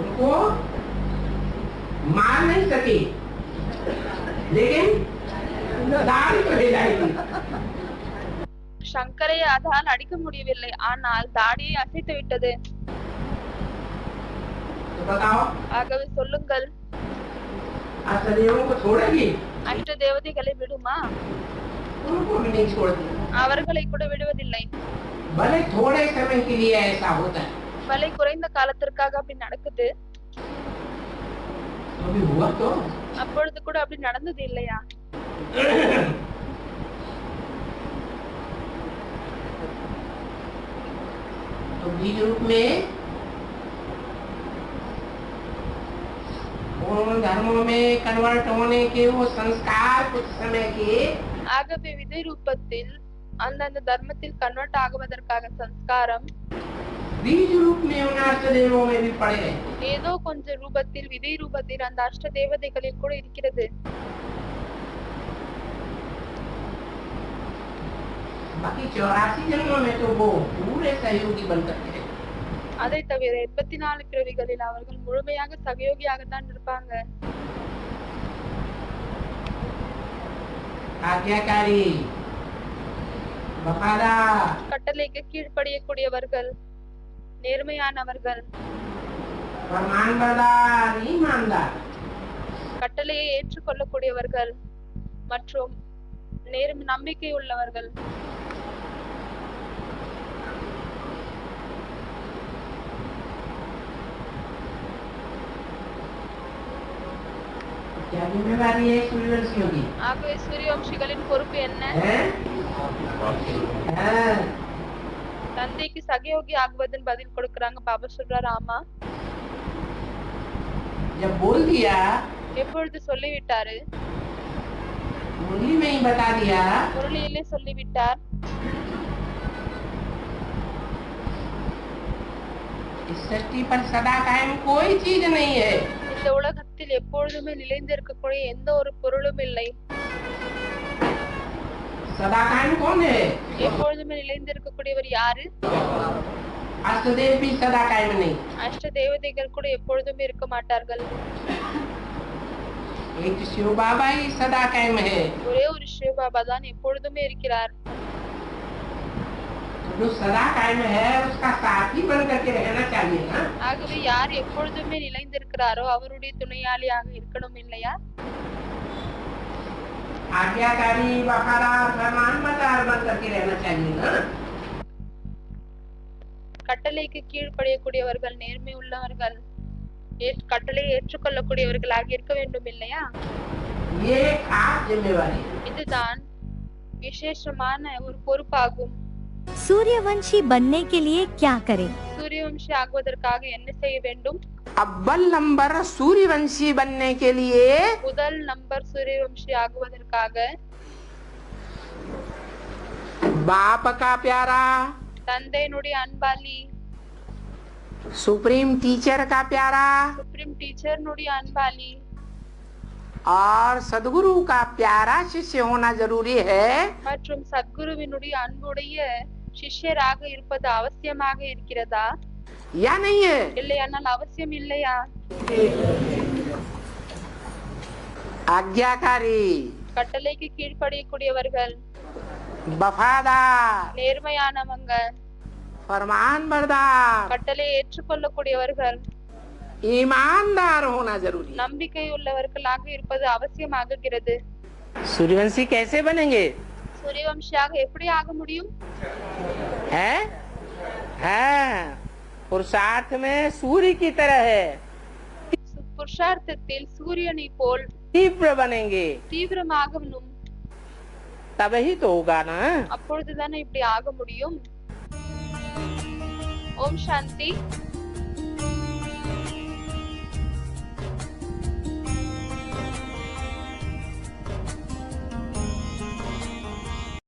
उनको मार नहीं सकी लेकिन दाढ़ी तो हिलाई गई। சங்கரை அதால் அடிக்க முடியவில்லை, ஆனால் தாடியை அசைத்து விட்டது। तो बताओ ஆகவே சொல்லுங்கள் अष्टदेवों को छोड़ेगी? அஷ்ட தேவதைகளை விடுமா? उनको भी नहीं छोड़ती। அவர்களை கூட விடுவதில்லை. भले थोड़े समय के लिए ऐसा होता है, பலை குறைந்த காலத்திற்காக அப்படி நடக்குது. अभी हुआ तो அப்பொழுது கூட அப்படி நடந்தது இல்லையா? तो बीज रूप में उन धर्मों में कन्वर्ट होने के वो संस्कार कुछ समय के ஆகவே விதை ரூபத்தில் அந்தந்த தர்மத்தில் கன்வெர்ட் ஆகுவதற்காக சம்ஸ்காரம் बीज रूप में उन अष्टदेवों में भी पड़े रहे। ஏதோ கொஞ்சம் ரூபத்தில் விதை ரூபத்தில் அந்த அஷ்ட தேவதைகளில் கூட இருக்கிறது. बाकी 84 जन्मों में तो वो पूरे सहयोगी बनकर के रहे। அதை தவிர 84 பிறவிகளில் அவர்கள் முழுமையாக சகயோகியாகத்தான் இருப்பாங்க. आज्ञाकारी, वफादार, கட்டளைக்கு கீழ்ப்படியக்கூடியவர்கள், நேர்மையானவர்கள், फरमानबरदार, ईमानदार, கட்டளையை ஏற்றுக்கொள்ளக்கூடியவர்கள் மற்றும் நம்பிக்கை உள்ளவர்கள். क्या जिम्मेवारी है सूर्यवंशियों की? ஆகவே சூரியவம்சிகளின் பொறுப்பு என்ன? हाँ। தந்தைக்கு சகயோகி ஆகுவதன் பதில் கொடுக்கறாங்க. பாபா சொல்றாரு, ஆமா. जब बोल दिया, எப்பொழுது சொல்லிவிட்டாரு, मुरली में ही बता दिया, முரளியிலே சொல்லிவிட்டார். इस सृष्टि पर सदा कायम कोई चीज नहीं है। இந்த உலகத்தில் எப்பொழுதுமே நிலைந்திருக்கக்கூடிய எந்த ஒரு பொருளும் இல்லை. सदा कायम कौन है? எப்பொழுதுமே நிலைந்திருக்கக்கூடியவர் யாரு? अष्टदेव भी सदा कायम नहीं। அஷ்ட தேவதைகள் கூட எப்பொழுதுமே இருக்க மாட்டார்கள். एक शिव बाबा ही सदा कायम है। ஒரே ஒரு சிவ பாபா தான் எப்பொழுதுமே இருக்கிறார். जो सदा कायम है उसका साथी बन करके रहना चाहिए ना। ஆகவே யார் எப்பொழுதுமே நிலைந்திருக்கிறாரோ அவருடைய துணையாளியாக இருக்கணும் இல்லையா? आज्ञाकारी, वफादार, फरमानबरदार बन करके रहना चाहिए ना। கட்டளைக்கு கீழ்ப்படியக்கூடியவர்கள், நேர்மை உள்ளவர்கள், கட்டளையை ஏற்றுக்கொள்ளக்கூடியவர்களாக இருக்க வேண்டும் இல்லையா? ये खास जिम्मेवारी है। இதுதான் விசேஷமான ஒரு பொறுப்பாகும். सूर्यवंशी बनने के लिए क्या करें? சூரியவம்சி ஆகுவதற்காக என்ன செய்ய வேண்டும்? अव्वल नंबर सूर्यवंशी बनने के लिए முதல் நம்பர் சூரியவம்சி ஆகுவதற்காக बाप का प्यारा, தந்தையினுடைய அன்பாளி, सुप्रीम टीचर का प्यारा சுப்ரீம் டீச்சர்னுடைய அன்பாளி और सदगुरु का प्यारा शिष्य होना जरूरी है। மற்றும் சத்குருவினுடைய அன்புடைய சிஷ்யராக இருப்பது அவசியமாக இருக்கிறதா या नहीं है? இல்லையானால் அவசியம் இல்லையா? आज्ञाकारी, கட்டளைக்கு கீழ்ப்படியக்கூடியவர்கள், वफादार, நேர்மையானவங்க, फरमानबरदार, கட்டளை ஏற்றுக்கொள்ளக்கூடியவர்கள், ईमानदार होना जरूरी है। நம்பிக்கை உள்ளவர்களாக இருப்பது அவசியமாகிறது. सूर्यवंशी कैसे बनेंगे? சூரியவம்சியாக எப்படி ஆக முடியும்? है? पुरुषार्थ में सूर्य की तरह है, புருஷார்த்தத்தில் சூரியனை போல் तीव्र बनेंगे, தீவிரமாகணும். तभी तो होगा ना। அப்பொழுதுதானே இப்படி ஆக முடியும். ஓம் சாந்தி.